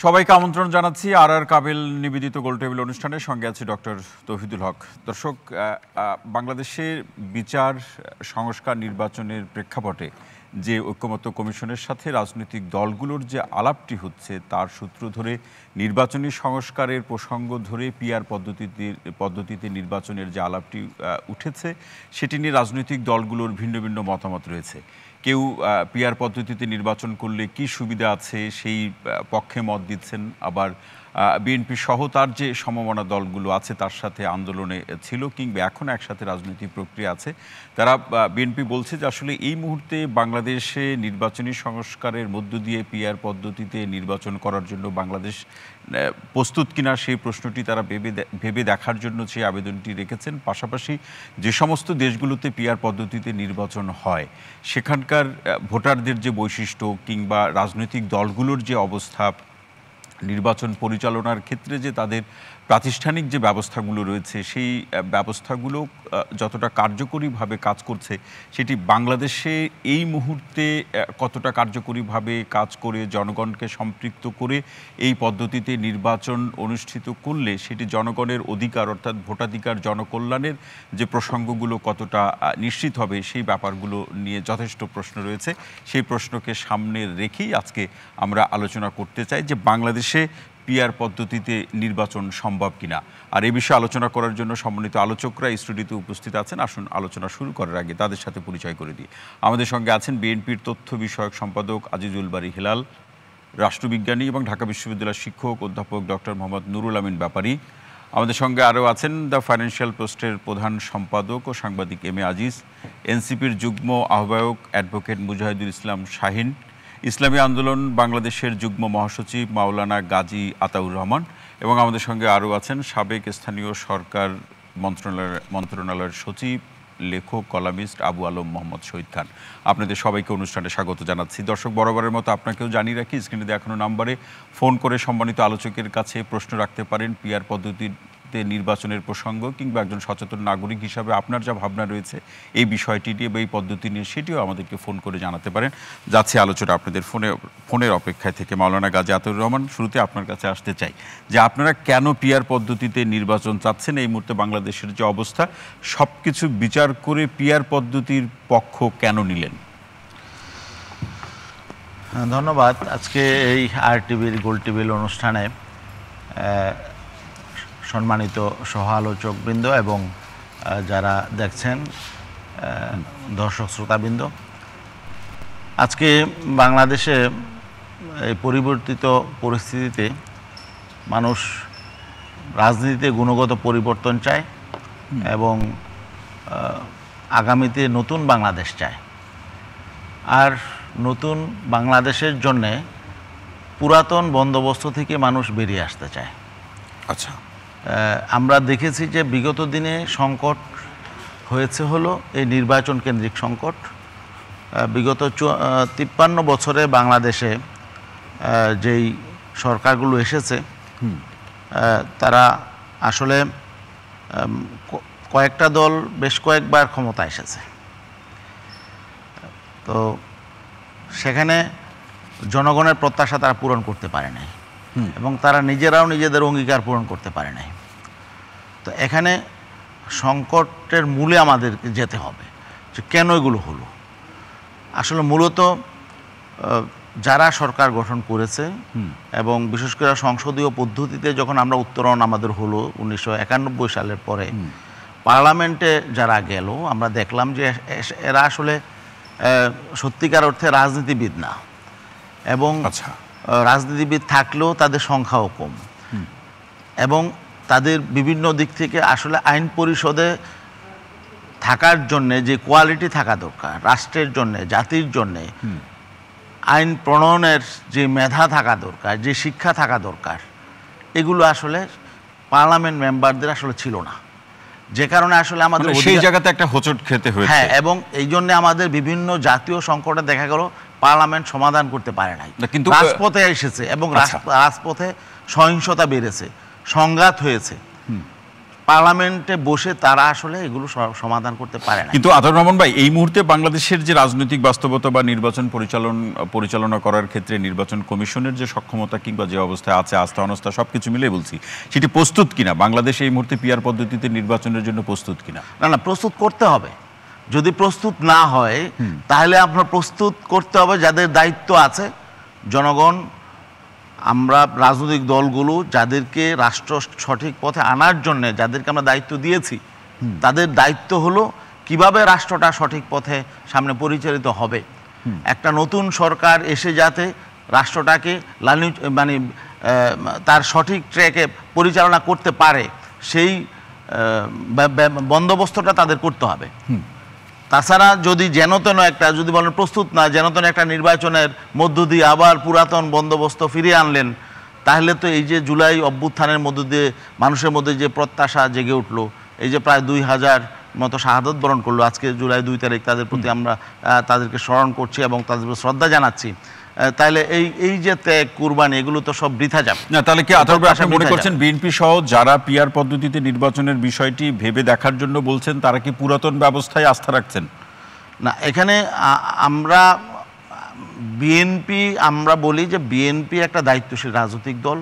সবাইকে আমন্ত্রণ জানাচ্ছি আর কাবিল নিবেদিত গোলটেবিল অনুষ্ঠানের সঙ্গে আছে ডক্টর তৌহিদুল হক। দর্শক, বাংলাদেশের বিচার সংস্কার নির্বাচনের প্রেক্ষাপটে যে ঐক্যমত্য কমিশনের সাথে রাজনৈতিক দলগুলোর যে আলাপটি হচ্ছে তার সূত্র ধরে নির্বাচনী সংস্কারের প্রসঙ্গ ধরে পিআর পদ্ধতিতে নির্বাচনের যে আলাপটি উঠেছে সেটি নিয়ে রাজনৈতিক দলগুলোর ভিন্ন ভিন্ন মতামত রয়েছে। কেউ পিআর পদ্ধতিতে নির্বাচন করলে কি সুবিধা আছে সেই পক্ষে মত দিচ্ছেন, আবার বিএনপি সহ তার যে সমমনা দলগুলো আছে তার সাথে আন্দোলনে ছিল কিংবা এখন একসাথে রাজনৈতিক প্রক্রিয়া আছে, তারা বিএনপি বলছে যে আসলে এই মুহূর্তে বাংলাদেশে নির্বাচনী সংস্কারের মধ্য দিয়ে পিআর পদ্ধতিতে নির্বাচন করার জন্য বাংলাদেশ প্রস্তুত কিনা সেই প্রশ্নটি তারা ভেবে দেখার জন্য সেই আবেদনটি রেখেছেন। পাশাপাশি যে সমস্ত দেশগুলোতে পিআর পদ্ধতিতে নির্বাচন হয় সেখানকার ভোটারদের যে বৈশিষ্ট্য কিংবা রাজনৈতিক দলগুলোর যে অবস্থা, নির্বাচন পরিচালনার ক্ষেত্রে যে তাদের প্রাতিষ্ঠানিক যে ব্যবস্থাগুলো রয়েছে সেই ব্যবস্থাগুলো যতটা কার্যকরীভাবে কাজ করছে সেটি বাংলাদেশে এই মুহূর্তে কতটা কার্যকরীভাবে কাজ করে জনগণকে সম্পৃক্ত করে এই পদ্ধতিতে নির্বাচন অনুষ্ঠিত করলে সেটি জনগণের অধিকার অর্থাৎ ভোটাধিকার জনকল্যাণের যে প্রসঙ্গগুলো কতটা নিশ্চিত হবে সেই ব্যাপারগুলো নিয়ে যথেষ্ট প্রশ্ন রয়েছে। সেই প্রশ্নকে সামনে রেখেই আজকে আমরা আলোচনা করতে চাই যে বাংলাদেশে পিআর পদ্ধতিতে নির্বাচন সম্ভব কিনা। আর এই বিষয়ে আলোচনা করার জন্য সম্মানিত আলোচকরা এই স্টুডিওতে উপস্থিত আছেন। আসুন আলোচনা শুরু করার আগে তাদের সাথে পরিচয় করে দিই। আমাদের সঙ্গে আছেন বিএনপির তথ্য বিষয়ক সম্পাদক আজিজুল বারী হেলাল, রাষ্ট্রবিজ্ঞানী এবং ঢাকা বিশ্ববিদ্যালয়ের শিক্ষক অধ্যাপক ডক্টর মোহাম্মদ নুরুল আমিন ব্যাপারী। আমাদের সঙ্গে আরও আছেন দ্য ফাইন্যান্সিয়াল পোস্টের প্রধান সম্পাদক ও সাংবাদিক এম এ আজিজ, এনসিপির যুগ্ম আহ্বায়ক অ্যাডভোকেট মুজাহিদুল ইসলাম শাহিন, ইসলামী আন্দোলন বাংলাদেশের যুগ্ম মহাসচিব মাওলানা গাজী আতাউর রহমান, এবং আমাদের সঙ্গে আরও আছেন সাবেক স্থানীয় সরকার মন্ত্রণালয়ের সচিব, লেখক, কলামিস্ট আবু আলম মোহাম্মদ শহীদ খান। আপনাদের সবাইকে অনুষ্ঠানে স্বাগত জানাচ্ছি। দর্শক, বরাবরের মতো আপনাকেও জানিয়ে রাখি, স্ক্রিনে দেখানো নাম্বারে ফোন করে সম্মানিত আলোচকের কাছে প্রশ্ন রাখতে পারেন পিআর পদ্ধতিতে নির্বাচনের প্রসঙ্গ কিংবা একজন সচেতন নাগরিক হিসাবে আপনার যা ভাবনা রয়েছে এই বিষয়টি নিয়ে বা এই পদ্ধতি নিয়ে সেটিও আমাদেরকে ফোন করে জানাতে পারেন। যাচ্ছে আলোচনা আপনাদের ফোনের অপেক্ষায় থেকে। মাওলানা গাজী আতাউর রহমান, শুরুতে আপনার কাছে আসতে চাই যে আপনারা কেন পিআর পদ্ধতিতে নির্বাচন চাচ্ছেন? এই মুহূর্তে বাংলাদেশের যে অবস্থা সব কিছু বিচার করে পিআর পদ্ধতির পক্ষ কেন নিলেন? ধন্যবাদ। আজকে এই আরটিভির গোলটেবিল অনুষ্ঠানে সম্মানিত সহ আলোচকবৃন্দ এবং যারা দেখছেন দর্শক শ্রোতাবৃন্দ, আজকে বাংলাদেশে এই পরিবর্তিত পরিস্থিতিতে মানুষ রাজনীতিতে গুণগত পরিবর্তন চায় এবং আগামীতে নতুন বাংলাদেশ চায়। আর নতুন বাংলাদেশের জন্যে পুরাতন বন্দোবস্ত থেকে মানুষ বেরিয়ে আসতে চায়। আচ্ছা, আমরা দেখেছি যে বিগত দিনে সংকট হয়েছে হলো এই নির্বাচন কেন্দ্রিক সংকট। বিগত 53 বছরে বাংলাদেশে যেই সরকারগুলো এসেছে তারা আসলে কয়েকটা দল বেশ কয়েকবার ক্ষমতা এসেছে, তো সেখানে জনগণের প্রত্যাশা তারা পূরণ করতে পারে নাই এবং তারা নিজেরাও নিজেদের অঙ্গীকার পূরণ করতে পারে নাই। তো এখানে সংকটের মূলে আমাদেরকে যেতে হবে যে কেন এগুলো হলো। আসলে মূলত যারা সরকার গঠন করেছে এবং বিশেষ করে সংসদীয় পদ্ধতিতে যখন আমরা উত্তরণ আমাদের হলো 1991 সালের পরে, পার্লামেন্টে যারা গেল আমরা দেখলাম যে এরা আসলে সত্যিকার অর্থে রাজনীতিবিদ না, এবং রাজনীতিবিদ থাকলেও তাদের সংখ্যাও কম, এবং তাদের বিভিন্ন দিক থেকে আসলে আইন পরিষদে থাকার জন্যে যে কোয়ালিটি থাকা দরকার, রাষ্ট্রের জন্যে, জাতির জন্যে আইন প্রণয়নের যে মেধা থাকা দরকার, যে শিক্ষা থাকা দরকার, এগুলো আসলে পার্লামেন্ট মেম্বারদের আসলে ছিল না। যে কারণে আসলে আমাদের সেই জায়গাতে একটা হোঁচট খেতে হয়েছে। হ্যাঁ, এবং এই জন্য আমাদের বিভিন্ন জাতীয় সংকটে দেখা গেল পার্লামেন্ট সমাধান করতে পারে নাই, কিন্তু রাজপথে এসেছে এবং রাজপথে সহিংসতা বেড়েছে, সংঘাত হয়েছে। পার্লামেন্টে বসে তারা আসলে এগুলো সমাধান করতে পারে না। কিন্তু আতাউর রহমান ভাই, এই মুহূর্তে বাংলাদেশের যে রাজনৈতিক বাস্তবতা বা নির্বাচন পরিচালনা করার ক্ষেত্রে নির্বাচন কমিশনের যে সক্ষমতা কিংবা যে অবস্থায় আছে, আস্থা অনাস্থা সবকিছু মিলে বলছি, সেটি প্রস্তুত কিনা? বাংলাদেশ এই মুহূর্তে পিআর পদ্ধতিতে নির্বাচনের জন্য প্রস্তুত কিনা? না, প্রস্তুত করতে হবে। যদি প্রস্তুত না হয় তাহলে আপনার প্রস্তুত করতে হবে যাদের দায়িত্ব আছে, জনগণ, আমরা রাজনৈতিক দলগুলো যাদেরকে রাষ্ট্র সঠিক পথে আনার জন্য যাদেরকে আমরা দায়িত্ব দিয়েছি, তাদের দায়িত্ব হলো কিভাবে রাষ্ট্রটা সঠিক পথে সামনে পরিচালিত হবে। একটা নতুন সরকার এসে যাতে রাষ্ট্রটাকে মানে তার সঠিক ট্র্যাকে পরিচালনা করতে পারে, সেই বন্দোবস্তটা তাদের করতে হবে। তাছাড়া যদি যেনতেন একটা, যদি বলেন প্রস্তুত না, যেনতেন একটা নির্বাচনের মধ্য দিয়ে আবার পুরাতন বন্দোবস্ত ফিরিয়ে আনলেন, তাহলে তো এই যে জুলাই অভ্যুত্থানের মধ্য দিয়ে মানুষের মধ্যে যে প্রত্যাশা জেগে উঠলো, এই যে প্রায় 2000 মতো শাহাদত বরণ করলো আজকে জুলাই 2 তারিখ, তাদের প্রতি আমরা তাদেরকে স্মরণ করছি এবং তাদের শ্রদ্ধা জানাচ্ছি। তাহলে এই যে ত্যাগ, কুরবানি, এগুলো তো সব বৃথা যাবে না। তাহলে কি আতাউর ভাই, আপনি মনে করছেন বিএনপি সহ যারা পিআর পদ্ধতিতে নির্বাচনের বিষয়টি ভেবে দেখার জন্য বলছেন, তারা কি পুরাতন ব্যবস্থায় আস্থা রাখছেন? না, এখানে আমরা আমরা বলি যে বিএনপি একটা দায়িত্বশীল রাজনৈতিক দল।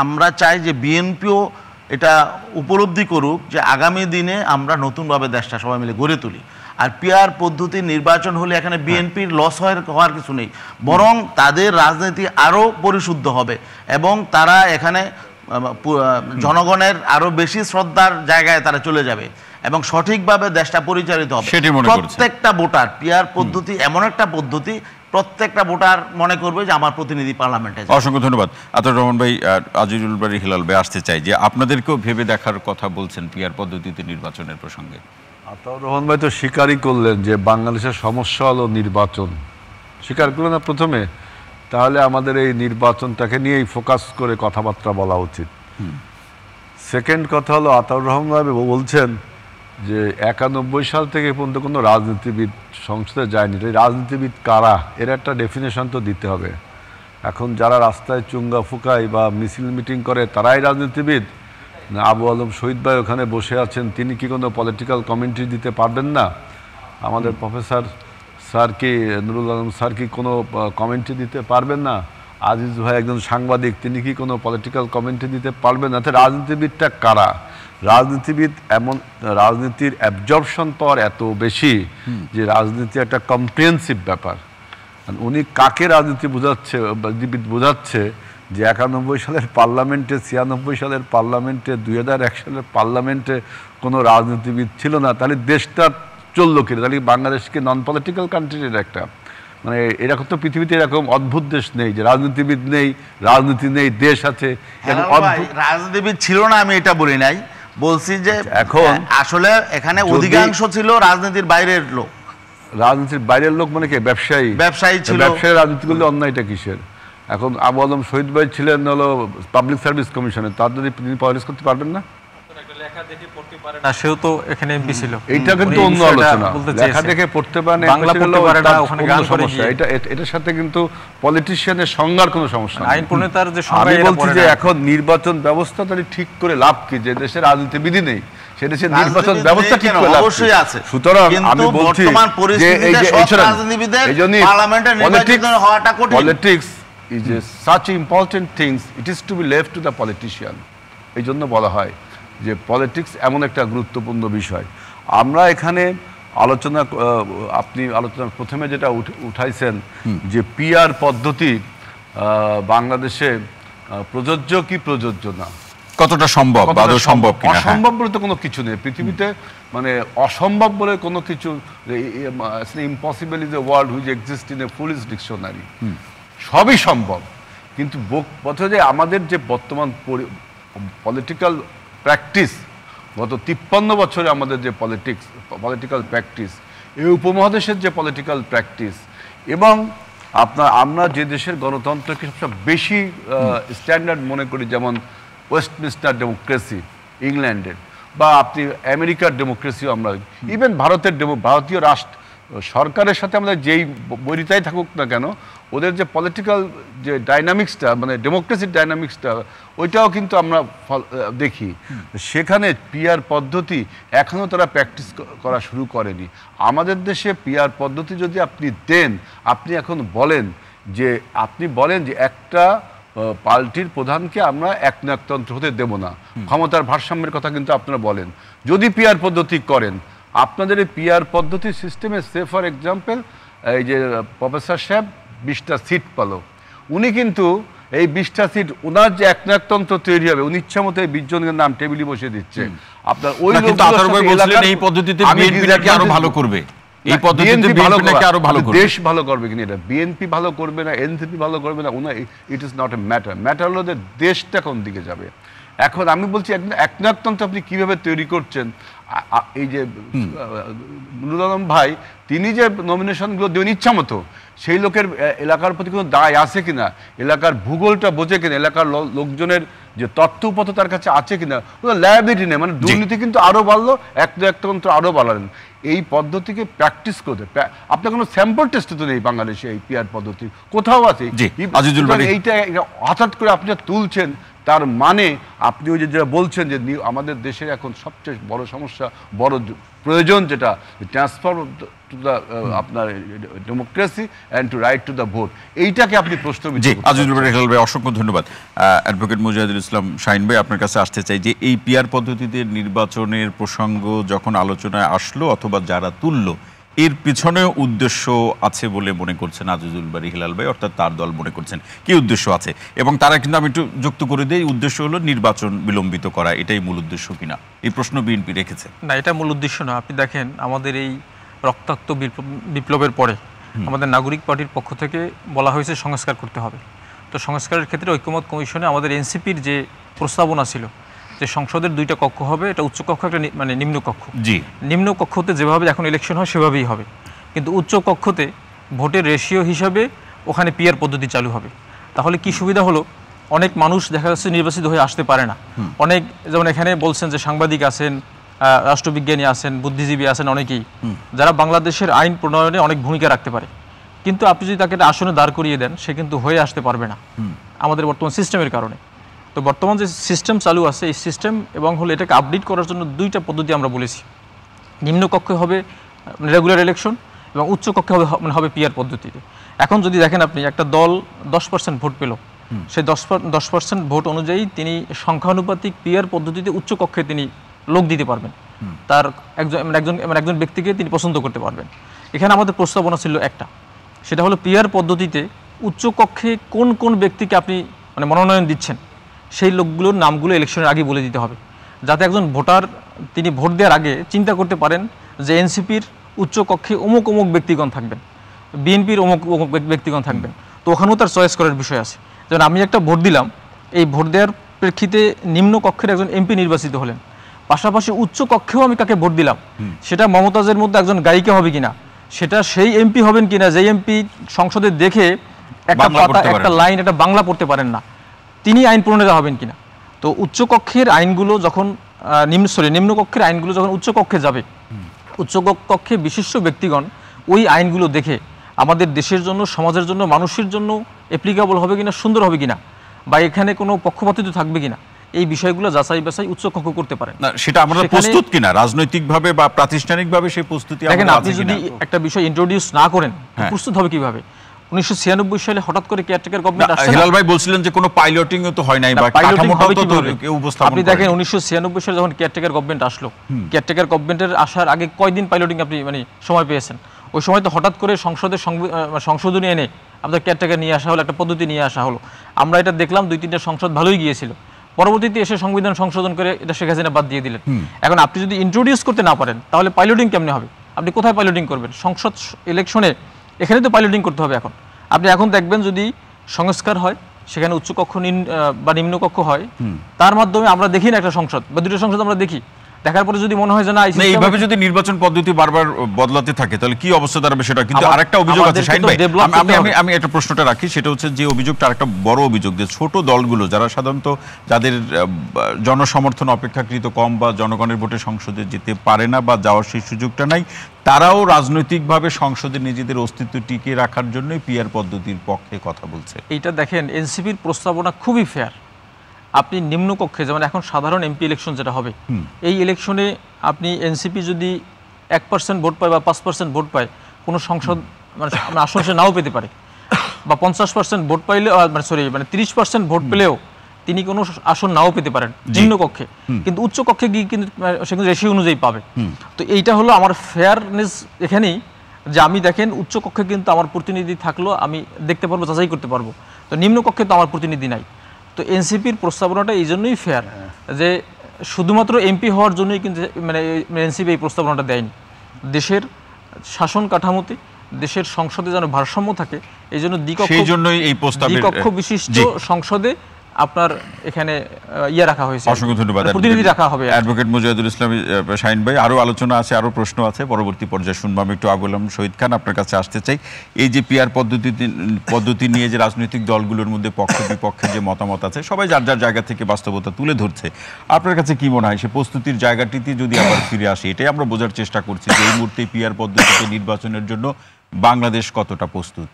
আমরা চাই যে বিএনপিও এটা উপলব্ধি করুক যে আগামী দিনে আমরা নতুনভাবে দেশটা সবাই মিলে গড়ে তুলি। আর পিআর পদ্ধতির নির্বাচন হলে এখানে বিএনপির লস হওয়ার কিছু নেই, বরং তাদের রাজনীতি আরও পরিশুদ্ধ হবে এবং তারা এখানে জনগণের আরও বেশি শ্রদ্ধার জায়গায় তারা চলে যাবে এবং সঠিকভাবে দেশটা পরিচালিত হবে। প্রত্যেকটা ভোটার, পিআর পদ্ধতি এমন একটা পদ্ধতি, প্রত্যেকটা ভোটার মনে করবে যে আমার প্রতিনিধি পার্লামেন্টে। অসংখ্য ধন্যবাদ আতাউর রহমান ভাই। আজিজুল বারী হিলাল ভাই, আসতে চাই যে আপনাদেরকেও ভেবে দেখার কথা বলছেন পিআর পদ্ধতিতে নির্বাচনের প্রসঙ্গে। আতাউর রহমান ভাই তো স্বীকারই করলেন যে বাংলাদেশের সমস্যা হলো নির্বাচন, স্বীকার করলেন না প্রথমে। তাহলে আমাদের এই নির্বাচনটাকে নিয়েই ফোকাস করে কথাবার্তা বলা উচিত। সেকেন্ড কথা হলো, আতাউর রহমান ভাই বলছেন যে 91 সাল থেকে পর্যন্ত কোনো রাজনীতিবিদ সংসদে যায়নি। এই রাজনীতিবিদ কারা, এর একটা ডেফিনেশন তো দিতে হবে। এখন যারা রাস্তায় চুঙ্গা ফুকায় বা মিছিল মিটিং করে তারাই রাজনীতিবিদ? না, আবু আলম শহীদ ভাই ওখানে বসে আছেন, তিনি কি কোনো পলিটিক্যাল কমেন্ট্রি দিতে পারবেন না? আমাদের প্রফেসর স্যার কি, নুরুল আলম স্যার কি কোনো কমেন্ট্রি দিতে পারবেন না? আজিজ ভাই একজন সাংবাদিক, তিনি কি কোনো পলিটিক্যাল কমেন্ট্রি দিতে পারবেন না? রাজনীতিবিদটা কারা? রাজনীতিবিদ এমন, রাজনীতির অ্যাবজর্পশন পাওয়ার এত বেশি যে রাজনীতি একটা কম্প্রিহেন্সিভ ব্যাপার। উনি কাকে রাজনীতি বোঝাচ্ছে যে 91 সালের পার্লামেন্টে, 96 সালের পার্লামেন্টে, 2001 সালের পার্লামেন্টে কোনো রাজনীতিবিদ ছিল না, তাহলে দেশটা চললো কি? তাহলে বাংলাদেশকে নন পলিটিক্যাল কান্ট্রির একটা, মানে এরকম তো পৃথিবীতে এরকম অদ্ভুত দেশ নেই যে রাজনীতিবিদ নেই, রাজনীতি নেই, দেশ আছে। রাজনীতিবিদ ছিল না আমি এটা বলি নাই, বলছি যে এখন আসলে এখানে অধিকাংশ ছিল রাজনীতির বাইরের লোক। রাজনীতির বাইরের লোক মানে কি? ব্যবসায়ী ছিল। ব্যবসায়ী রাজনীতি করলে অন্যায়টা কিসের? এখন আবু আলম শহীদ ভাই ছিলেন হলো পাবলিক সার্ভিস কমিশনে, তার যদি তিনি পলিটিক্স করতে পারবেন না? সেও তো এখানে এমপি ছিল। এইটা কিন্তু অন্য আলোচনা। লেখা দেখে পড়তে পারেন, এটার সাথে কিন্তু পলিটিশিয়ানের সংজ্ঞার কোনো সমস্যা নেই। আইন প্রণেতার যে আমি বলছি যে এখন নির্বাচন ব্যবস্থা তাহলে ঠিক করে লাভ কি? যে দেশে রাজনীতিবিদ নেই, সে দেশের নির্বাচন ব্যবস্থা ঠিক করে অবশ্যই আছে। সুতরাং আমি বলছি যে এই যে politics is such important things, it is to be left to the politician. এই জন্য বলা হয় যে পলিটিক্স এমন একটা গুরুত্বপূর্ণ বিষয়। আমরা এখানে আপনি আলোচনার প্রথমে যেটা উঠাইছেন যে পিআর পদ্ধতি বাংলাদেশে প্রযোজ্য কি প্রযোজ্য না, কতটা সম্ভব, সম্ভব কিনা? অসম্ভব বলে তো কোনো কিছু নেই পৃথিবীতে, মানে অসম্ভব বলে কোনো কিছু, impossible is a word which exist in a foolish dictionary. সবই সম্ভব, কিন্তু বোধ হয় আমাদের যে বর্তমান পলিটিক্যাল প্র্যাকটিস, গত 53 বছরে আমাদের যে পলিটিক্যাল প্র্যাকটিস, এই উপমহাদেশের যে পলিটিক্যাল প্র্যাকটিস, এবং আমরা যে দেশের গণতন্ত্রকে সবচেয়ে বেশি স্ট্যান্ডার্ড মনে করি, যেমন ওয়েস্টমিনস্টার ডেমোক্রেসি ইংল্যান্ডের, বা আপনি আমেরিকার ডেমোক্রেসিও আমরা, ইভেন ভারতীয় সরকারের সাথে আমাদের যেই বৈরিতাই থাকুক না কেন, ওদের যে পলিটিক্যাল যে ডাইনামিক্সটা, মানে ডেমোক্রেসির ডাইনামিক্সটা, ওইটাও কিন্তু আমরা দেখি। সেখানে পিআর পদ্ধতি এখনও তারা প্র্যাকটিস করা শুরু করেনি। আমাদের দেশে পিআর পদ্ধতি যদি আপনি দেন, আপনি এখন বলেন যে একটা পার্টির প্রধানকে আমরা একনায়কতন্ত্র হতে দেব না, ক্ষমতার ভারসাম্যের কথা কিন্তু আপনারা বলেন। যদি পিআর পদ্ধতি করেন, আপনাদের এই পিআর পদ্ধতি সিস্টেমে সে ফর এক্সাম্পল এই যে প্রফেসর সাহেব 20টা সিট পেল, উনি কিন্তু এই 20টা সিট ওনার যে একনায়কতন্ত্র তৈরি হবে, উনি ইচ্ছা মতো এই 20 জনের নাম টেবিলে বসে দিচ্ছে। আপনার ওই এই পদ্ধতিতে বিএনপি আরো ভালো করবে, এই পদ্ধতিতে বিএনপি আরো ভালো করবে, দেশ ভালো করবে কিনা, এটা বিএনপি ভালো করবে না, এনসিপি ভালো করবে না, it is not a matter. Matter হলো যে দেশটা কোন দিকে যাবে। এখন আমি বলছি একনায়কতন্ত্র আপনি কিভাবে তৈরি করছেন। এই যে নুরুল আলম ভাই, তিনি যে নমিনেশনগুলো দেবেন ইচ্ছা মতো, সেই লোকের এলাকার প্রতি কোনো দায় আছে কিনা, এলাকার ভূগোলটা বোঝে কিনা, এলাকার লোকজনের যে তথ্য উপাত্ত তার কাছে আছে কিনা, কোনো লায়াবিলিটি নেই। মানে দুর্নীতি কিন্তু আরো বাড়লো, একনায়কতন্ত্র আরো বাড়ালেন। এই পদ্ধতিকে প্র্যাকটিস করতে আপনার কোনো স্যাম্পল টেস্ট তো নেই বাংলাদেশে, এই পিআর পদ্ধতি কোথাও আছে। এইটা হঠাৎ করে আপনি তুলছেন, তার মানে আপনি ওই যে যেটা বলছেন যে আমাদের দেশের এখন সবচেয়ে বড় সমস্যা, বড় প্রয়োজন যেটা ট্রান্সফার টু দ্য আপনার democracy and to right to the vote, এইটাকে আপনি প্রশ্নবিদ্ধ। আজিজুল বারী হেলাল ভাই, অসংখ্য ধন্যবাদ। অ্যাডভোকেট মুজাহিদুল ইসলাম শাহীন ভাই, আপনার কাছে আসতে চাই যে এই পিআর পদ্ধতিতে নির্বাচনের প্রসঙ্গ যখন আলোচনায় আসলো অথবা যারা তুললো, এর পিছনে উদ্দেশ্য আছে বলে মনে করছেন আজিজুল বারী হেলাল ভাই, অর্থাৎ তার দল মনে করছেন কি উদ্দেশ্য আছে, এবং তারা কিন্তু, আমি একটু যুক্ত করে দিই, উদ্দেশ্য হলো নির্বাচন বিলম্বিত করা, এটাই মূল উদ্দেশ্য কিনা, এই প্রশ্ন বিএনপি রেখেছে। না, এটা মূল উদ্দেশ্য না। আপনি দেখেন, আমাদের এই রক্তাক্ত বিপ্লবের পরে আমাদের নাগরিক পার্টির পক্ষ থেকে বলা হয়েছে সংস্কার করতে হবে। তো সংস্কারের ক্ষেত্রে ঐক্যমত কমিশনে আমাদের এনসিপির যে প্রস্তাবনা ছিল যে সংসদের 2টা কক্ষ হবে, এটা উচ্চ কক্ষ, একটা মানে নিম্ন কক্ষ। নিম্ন কক্ষতে যেভাবে এখন ইলেকশন হয় সেভাবেই হবে, কিন্তু উচ্চ কক্ষতে ভোটের রেশিও হিসাবে ওখানে পিআর পদ্ধতি চালু হবে। তাহলে কি সুবিধা হলো, অনেক মানুষ দেখা যাচ্ছে নির্বাচিত হয়ে আসতে পারে না। অনেক, যেমন এখানে বলছেন যে সাংবাদিক আছেন, রাষ্ট্রবিজ্ঞানী আছেন, বুদ্ধিজীবী আছেন, অনেকেই যারা বাংলাদেশের আইন প্রণয়নে অনেক ভূমিকা রাখতে পারে, কিন্তু আপনি যদি তাকে আসনে দাঁড় করিয়ে দেন, সে কিন্তু হয়ে আসতে পারবে না আমাদের বর্তমান সিস্টেমের কারণে। তো বর্তমান যে সিস্টেম চালু আছে, এই সিস্টেম এবং হলো এটাকে আপডেট করার জন্য 2টা পদ্ধতি আমরা বলেছি। নিম্ন কক্ষে হবে রেগুলার ইলেকশন এবং উচ্চ কক্ষে হবে পিআর পদ্ধতিতে। এখন যদি দেখেন, আপনি একটা দল 10% ভোট পেল, সেই 10% ভোট অনুযায়ী তিনি সংখ্যানুপাতিক পিআর পদ্ধতিতে উচ্চ কক্ষে তিনি লোক দিতে পারবেন, তার একজন ব্যক্তিকে তিনি পছন্দ করতে পারবেন। এখানে আমাদের প্রস্তাবনা ছিল একটা, সেটা হলো পিআর পদ্ধতিতে উচ্চ কক্ষে কোন কোন ব্যক্তিকে আপনি মানে মনোনয়ন দিচ্ছেন, সেই লোকগুলোর নামগুলো ইলেকশনের আগে বলে দিতে হবে, যাতে একজন ভোটার তিনি ভোট দেওয়ার আগে চিন্তা করতে পারেন যে এনসিপির উচ্চ কক্ষে অমুক অমুক ব্যক্তিগণ থাকবেন, বিএনপির অমুক অমুক ব্যক্তিগণ থাকবেন। তো ওখানেও তার চয়েস করার বিষয় আছে। যেমন আমি একটা ভোট দিলাম, এই ভোট দেওয়ার প্রেক্ষিতে নিম্ন কক্ষের একজন এমপি নির্বাচিত হলেন, পাশাপাশি উচ্চ কক্ষেও আমি কাকে ভোট দিলাম, সেটা মমতাজের মধ্যে একজন গায়িকা হবে কিনা, সেটা সেই এমপি হবেন কিনা যে এমপি সংসদে দেখে একটা পাতা, একটা লাইন, একটা বাংলা পড়তে পারেন না, তিনি আইন প্রণেতা হবেন কিনা। তো উচ্চ কক্ষের আইনগুলো যখন নিম্ন কক্ষের আইনগুলো যখন উচ্চ কক্ষে যাবে, উচ্চ কক্ষে বিশিষ্ট ব্যক্তিগণ ওই আইনগুলো দেখে আমাদের দেশের জন্য, সমাজের জন্য, মানুষের জন্য অ্যাপ্লিকেবল হবে কিনা, সুন্দর হবে কিনা, বা এখানে কোনো পক্ষপাতিত্ব থাকবে কিনা, এই বিষয়গুলো যাচাই বাছাই উচ্চ কক্ষ করতে পারে। সেটা আমরা প্রস্তুত কিনা রাজনৈতিকভাবে বা প্রাতিষ্ঠানিকভাবে সেই প্রস্তুতি। দেখেন, আপনি যদি একটা বিষয় ইন্ট্রোডিউস না করেন, প্রস্তুত হবে কিভাবে? 1996 সালে হঠাৎ করে কেয়ারটেকার গভর্নমেন্ট আসছে। হেলাল ভাই বলছিলেন যে কোনো পাইলটিংও তো হয় নাই, বা কাঠামোটাও তো উপস্থাপন। আপনি দেখেন 1996 সালে যখন কেয়ারটেকার গভর্নমেন্ট আসলো, কেয়ারটেকার গভর্নমেন্টের আসার আগে কয়দিন পাইলটিং আপনি মানে সময় পেয়েছেন? ওই সময় তো হঠাৎ করে সংসদের সংশোধনী এনে আপনার কেয়ারটেকার নিয়ে আসা হলো, একটা পদ্ধতি নিয়ে আসা হলো। আমরা এটা দেখলাম 2-3টা সংসদ ভালোই গিয়েছিল, পরবর্তীতে এসে সংবিধান সংশোধন করে এটা শেখ হাসিনা বাদ দিয়ে দিলেন। এখন আপনি যদি ইন্ট্রোডিউস করতে না পারেন, তাহলে পাইলটিং কেমনে হবে? আপনি কোথায় পাইলটিং করবেন? সংসদ ইলেকশনে এখানে তো পাইলটিং করতে হবে। আপনি এখন দেখবেন যদি সংস্কার হয়, সেখানে উচ্চকক্ষ বা নিম্নকক্ষ হয়, তার মাধ্যমে আমরা দেখি না একটা সংসদ বা 2টা সংসদ আমরা দেখি, দেখার পরে যদি মনে হয় যে না এই এইভাবে যদি নির্বাচন পদ্ধতি বারবার বদলাতে থাকে তাহলে কি অবস্থা দাঁড়াবে সেটা কিন্তু আরেকটা অভিযোগ আছে শাহিন ভাই, আমি একটা প্রশ্নটা রাখি, সেটা হচ্ছে যে অভিযোগটা আরেকটা বড় অভিযোগ যে ছোট দলগুলো যারা সাধারণত যাদের জনসমর্থন অপেক্ষাকৃত কম বা জনগণের ভোটে সংসদে যেতে পারে না বা যাওয়ার সেই সুযোগটা নাই, তারাও রাজনৈতিকভাবে সংসদে নিজেদের অস্তিত্ব টিকিয়ে রাখার জন্যই পিআর পদ্ধতির পক্ষে কথা বলছে। এইটা দেখেন এনসিপির প্রস্তাবনা খুবই ফেয়ার। আপনি নিম্নকক্ষে যেমন এখন সাধারণ এমপি ইলেকশন যেটা হবে, এই ইলেকশনে আপনি এনসিপি যদি 1% ভোট পায় বা 5% ভোট পায়, কোনো সংসদ মানে আসন সে নাও পেতে পারে, বা 50% ভোট পাইলে মানে 30% ভোট পেলেও তিনি কোনো আসন নাও পেতে পারেন নিম্নকক্ষে, কিন্তু উচ্চকক্ষে গিয়ে কিন্তু সেখানে রেশিও অনুযায়ী পাবে। তো এইটা হলো আমার ফেয়ারনেস এখানেই, যে আমি দেখেন উচ্চকক্ষে কিন্তু আমার প্রতিনিধি থাকলেও আমি দেখতে পারবো, যাচাই করতে পারবো, তো নিম্নকক্ষে তো আমার প্রতিনিধি নাই। তো এনসিপির প্রস্তাবনাটা এই জন্যই ফেয়ার যে শুধুমাত্র এমপি হওয়ার জন্যই কিন্তু মানে এনসিপি এই প্রস্তাবনাটা দেয়নি। দেশের শাসন কাঠামোতে, দেশের সংসদে যেন ভারসাম্য থাকে, এই জন্য দ্বিকক্ষ বিশিষ্ট সংসদে আপনার এখানে ইয়ে রাখা হয়েছে, অসংখ্য ধন্যবাদ, প্রতিনিধি রাখা হবে। অ্যাডভোকেট মুজাহিদুল ইসলাম শাহিন ভাই, আরো আলোচনা আছে, আরো প্রশ্ন আছে, পরবর্তী পর্যায়ে শুনবো। আমি একটু আবুল আলম শহীদ খান আপনার কাছে আসতে চাই। এই যে পিআর পদ্ধতি নিয়ে যে রাজনৈতিক দলগুলোর মধ্যে পক্ষ বিপক্ষে যে মতামত আছে, সবাই যার যার জায়গা থেকে বাস্তবতা তুলে ধরছে, আপনার কাছে কি মনে হয় সে প্রস্তুতির জায়গাটিতে যদি আবার ফিরে আসে? এটাই আমরা বোঝার চেষ্টা করছি যে এই মুহূর্তে পিআর পদ্ধতিতে নির্বাচনের জন্য বাংলাদেশ কতটা প্রস্তুত।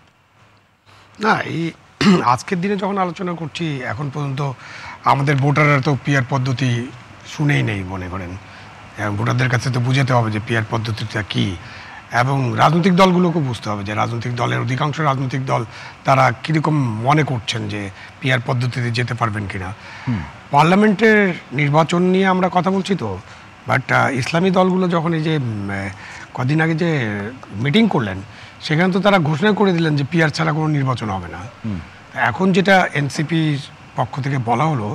না, এই আজকের দিনে যখন আলোচনা করছি, এখন পর্যন্ত আমাদের ভোটাররা তো পিআর পদ্ধতি শুনেই নেই মনে করেন। ভোটারদের কাছে তো বুঝাতে হবে যে পিআর পদ্ধতিটা কী, এবং রাজনৈতিক দলগুলোকে বুঝতে হবে যে রাজনৈতিক দলের অধিকাংশ রাজনৈতিক দল তারা কীরকম মনে করছেন যে পিআর পদ্ধতিতে যেতে পারবেন কিনা। পার্লামেন্টের নির্বাচন নিয়ে আমরা কথা বলছি তো, বাট ইসলামী দলগুলো যখন এই যে কদিন আগে যে মিটিং করলেন, সেখানে তো তারা ঘোষণা করে দিলেন যে পিআর ছাড়া কোনো নির্বাচন হবে না। এখন যেটা এনসিপির পক্ষ থেকে বলা হলো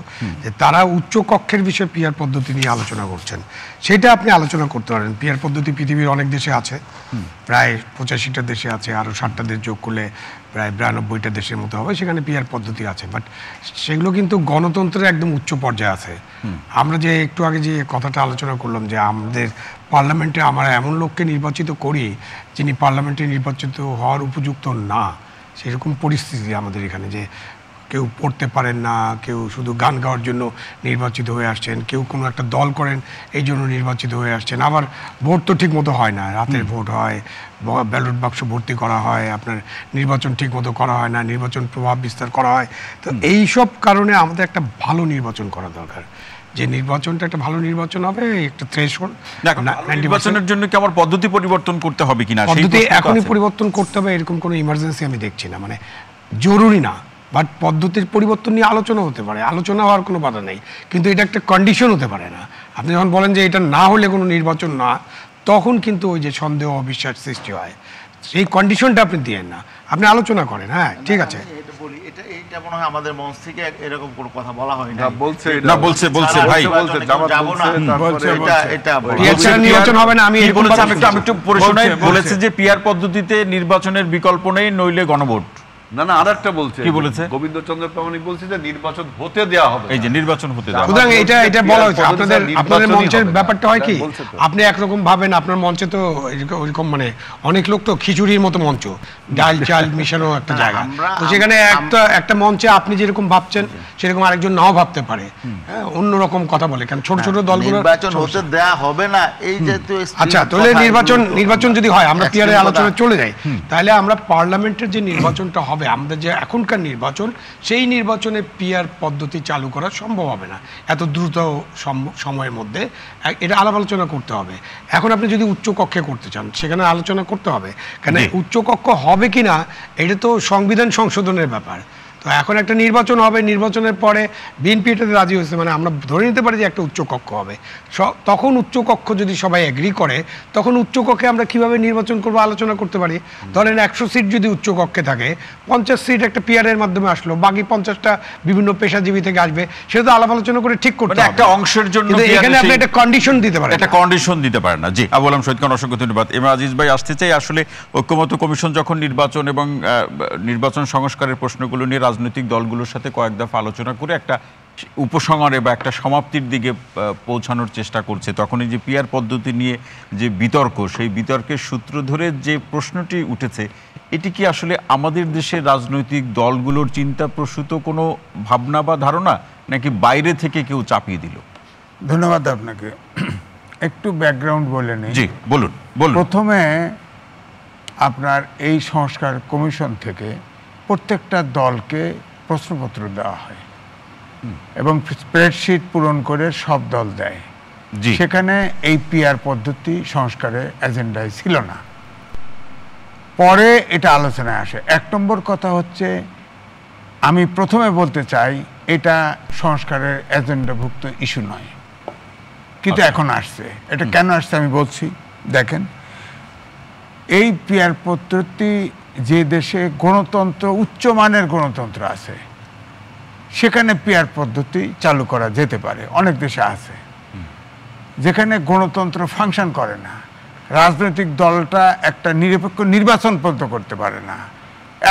যে তারা উচ্চ কক্ষের বিষয়ে পিআর পদ্ধতি নিয়ে আলোচনা করছেন, সেটা আপনি আলোচনা করতে পারেন। পিআর পদ্ধতি পৃথিবীর অনেক দেশে আছে, প্রায় 85টা দেশে আছে, আরও 60টা দেশ যোগ করলে প্রায় 92টা দেশের মতো হবে, সেখানে পিআর পদ্ধতি আছে। বাট সেগুলো কিন্তু গণতন্ত্রের একদম উচ্চ পর্যায়ে আছে। আমরা যে একটু আগে যে কথাটা আলোচনা করলাম যে আমাদের পার্লামেন্টে আমরা এমন লোককে নির্বাচিত করি যিনি পার্লামেন্টে নির্বাচিত হওয়ার উপযুক্ত না, সেরকম পরিস্থিতি আমাদের এখানে, যে কেউ পড়তে পারেন না, কেউ শুধু গান গাওয়ার জন্য নির্বাচিত হয়ে আসছেন, কেউ কোনো একটা দল করেন এই জন্য নির্বাচিত হয়ে আসছেন। আবার ভোট তো ঠিক মতো হয় না, রাতের ভোট হয়, ব্যালট বাক্স ভর্তি করা হয়, আপনার নির্বাচন ঠিক মতো করা হয় না, নির্বাচন প্রভাব বিস্তার করা হয়। তো এই সব কারণে আমাদের একটা ভালো নির্বাচন করা দরকার, যে নির্বাচনটা একটা ভালো নির্বাচন হবে, একটা থ্রেশহোল্ড। নির্বাচনের জন্য কি আমার পদ্ধতি পরিবর্তন করতে হবে কিনা? পদ্ধতি এখনই পরিবর্তন করতে হবে এরকম কোনো ইমার্জেন্সি আমি দেখছি না, মানে জরুরি না, বাট পদ্ধতির পরিবর্তন নিয়ে আলোচনা হতে পারে, আলোচনা হওয়ার কোনো বাধা নেই, কিন্তু এটা একটা কন্ডিশন হতে পারে না। আপনি যখন বলেন যে এটা না হলে কোনো নির্বাচন না, তখন কিন্তু ওই যে সন্দেহ অবিশ্বাস সৃষ্টি হয়, সেই কন্ডিশনটা আপনি দিয়েন না, আপনি আলোচনা করেন। হ্যাঁ, ঠিক আছে, এটা মনে হয় আমাদের মঞ্চ থেকে এরকম কোনো কথা বলা হয় না। বলছে ভাই, নির্বাচন হবে না। আমি একটু পরিশোনায় বলেছে যে পিআর পদ্ধতিতে নির্বাচনের বিকল্প নেই, নইলে গণভোট। না না, আরেকটা বলছে, কি বলেছে গোবিন্দচন্দ্র প্রামাণিক বলছে যে নির্বাচন হতে দেওয়া হবে। এই যে নির্বাচন হতে দেওয়া, সুতরাং এটা বলা হয়েছে। আপনাদের মঞ্চের ব্যাপারটা হয় কি, আপনি একরকম ভাবেন, আপনার মঞ্চে তো ওইরকম মানে অনেক লোক তো খিচুড়ির মতো মঞ্চ, ডাল চাল মিশানো একটা জায়গা, তো সেখানে একটা মঞ্চে আপনি যেরকম ভাবছেন সেরকম আরেকজন নাও ভাবতে পারে, অন্যরকম কথা বলে। কারণ ছোট ছোট দলগুলো নির্বাচন হতে দেওয়া হবে না, এই যে আচ্ছা, তাহলে নির্বাচন যদি হয়, আমরা পিআরের আলোচনা চলে যাই, তাহলে আমরা পার্লামেন্টের যে নির্বাচনটা হবে, আমাদের যে এখনকার নির্বাচন, সেই নির্বাচনে পিআর পদ্ধতি চালু করা সম্ভব হবে না এত দ্রুত সময়ের মধ্যে। এটা আলাপ আলোচনা করতে হবে। এখন আপনি যদি উচ্চ কক্ষে করতে চান, সেখানে আলোচনা করতে হবে, কারণ উচ্চ কক্ষ হবে কিনা এটা তো সংবিধান সংশোধনের ব্যাপার। তো এখন একটা নির্বাচন হবে, নির্বাচনের পরে বিএনপি এটাতে রাজি হয়েছে, মানে আমরা ধরে নিতে পারি যে একটা উচ্চ কক্ষ হবে। তখন উচ্চ কক্ষ যদি সবাই এগ্রি করে, তখন উচ্চ কক্ষে আমরা কিভাবে নির্বাচন করবো আলোচনা করতে পারি। ধরেন 100 সিট যদি উচ্চ কক্ষে থাকে, 50 সিট একটা পিআরের মাধ্যমে আসলো, বাকি 50টা বিভিন্ন পেশাজীবী থেকে আসবে, সেটা তো আলাপ আলোচনা করে ঠিক করতে হবে। একটা অংশের জন্য এখানে আপনি একটা কন্ডিশন দিতে পারেন, একটা কন্ডিশন দিতে পারেন না। জি, আবুল আলম শহীদ খান, অসংখ্য ধন্যবাদ। এম আজিজ ভাই আসতে চাই। আসলে ঐক্যমত্য কমিশন যখন নির্বাচন এবং নির্বাচন সংস্কারের প্রশ্নগুলো নিয়ে রাজনৈতিক দলগুলোর সাথে কয়েক দফা আলোচনা করে একটা উপসংহারে বা একটা সমাপ্তির দিকে পৌঁছানোর চেষ্টা করছে, তখন এই যে পিআর পদ্ধতি নিয়ে যে বিতর্ক, সেই বিতর্কের সূত্র ধরে যে প্রশ্নটি উঠেছে, এটি কি আসলে আমাদের দেশের রাজনৈতিক দলগুলোর চিন্তাপ্রসূত কোনো ভাবনা বা ধারণা, নাকি বাইরে থেকে কেউ চাপিয়ে দিল? ধন্যবাদ আপনাকে। একটু ব্যাকগ্রাউন্ড বলে নিই। জি বলুন। প্রথমে আপনার এই সংস্কার কমিশন থেকে প্রত্যেকটা দলকে প্রশ্নপত্র দেওয়া হয় এবং স্প্রেডশিট পূরণ করে সব দল দেয়। সেখানে এই পিআর পদ্ধতি সংস্কারের এজেন্ডায় ছিল না, পরে এটা আলোচনায় আসে। 1 নম্বর কথা হচ্ছে, আমি প্রথমে বলতে চাই এটা সংস্কারের এজেন্ডাভুক্ত ইস্যু নয়, কিন্তু এখন আসছে। এটা কেন আসছে আমি বলছি। দেখেন, এই পিআর পদ্ধতি যে দেশে গণতন্ত্র, উচ্চমানের গণতন্ত্র আছে, সেখানে পিআর পদ্ধতি চালু করা যেতে পারে। অনেক দেশে আছে যেখানে গণতন্ত্র ফাংশন করে না, রাজনৈতিক দলটা একটা নিরপেক্ষ নির্বাচন পর্যন্ত করতে পারে না।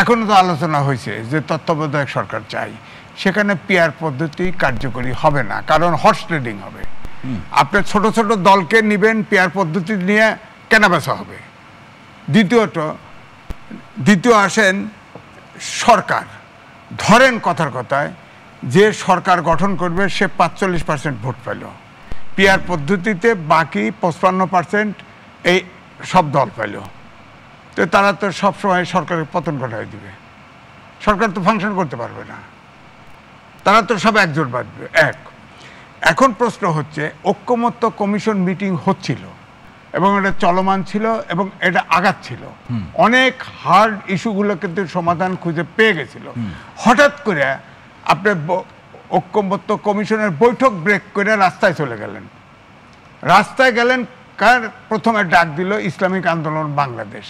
এখনো তো আলোচনা হয়েছে যে তত্ত্বাবধায়ক সরকার চাই, সেখানে পিআর পদ্ধতি কার্যকরী হবে না, কারণ হর্স ট্রেডিং হবে। আপনি ছোট ছোট দলকে নিবেন, পিআর পদ্ধতি নিয়ে কেনাবেচা হবে। দ্বিতীয় আসেন সরকার। ধরেন কথার কথায় যে সরকার গঠন করবে সে 45% ভোট পেল, পিআর পদ্ধতিতে বাকি 55% এই সব দল পেল, তো তারা তো সবসময় সরকারের পতন ঘটায় দিবে, সরকার তো ফাংশন করতে পারবে না, তারা তো সব একজোট বাঁধবে। এখন প্রশ্ন হচ্ছে, ঐক্যমত্য কমিশন মিটিং হচ্ছিল এবং এটা চলমান ছিল এবং এটা আগাচ্ছিল, অনেক হার্ড ইস্যুগুলো কিন্তু সমাধান খুঁজে পেয়ে গেছিল। হঠাৎ করে আপনি ঐক্যমত্য কমিশনের বৈঠক ব্রেক করে রাস্তায় চলে গেলেন। রাস্তায় গেলেন কার? প্রথমে ডাক দিল ইসলামিক আন্দোলন বাংলাদেশ।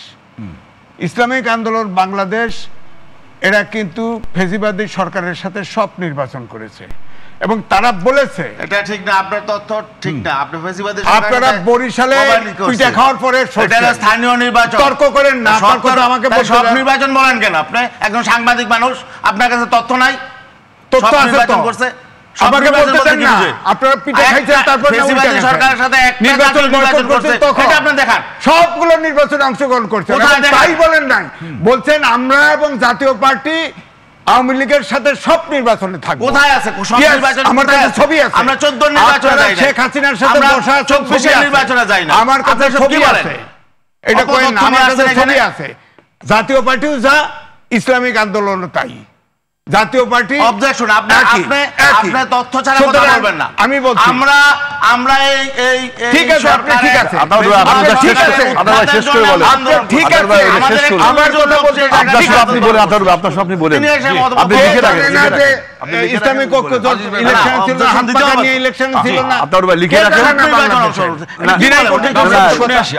ইসলামিক আন্দোলন বাংলাদেশ এরা কিন্তু ফেসিবাদী সরকারের সাথে সব নির্বাচন করেছে এবং তারা বলেছে এটা ঠিক না, আপনার তথ্য ঠিক না। আপনি ফেসিবাদী আপনারা বরিশালে পিঠা খাওয়ার পরে স্থানীয় নির্বাচন তর্ক করেন না, আমাকে সব নির্বাচন বলেন কেন? আপনি একজন সাংবাদিক মানুষ, আপনার কাছে তথ্য নাই? তথ্য আছে তো, আমাকে বলতে দেন না। আপনারা পিঠা খাইছেন, তারপর ফেসিবাদী সরকারের সাথে নির্বাচন করছেন, তখন এটা আপনি দেখান। সবগুলো নির্বাচনে অংশগ্রহণ করছেন, তাই বলেন নাই। বলছেন আমরা এবং জাতীয় পার্টি আওয়ামী লীগের সাথে সব নির্বাচনে থাকবে। কোথায় আছে সব নির্বাচন? আমার কাছে ছবি আছে। আমরা 14 নির্বাচনে যাই না, শেখ হাসিনার সাথে বসা 24 নির্বাচনে যাই না, আমার কাছে ছবি আছে। এটা কই না, আমার কাছে ছবি আছে। জাতীয় পার্টিও যা, ইসলামিক আন্দোলনও তাই। জাতীয় পার্টি অবজেকশন। আপনি তথ্য ছাড়া কথা বলবেন না। আমি বলছি আমরা এই ঠিক আছে, আপনি ঠিক আছে, ঠিক আছে, আপনারা শেষ করে বলেন। ঠিক আছে, আমার কথা বলতে আপনি বলে আপনি বলেন, আপনি লিখে রাখেন। ইসলামিক ঐক্য জোট ইলেকশন ছিল না, হাত পাকা নিয়ে ইলেকশন ছিল না, আপনারা ভাই লিখে রাখেন।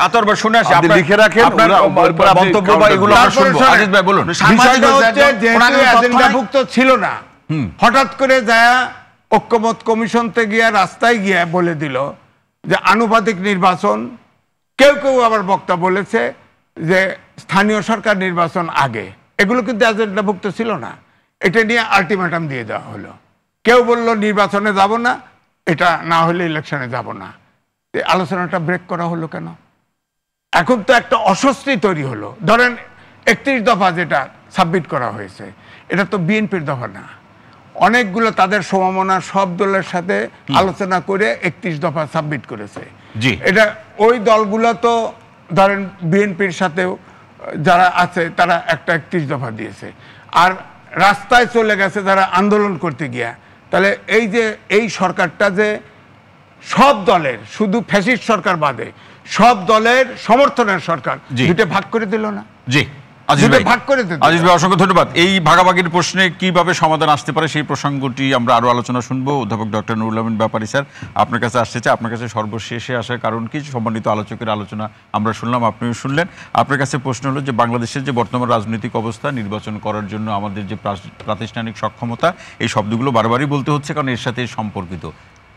আতর ভাই শুনে আসি, আপনি লিখে রাখেন, আপনার বক্তব্য বা এগুলো আমরা শুনবো। আজিজ ভাই বলুন। বিষয়টা হচ্ছে যেহেতু এজেন্ডাভুক্ত ছিল না, হঠাৎ করে যায় ঐক্যমত কমিশন থেকে গিয়া রাস্তায় গিয়া বলে দিল যে আনুপাতিক নির্বাচন। কেউ কেউ আবার বক্তা বলেছে যে স্থানীয় সরকার নির্বাচন আগে। এগুলো কিন্তু এজেন্ডাভুক্ত ছিল না, এটা নিয়ে আলটিমেটাম দিয়ে দেওয়া হলো। কেউ বলল নির্বাচনে যাব না, এটা না হলে ইলেকশনে যাব না। আলোচনাটা ব্রেক করা হলো কেন? এখন তো একটা অস্বস্তি তৈরি হলো। ধরেন 31 দফা যেটা সাবমিট করা হয়েছে, এটা তো বিএনপির দফা না, অনেকগুলো তাদের সমমনা সব দলের সাথে আলোচনা করে 31 দফা সাবমিট করেছে। এটা ওই দলগুলো তো ধরেন বিএনপির সাথেও যারা আছে তারা একটা 31 দফা দিয়েছে, আর রাস্তায় চলে গেছে যারা আন্দোলন করতে গিয়া। তাহলে এই যে এই সরকারটা যে সব দলের, শুধু ফ্যাসিস্ট সরকার বাদে সব দলের সমর্থনের সরকার, দুটো ভাগ করে দিল না? জি আজিজ ভাই অসংখ্য ধন্যবাদ। এই ভাগাভাগির প্রশ্নে কিভাবে সমাধান আসতে পারে সেই প্রসঙ্গটি আমরা আরো আলোচনা শুনবো। অধ্যাপক ডক্টর নুরুল আমিন ব্যাপারী স্যার, আপনার কাছে আসতে চাই। আপনার কাছে সর্বশেষে আসার কারণ কি? সম্মানিত আলোচকের আলোচনা আমরা শুনলাম, আপনিও শুনলেন। আপনার কাছে প্রশ্ন হলো যে বাংলাদেশের যে বর্তমান রাজনৈতিক অবস্থা, নির্বাচন করার জন্য আমাদের যে প্রাতিষ্ঠানিক সক্ষমতা, এই শব্দগুলো বারবারই বলতে হচ্ছে কারণ এর সাথে সম্পর্কিত।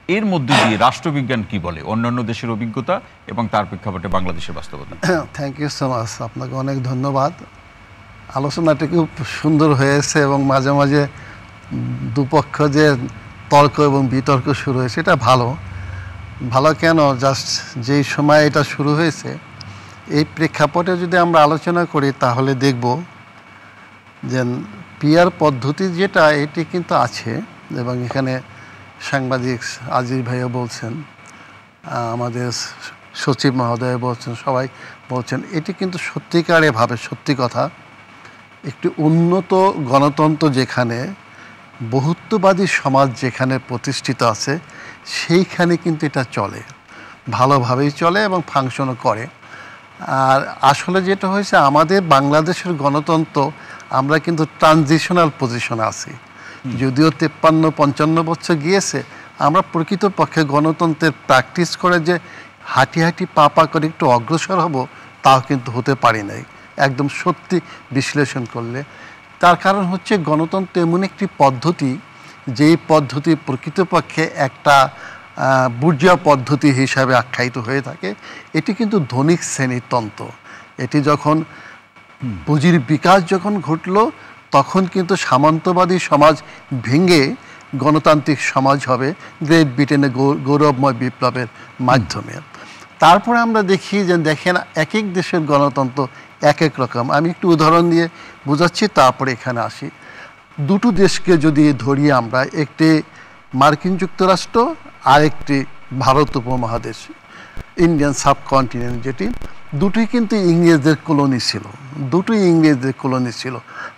এর মধ্যে দিয়ে রাষ্ট্রবিজ্ঞান কি বলে, অন্যান্য দেশের অভিজ্ঞতা এবং তার প্রেক্ষাপটে বাংলাদেশের বাস্তবতা? থ্যাংক ইউ সো মাচ, আপনাকে অনেক ধন্যবাদ। আলোচনাটা খুব সুন্দর হয়েছে এবং মাঝে মাঝে দুপক্ষ যে তর্ক এবং বিতর্ক শুরু হয়েছে এটা ভালো। ভালো কেন, জাস্ট যেই সময় এটা শুরু হয়েছে এই প্রেক্ষাপটে যদি আমরা আলোচনা করি তাহলে দেখব যে পিআর পদ্ধতি যেটা এটি কিন্তু আছে এবং এখানে সাংবাদিক আজিজ ভাইও বলছেন, আমাদের সচিব মহোদয় বলছেন, সবাই বলছেন, এটি কিন্তু সত্যিকারে ভাবে সত্যি কথা। একটি উন্নত গণতন্ত্র যেখানে বহুত্ববাদী সমাজ যেখানে প্রতিষ্ঠিত আছে সেইখানে কিন্তু এটা চলে, ভালোভাবেই চলে এবং ফাংশনও করে। আর আসলে যেটা হয়েছে আমাদের বাংলাদেশের গণতন্ত্র আমরা কিন্তু ট্রানজিশনাল পজিশনে আছি, যদিও 53-55 বছর গিয়েছে, আমরা প্রকৃতপক্ষে গণতন্ত্রের প্র্যাকটিস করে যে হাঁটি হাঁটি পা করে একটু অগ্রসর হব তাও কিন্তু হতে পারি নাই একদম সত্যি বিশ্লেষণ করলে। তার কারণ হচ্ছে গণতন্ত্র এমন একটি পদ্ধতি যেই পদ্ধতি প্রকৃতপক্ষে একটা বুর্জোয়া পদ্ধতি হিসাবে আখ্যায়িত হয়ে থাকে। এটি কিন্তু ধনিক শ্রেণীর তন্ত্র। এটি যখন পুঁজির বিকাশ যখন ঘটলো তখন কিন্তু সামন্তবাদী সমাজ ভেঙে গণতান্ত্রিক সমাজ হবে গ্রেট ব্রিটেনের গৌরবময় বিপ্লবের মাধ্যমে। তারপরে আমরা দেখি যে দেখেন এক এক দেশের গণতন্ত্র এক এক রকম। আমি একটু উদাহরণ দিয়ে বোঝাচ্ছি, তারপরে এখানে আসি। দুটো দেশকে যদি ধরি আমরা, একটি মার্কিন যুক্তরাষ্ট্র আর একটি ভারত উপমহাদেশ, ইন্ডিয়ান সাবকন্টিনেন্ট, যেটি দুটোই কিন্তু ইংরেজদের কলোনি ছিল, দুটোই ইংরেজদের কলোনি ছিল।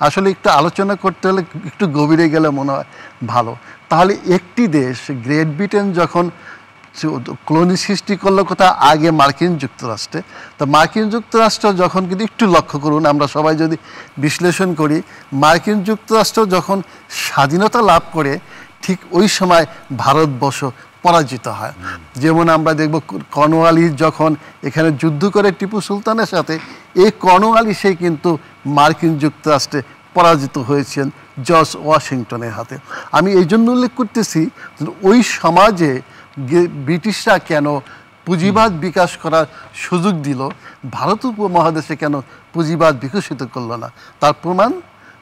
আসলে একটু আলোচনা করতে হলে একটু গভীরে গেলে মনে হয় ভালো। তাহলে একটি দেশ গ্রেট ব্রিটেন যখন কলোনি সৃষ্টি করলো কোথাও আগে মার্কিন যুক্তরাষ্ট্রে, তো মার্কিন যুক্তরাষ্ট্র যখন কিন্তু একটু লক্ষ্য করুন, আমরা সবাই যদি বিশ্লেষণ করি, মার্কিন যুক্তরাষ্ট্র যখন স্বাধীনতা লাভ করে ঠিক ওই সময় ভারতবর্ষ পরাজিত হয়। যেমন আমরা দেখব কর্নওয়ালিস যখন এখানে যুদ্ধ করে টিপু সুলতানের সাথে, এই কর্নওয়ালিসেই কিন্তু মার্কিন যুক্তরাষ্ট্রে পরাজিত হয়েছেন জর্জ ওয়াশিংটনের হাতে। আমি এই জন্য উল্লেখ করতেছি ওই সমাজে ব্রিটিশরা কেন পুঁজিবাদ বিকাশ করার সুযোগ দিল, ভারত উপমহাদেশে কেন পুঁজিবাদ বিকশিত করলো না। তার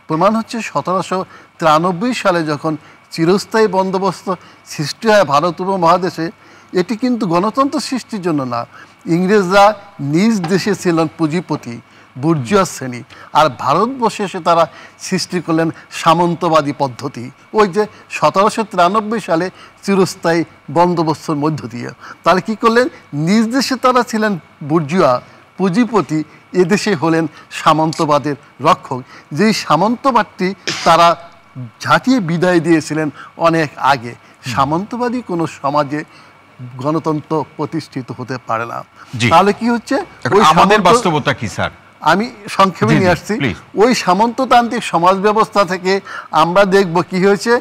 প্রমাণ হচ্ছে 1793 সালে যখন চিরস্থায়ী বন্দোবস্ত সৃষ্টি হয় ভারত উপমহাদেশে, এটি কিন্তু গণতন্ত্র সৃষ্টির জন্য না। ইংরেজরা নিজ দেশে ছিলেন পুঁজিপতি বুর্জোয়া শ্রেণী, আর ভারতবর্ষে এসে তারা সৃষ্টি করলেন সামন্তবাদী পদ্ধতি, ওই যে 1793 সালে চিরস্থায়ী বন্দোবস্তর মধ্য দিয়ে। তাহলে কী করলেন, নিজ দেশে তারা ছিলেন বুর্জোয়া পুঁজিপতি, এদেশে হলেন সামন্তবাদের রক্ষক। যেই সামন্তবাদটি তারা ঝাঁটিয়ে বিদায় দিয়েছিলেন অনেক আগে। সামন্তবাদী কোনো সমাজে গণতন্ত্র প্রতিষ্ঠিত হতে পারে না। তাহলে কি হচ্ছে, আমাদের বাস্তবতা কি স্যার? আমি সংক্ষেপে নিয়ে আসছি। ওই সামন্ততান্ত্রিক সমাজ ব্যবস্থা থেকে আমরা দেখব কি হয়েছে।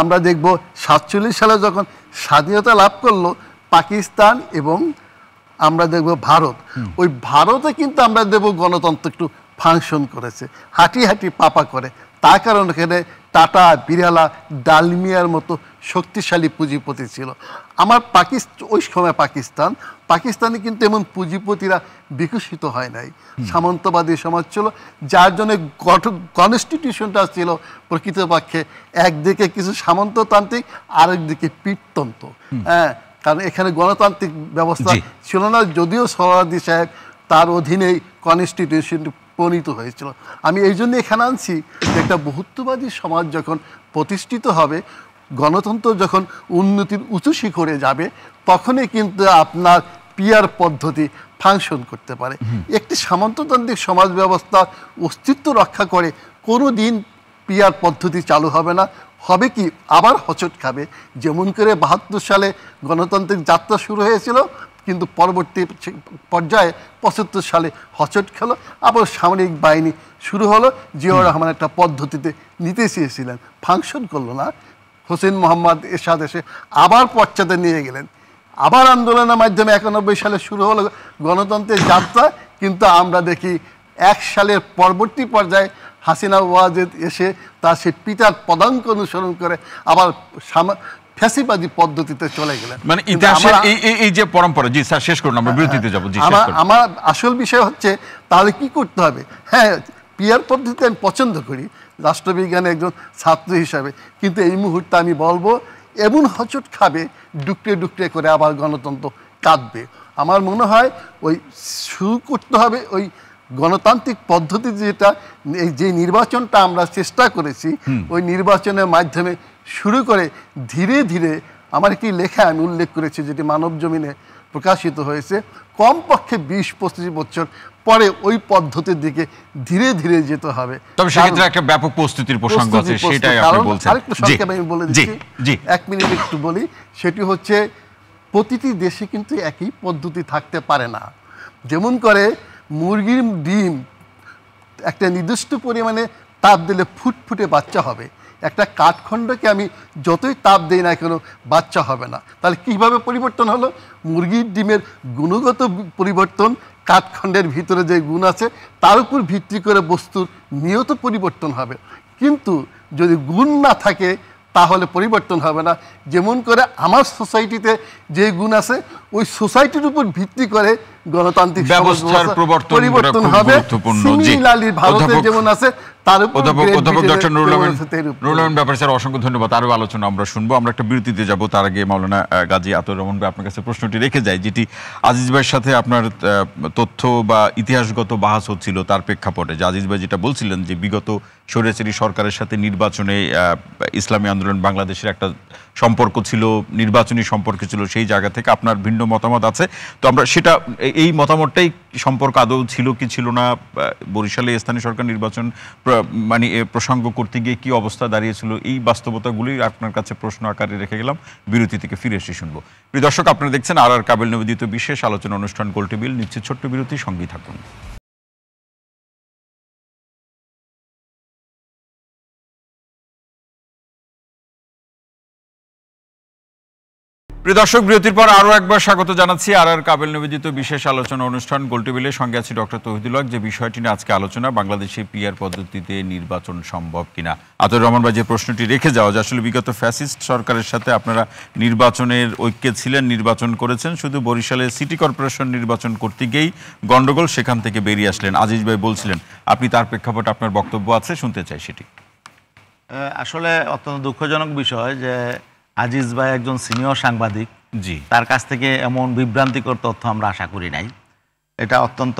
আমরা দেখব 47 সালে যখন স্বাধীনতা লাভ করলো পাকিস্তান এবং আমরা দেখব ভারত, ওই ভারতে কিন্তু আমরা দেখব গণতন্ত্র একটু ফাংশন করেছে, হাঁটি হাঁটি পাপা করে। তার কারণ এখানে টাটা, বিড়ালা, ডালমিয়ার মতো শক্তিশালী পুঁজিপতি ছিল। আমার ওই সময় পাকিস্তানে কিন্তু এমন পুঁজিপতিরা বিকশিত হয় নাই, সামন্তবাদী সমাজ ছিল, যার জন্য কনস্টিটিউশনটা ছিল প্রকৃতপক্ষে একদিকে কিছু সামন্ততান্ত্রিক, আরেকদিকে পীঠতন্ত্র। হ্যাঁ, কারণ এখানে গণতান্ত্রিক ব্যবস্থা ছিল না, যদিও সোহরাওয়ার্দী সাহেব তার অধীনেই কনস্টিটিউশন প্রণীত হয়েছিল। আমি এই জন্য এখানে আনছি যে একটা বহুত্ববাদী সমাজ যখন প্রতিষ্ঠিত হবে, গণতন্ত্র যখন উন্নতির উঁচু শিখরে যাবে, তখনই কিন্তু আপনার পিআর পদ্ধতি ফাংশন করতে পারে। একটি সামন্ততান্ত্রিক সমাজ ব্যবস্থা অস্তিত্ব রক্ষা করে কোনো দিন পিআর পদ্ধতি চালু হবে না। হবে কি, আবার হোঁচট খাবে। যেমন করে 72 সালে গণতান্ত্রিক যাত্রা শুরু হয়েছিল, কিন্তু পরবর্তী পর্যায়ে 75 সালে হোঁচট খেলো, আবার সামরিক বাহিনী শুরু হলো। জিয়াউর রহমান একটা পদ্ধতিতে নিতে চেয়েছিলেন, ফাংশন করলো না। হোসেন মোহাম্মদ এরশাদ এসে আবার পশ্চাতে নিয়ে গেলেন, আবার আন্দোলনের মাধ্যমে 91 সালে শুরু হলো গণতন্ত্রের যাত্রা। কিন্তু আমরা দেখি 1 সালের পরবর্তী পর্যায়ে হাসিনা ওয়াজেদ এসে তার সেই পিতার পদাঙ্ক অনুসরণ করে আবার ফ্যাসিবাদী পদ্ধতিতে চলে গেলেন। মানে ইতিহাসের এই যে পরম্পরা। জি স্যার, শেষ করুন, আমরা বিরতিতে যাব। জি, আমার আসল বিষয় হচ্ছে তাহলে কি করতে হবে। হ্যাঁ, পিয়ার পদ্ধতি আমি পছন্দ করি রাষ্ট্রবিজ্ঞানের একজন ছাত্র হিসাবে, কিন্তু এই মুহূর্তে আমি বলবো এমন হচট খাবে, ডুকরে ডুকরে করে আবার গণতন্ত্র কাঁদবে। আমার মনে হয় ওই শুরু করতে হবে ওই গণতান্ত্রিক পদ্ধতি, যেটা এই যে নির্বাচনটা আমরা চেষ্টা করেছি ওই নির্বাচনের মাধ্যমে শুরু করে ধীরে ধীরে, আমার কি লেখা আমি উল্লেখ করেছি যেটি মানব জমিনে প্রকাশিত হয়েছে, কমপক্ষে 20-25 বছর পরে ওই পদ্ধতির দিকে ধীরে ধীরে যেতে হবে। তবে সেক্ষেত্রে একটা ব্যাপক প্রস্তুতির প্রসঙ্গ আছে, সেটাই আপনি বলছেন। আরেকটু সংক্ষেপে আমি বলে দিচ্ছি, 1 মিনিট একটু বলি। সেটি হচ্ছে প্রতিটি দেশে কিন্তু একই পদ্ধতি থাকতে পারে না। যেমন করে মুরগির ডিম একটা নির্দিষ্ট পরিমাণে তাপ দিলে ফুটফুটে বাচ্চা হবে, একটা কাঠখণ্ডকে আমি যতই তাপ দেই না কেন বাচ্চা হবে না। তাহলে কীভাবে পরিবর্তন হলো? মুরগির ডিমের গুণগত পরিবর্তন, কাঠখণ্ডের ভিতরে যে গুণ আছে তার উপর ভিত্তি করে বস্তুর নিয়ত পরিবর্তন হবে। কিন্তু যদি গুণ না থাকে তাহলে পরিবর্তন হবে না। যেমন করে আমার সোসাইটিতে যে গুণ আছে ওই সোসাইটির উপর ভিত্তি করে গণতান্ত্রিক ব্যবস্থার পরিবর্তন হবে। সিমিলারলি ভারতে যেমন আছে তার উপর অধ্যাপক ডক্টর নুরুল আমিন ব্যাপারী স্যার, অসংখ্য ধন্যবাদ। আরও আলোচনা আমরা শুনবো। আমরা একটা বিরতিতে যাব, তার আগে মাওলানা গাজী আতর রহমান ভাই আপনার কাছে প্রশ্নটি রেখে যায়, যেটি আজিজ ভাইয়ের সাথে আপনার তথ্য বা ইতিহাসগত বাহাস হচ্ছিল তার প্রেক্ষাপটে, যে আজিজ ভাই যেটা বলছিলেন যে বিগত স্বৈরাচারী সরকারের সাথে নির্বাচনে ইসলামী আন্দোলন বাংলাদেশের একটা সম্পর্ক ছিল, নির্বাচনী সম্পর্ক ছিল, সেই জায়গা থেকে আপনার ভিন্ন মতামত আছে। তো আমরা সেটা, এই মতামতটাই সম্পর্ক আদৌ ছিল কি ছিল না, বরিশালে স্থানীয় সরকার নির্বাচন মানে প্রসঙ্গ করতে গিয়ে কি অবস্থা দাঁড়িয়েছিল, এই বাস্তবতাগুলি আপনার কাছে প্রশ্ন আকারে রেখে গেলাম। বিরতি থেকে ফিরে এসে শুনবো। প্রিয় দর্শক, আপনারা দেখছেন আর কাবিল নিবেদিত বিশেষ আলোচনা অনুষ্ঠান গোলটেবিল। নিচ্ছে ছোট্ট বিরতি, সঙ্গেই থাকুন। প্রিয় দর্শক, বিরতির পর আরও একবার স্বাগত জানাচ্ছি আর কাবিল নিবেদিত বিশেষ আলোচনা অনুষ্ঠান গোলটেবিলের। সঙ্গে আছে ডক্টর তৌহিদুল হক। যে বিষয়টি নিয়ে আজকে আলোচনা, বাংলাদেশে পিআর পদ্ধতিতে নির্বাচন সম্ভব কিনা। আতর রহমান ভাই যে প্রশ্নটি রেখে যাওয়া, যে আসলে বিগত ফ্যাসিস্ট সরকারের সাথে আপনারা নির্বাচনের ঐক্যে ছিলেন, নির্বাচন করেছেন, শুধু বরিশালে সিটি কর্পোরেশন নির্বাচন করতে গিয়েই গন্ডগোল, সেখান থেকে বেরিয়ে আসলেন। আজিজ ভাই বলছিলেন, আপনি তার প্রেক্ষাপটে আপনার বক্তব্য আছে, শুনতে চাই সেটি। আসলে অত্যন্ত দুঃখজনক বিষয় যে আজিজ ভাই একজন সিনিয়র সাংবাদিক, জি, তার কাছ থেকে এমন বিভ্রান্তিকর তথ্য আমরা আশা করি নাই। এটা অত্যন্ত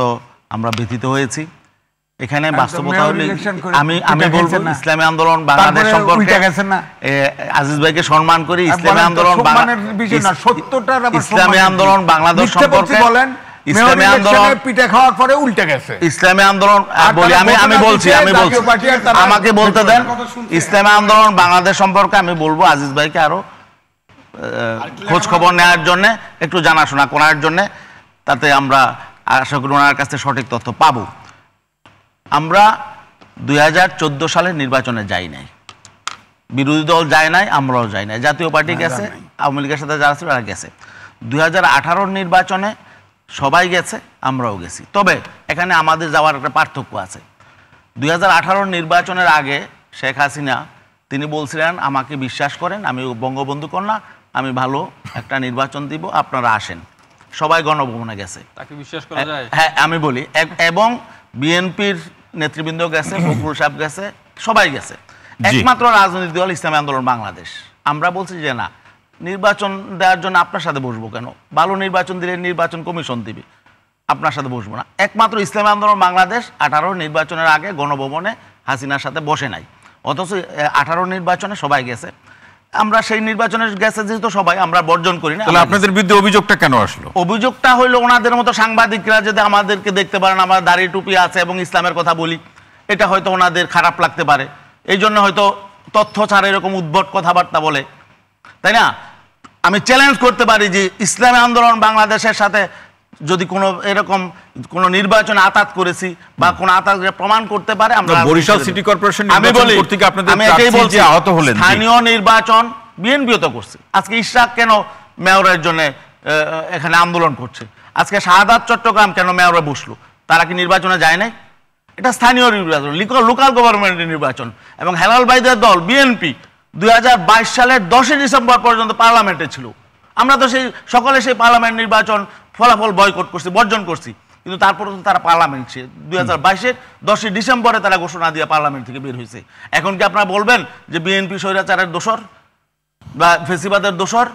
আমরা ব্যথিত হয়েছি। এখানে বাস্তবতা হলে আমি বলবো ইসলামী আন্দোলন বাংলাদেশ সম্পর্কে আজিজ ভাইকে সম্মান করি। ইসলামী আন্দোলন ইসলামী আন্দোলন বাংলাদেশ সম্পর্কে ইসলামী আন্দোলন পিঠা খাওয়ার পরে উল্টে গেছে। ইসলামী আন্দোলন বলি আমি বলছি আমাকে বলতে দেন। ইসলামী আন্দোলন বাংলাদেশ সম্পর্কে আমি বলবো আজিজ ভাইকে আরো খোঁজ খবর নেওয়ার জন্য, একটু জানাশোনা করার জন্য, তাতে আমরা আশা করি ওনার কাছে সঠিক তথ্য পাবো। আমরা 2014 সালের নির্বাচনে যাই নাই, বিরোধী দল যায় নাই, আমরাও যাই নাই, জাতীয় পার্টি গেছে, আওয়ামী লীগের সাথে যারা ছিল তারা গেছে। 2018 নির্বাচনে সবাই গেছে, আমরাও গেছি। তবে এখানে আমাদের যাওয়ার একটা পার্থক্য আছে। 2018 নির্বাচনের আগে শেখ হাসিনা তিনি বলছিলেন, আমাকে বিশ্বাস করেন, আমি বঙ্গবন্ধু কন্যা, আমি ভালো একটা নির্বাচন দিব, আপনারা আসেন। সবাই গণভবনে গেছে, তাকে বিশ্বাস করা যায়? হ্যাঁ, আমি বলি। এবং বিএনপির নেতৃবৃন্দ গেছে, ফখরুল সাহেব গেছে, সবাই গেছে। একমাত্র রাজনৈতিক দল ইসলামী আন্দোলন বাংলাদেশ। আমরা বলছি যে না, নির্বাচন দেওয়ার জন্য আপনার সাথে বসবো কেন? ভালো নির্বাচন দিলে নির্বাচন কমিশন দিবে, আপনার সাথে বসবো না। একমাত্র ইসলামী আন্দোলন বাংলাদেশ 18 নির্বাচনের আগে গণভবনে হাসিনার সাথে বসে নাই, অথচ 18 নির্বাচনে সবাই গেছে। আমরা সেই নির্বাচনে গেছে যেহেতু সবাই, আমরা বর্জন করি না। আপনাদের বিরুদ্ধে অভিযোগটা কেন আসলো? অভিযোগটা হইলো ওনাদের মতো সাংবাদিকরা যদি আমাদেরকে দেখতে পারেন আমরা দাড়ি টুপি আছে এবং ইসলামের কথা বলি, এটা হয়তো ওনাদের খারাপ লাগতে পারে, এই জন্য হয়তো তথ্য ছাড়া এরকম উদ্ভট কথাবার্তা বলে, তাই না? আমি চ্যালেঞ্জ করতে পারি যে ইসলামী আন্দোলন বাংলাদেশের সাথে যদি কোনো এরকম কোনো নির্বাচন আঘাত করেছি বা কোনো আঘাত প্রমাণ করতে পারে, আমরা বরিশাল সিটি কর্পোরেশন আমি বলি, আমি এটাই বলছি, আহত হলেন, স্থানীয় নির্বাচন বিএনপিও তো করছে। আজকে ইশরাক কেন মেয়রের জন্য এখানে আন্দোলন করছে? আজকে শাহাদাত চট্টগ্রাম কেন মেয়রে বসলো? তারা কি নির্বাচনে যায় নাই? এটা স্থানীয় নির্বাচন, লোকাল গভর্নমেন্টের নির্বাচন। এবং হেলাল ভাইদের দল বিএনপি 2022 সালের 10 ডিসেম্বর পর্যন্ত পার্লামেন্টে ছিল। আমরা তো সেই সকলে সেই পার্লামেন্ট নির্বাচন ফলাফল বয়কট করছি, বর্জন করছি। কিন্তু তারপরে তো তারা পার্লামেন্ট 2022-এর 10ই ডিসেম্বরে তারা ঘোষণা দিয়ে পার্লামেন্ট থেকে বের হয়েছে। এখন কি আপনারা বলবেন যে বিএনপি স্বৈরাচারের দোষর বা ফেসিবাদের দোষর?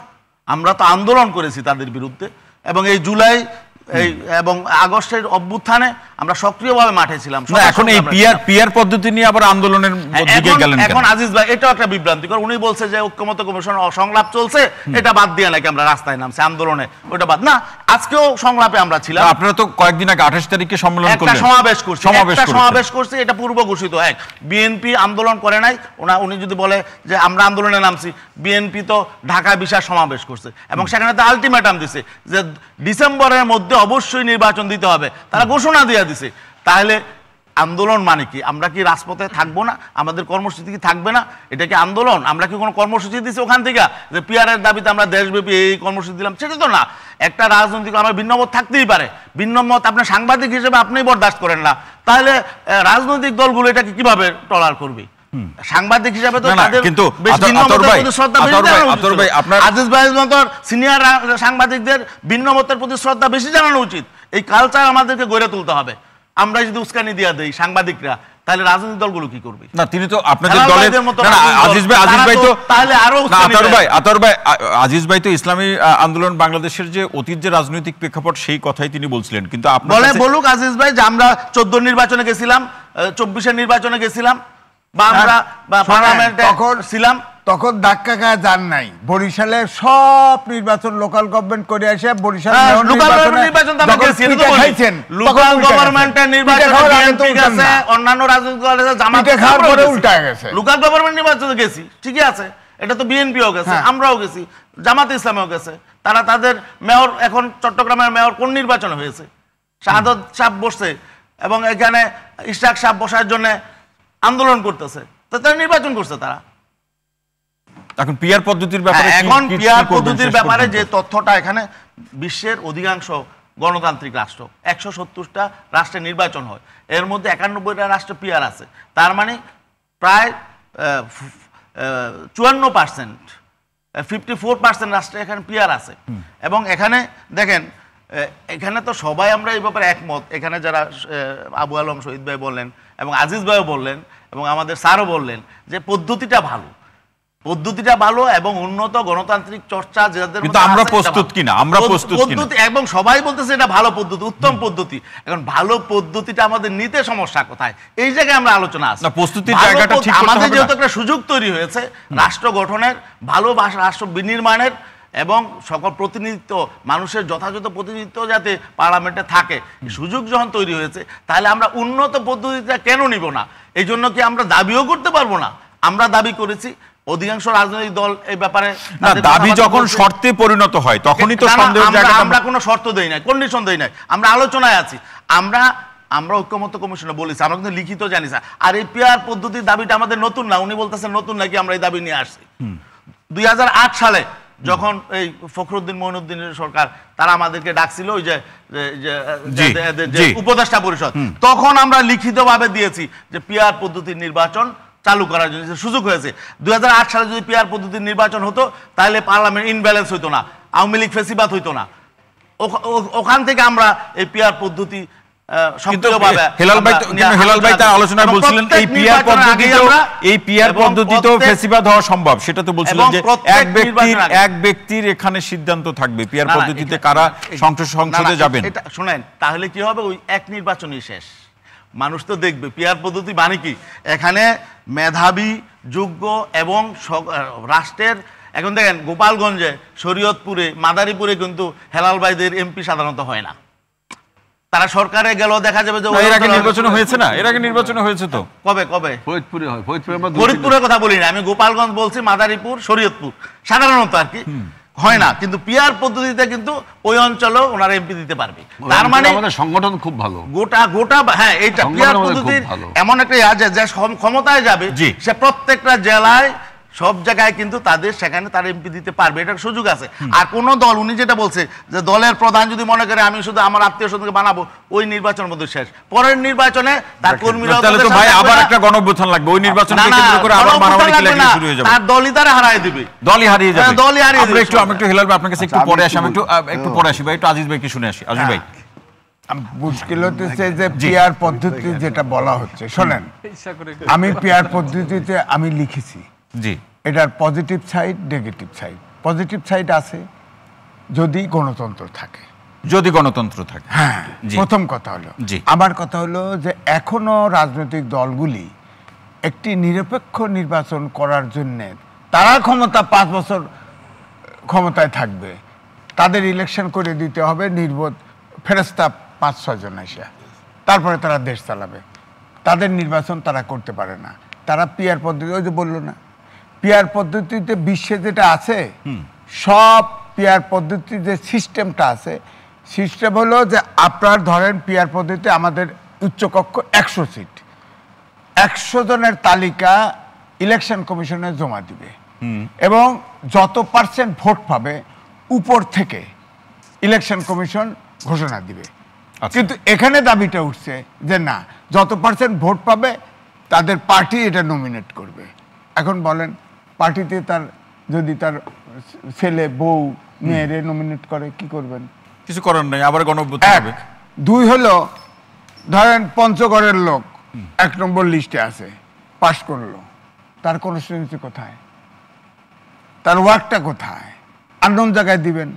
আমরা তো আন্দোলন করেছি তাদের বিরুদ্ধে, এবং এই জুলাই এবং আগস্টের অভ্যুত্থানে আমরা সক্রিয়ভাবে মাঠে ছিলাম। এখন এই পিআর পদ্ধতি নিয়ে আবার আন্দোলনের দিকে গেলেন কেন? এখন আজিজ ভাই এটাও একটা বিভ্রান্তিকর। উনি বলছে যে ঐক্যমত্য কমিশন সংলাপ চলছে, এটা বাদ দিয়ে নাকি আমরা রাস্তায় নামছি আন্দোলনে, ওটা বাদ না। আজকেও সংলাপে আমরা ছিলাম। আপনারা তো কয়েকদিন আগে 28 তারিখে সম্মেলন করলেন, একটা সমাবেশ করছি, এটা পূর্ব ঘোষিত। বিএনপি আন্দোলন করে নাই। উনি যদি বলে যে আমরা আন্দোলনে নামছি, বিএনপি তো ঢাকা বিশাল সমাবেশ করছে এবং সেখানে তো আলটিমেটাম দিছে যে ডিসেম্বরের মধ্যে অবশ্যই নির্বাচন দিতে হবে, তারা ঘোষণা দিয়ে দিছে। তাহলে আন্দোলন মানে কি? আমরা কি রাজপথে থাকবো না? আমাদের কর্মসূচি কি থাকবে না? এটা কি আন্দোলন? আমরা কি কোনো কর্মসূচি দিচ্ছি ওখান থেকে যে পিআরের দাবিতে আমরা দেশব্যাপী এই কর্মসূচি দিলাম? সেটা তো না। একটা রাজনৈতিক আমার ভিন্নমত থাকতেই পারে, ভিন্নমত আপনার সাংবাদিক হিসেবে আপনিই বরদাস্ত করেন না, তাহলে রাজনৈতিক দলগুলো এটাকে কিভাবে টলার করবে? সাংবাদিক হিসেবে তো তাদের কিন্তু আজিজ ভাইয়ের মতো সিনিয়র সাংবাদিকদের ভিন্নমতের প্রতি শ্রদ্ধা বেশি জানানো উচিত। এই কালচার আমাদেরকে গড়ে তুলতে হবে। আমরা যদি উস্কানি দিয়ে দেই সাংবাদিকরা, তাহলে রাজনৈতিক দলগুলো কি করবে? না, তিনি তো আপনাদের দলের আজিজ ভাই তো তাহলে আরো আজিজ ভাই তো ইসলামী আন্দোলন বাংলাদেশের যে অতীত যে রাজনৈতিক প্রেক্ষাপট সেই কথাই তিনি বলছিলেন। কিন্তু আপনারা বলুক আজিজ ভাই যে আমরা 14 নির্বাচনে গেছিলাম, 24-এর নির্বাচনে গেছিলাম, বা আমরা পার্লামেন্টে ছিলাম, তখন ধাক্কা খায় যান নাই। বরিশালের সব নির্বাচন লোকাল গভর্নমেন্ট করে আসে বরিশাল নির্বাচন লোকাল গভর্নমেন্টের নির্বাচন গেছে, অন্যান্য রাজনৈতিক দল জামাতে খাওয়ার পরে উল্টা গেছে। লোকাল গভর্নমেন্ট নির্বাচনে গেছি, ঠিকই আছে, এটা তো বিএনপিও গেছে, আমরাও গেছি, জামাতে ইসলামেও গেছে। তারা তাদের মেয়র, এখন চট্টগ্রামের মেয়র কোন নির্বাচন হয়েছে? শাহাদত সাহেব বসছে এবং এখানে ইশরাক সাহেব বসার জন্য আন্দোলন করতেছে, তো তারা নির্বাচন করছে। তারা এখন পিআর পদ্ধতির ব্যাপারে যে তথ্যটা, এখানে বিশ্বের অধিকাংশ গণতান্ত্রিক রাষ্ট্র, 170টা রাষ্ট্রে নির্বাচন হয়, এর মধ্যে 91টা রাষ্ট্রে পিআর আছে। তার মানে প্রায় 54%, 54% রাষ্ট্রে এখানে পিআর আছে। এবং এখানে দেখেন, এখানে তো সবাই আমরা এই ব্যাপারে একমত। এখানে যারা আবু আলম শহীদ ভাই বললেন এবং আজিজ ভাইও বললেন এবং আমাদের স্যারও বললেন যে পদ্ধতিটা ভালো এবং উন্নত গণতান্ত্রিক চর্চা যাদের, কিন্তু আমরা প্রস্তুত কিনা, এবং সবাই বলতেছে এটা ভালো পদ্ধতি, উত্তম পদ্ধতি। এখন ভালো পদ্ধতিটা আমাদের নিতে সমস্যা কোথায়, এই জায়গায় আমরা আলোচনা আছে। প্রস্তুতির জায়গাটা ঠিক করতে হবে। আমাদের যেহেতু একটা সুযোগ তৈরি হয়েছে রাষ্ট্র গঠনের, ভালোবাসা রাষ্ট্র বিনির্মাণের, এবং সকল প্রতিনিধিত্ব, মানুষের যথাযথ প্রতিনিধিত্ব যাতে পার্লামেন্টে থাকে, সুযোগ যখন তৈরি হয়েছে, তাহলে আমরা উন্নত পদ্ধতিটা কেন নিব না? এই জন্য কি আমরা দাবিও করতে পারবো না? আমরা দাবি করেছি, অধিকাংশ রাজনৈতিক দল এই ব্যাপারে দাবি যখন শর্তে পরিণত হয় তখনই তো সন্দেহের জায়গা। আমরা কোনো শর্ত দেই নাই, কন্ডিশন দেই নাই, আমরা আলোচনায় আছি। আমরা ঐক্যমত্য কমিশনে বলেছি, আমরা কিন্তু লিখিত জানি। আর এই পিআর পদ্ধতির দাবিটা আমাদের নতুন না, উনি বলতেছেন নতুন নাকি, আমরা এই দাবি নিয়ে আসছি। 2008 সালে যখন এই ফখরুদ্দিন মঈনুদ্দিনের সরকার, তারা আমাদেরকে ডাকছিল ওই যে উপদেষ্টা পরিষদ, তখন আমরা লিখিতভাবে দিয়েছি যে পিআর পদ্ধতির নির্বাচন চালু করার জন্য সুযোগ হয়েছে। 2008 সালে যদি পিআর পদ্ধতির নির্বাচন হতো, তাহলে পার্লামেন্ট ইনব্যালেন্স হইতো না, আওয়ামী লীগ ফেসিবাদ হইতো না। ওখান থেকে আমরা এই পিআর পদ্ধতি হেলাল ভাই তার আলোচনায় বলছিলেন এই পিআর পদ্ধতিতেও ফেসিবাদ হওয়া সম্ভব, সেটা তো বলছিলেন যে এক ব্যক্তির এখানে সিদ্ধান্ত থাকবে পিআর পদ্ধতিতে কারা সংসদে যাবেন। এটা শুনেন, তাহলে কি হবে? ওই এক নির্বাচনই শেষ। মানুষ তো দেখবে পিআর পদ্ধতি মানে কি, এখানে মেধাবী, যোগ্য এবং রাষ্ট্রের, এখন দেখেন গোপালগঞ্জে, শরীয়তপুরে, মাদারীপুরে কিন্তু হেলাল ভাইদের এমপি সাধারণত হয় না। তারা সরকারে গেল, দেখা যাবে যে এর আগে নির্বাচন হয়েছে না, এর আগে নির্বাচন হয়েছে তো কবে ফরিদপুরে হয়, ফরিদপুরের কথা বলি না আমি, গোপালগঞ্জ বলছি, মাদারীপুর, শরীয়তপুর সাধারণত আর কি হয় না। কিন্তু পিআর পদ্ধতিতে কিন্তু ওই অঞ্চলেও ওনারা এমপি দিতে পারবে। তার মানে আমাদের সংগঠন খুব ভালো, গোটা হ্যাঁ, এইটা পিআর পদ্ধতির এমন একটা যে ক্ষমতায় যাবে, সে প্রত্যেকটা জেলায় সব জায়গায় কিন্তু সেখানে তার এমপি দিতে পারবে, এটার সুযোগ আছে। আর কোন দল, উনি যেটা বলছে যে দলের প্রধান যদি মনে করে আমি শুধু আমার আত্মীয় স্বজনকে বানাবো, ওই নির্বাচন মধ্যে শেষ, পরের নির্বাচনে তার কর্মীরা আবার একটা গণঅভ্যুত্থান লাগবে, ওই নির্বাচনকে কেন্দ্র করে আবার মারামারি শুরু হয়ে যাবে, তার দলই তারা হারিয়ে দিবে, দলই হারিয়ে যাবে। আমি একটু হেলাল ভাই আপনার কাছে একটু পরে আসি, আমি একটু পরে আসি ভাই, একটু আজিজ ভাইকে শুনে আসি। আজিজ ভাই, মুশকিল হচ্ছে যে পিয়ার পদ্ধতি যেটা বলা হচ্ছে, শোনেন আমি পিয়ার পদ্ধতিতে আমি লিখেছি জি, এটার positive side negative side. Positive side আছে যদি গণতন্ত্র থাকে, যদি গণতন্ত্র থাকে। হ্যাঁ, জি। প্রথম কথা হলো। জি। আমার কথা হলো যে এখনো রাজনৈতিক দলগুলি একটি নিরপেক্ষ নির্বাচন করার জন্যে তারা ক্ষমতা 5 বছর ক্ষমতায় থাকবে, তাদের ইলেকশন করে দিতে হবে নির্বোধ ফেরেস্তা 5-6 জন এসে, তারপরে তারা দেশ চালাবে। তাদের নির্বাচন তারা করতে পারে না, তারা পিয়ার পদ্ধতি, ওই যে বললো না পিয়ার পদ্ধতিতে বিশ্বে যেটা আছে সব পিয়ার পদ্ধতির যে সিস্টেমটা আছে, সিস্টেম হলো যে আপনার ধরেন পিয়ার পদ্ধতিতে আমাদের উচ্চকক্ষ 100 সিট, 100 জনের তালিকা ইলেকশন কমিশনে জমা দিবে এবং যত পার্সেন্ট ভোট পাবে উপর থেকে ইলেকশন কমিশন ঘোষণা দিবে। কিন্তু এখানে দাবিটা উঠছে যে না, যত পার্সেন্ট ভোট পাবে তাদের পার্টি এটা নমিনেট করবে। এখন বলেন পার্টিতে তার যদি তার ছেলে বউ মেয়েরে নমিনেট করে কি করবেন? কিছু করার নাই, আবার গণঅভ্যুত্থান হবে। 2 হলো ধরেন পঞ্চগড়ের লোক 1 নম্বর লিস্টে আছে, পাশ করলো, তার কনস্টিটিউয়েন্সি কোথায়, তার ওয়ার্কটা কোথায়? আননোন জায়গায় দিবেন,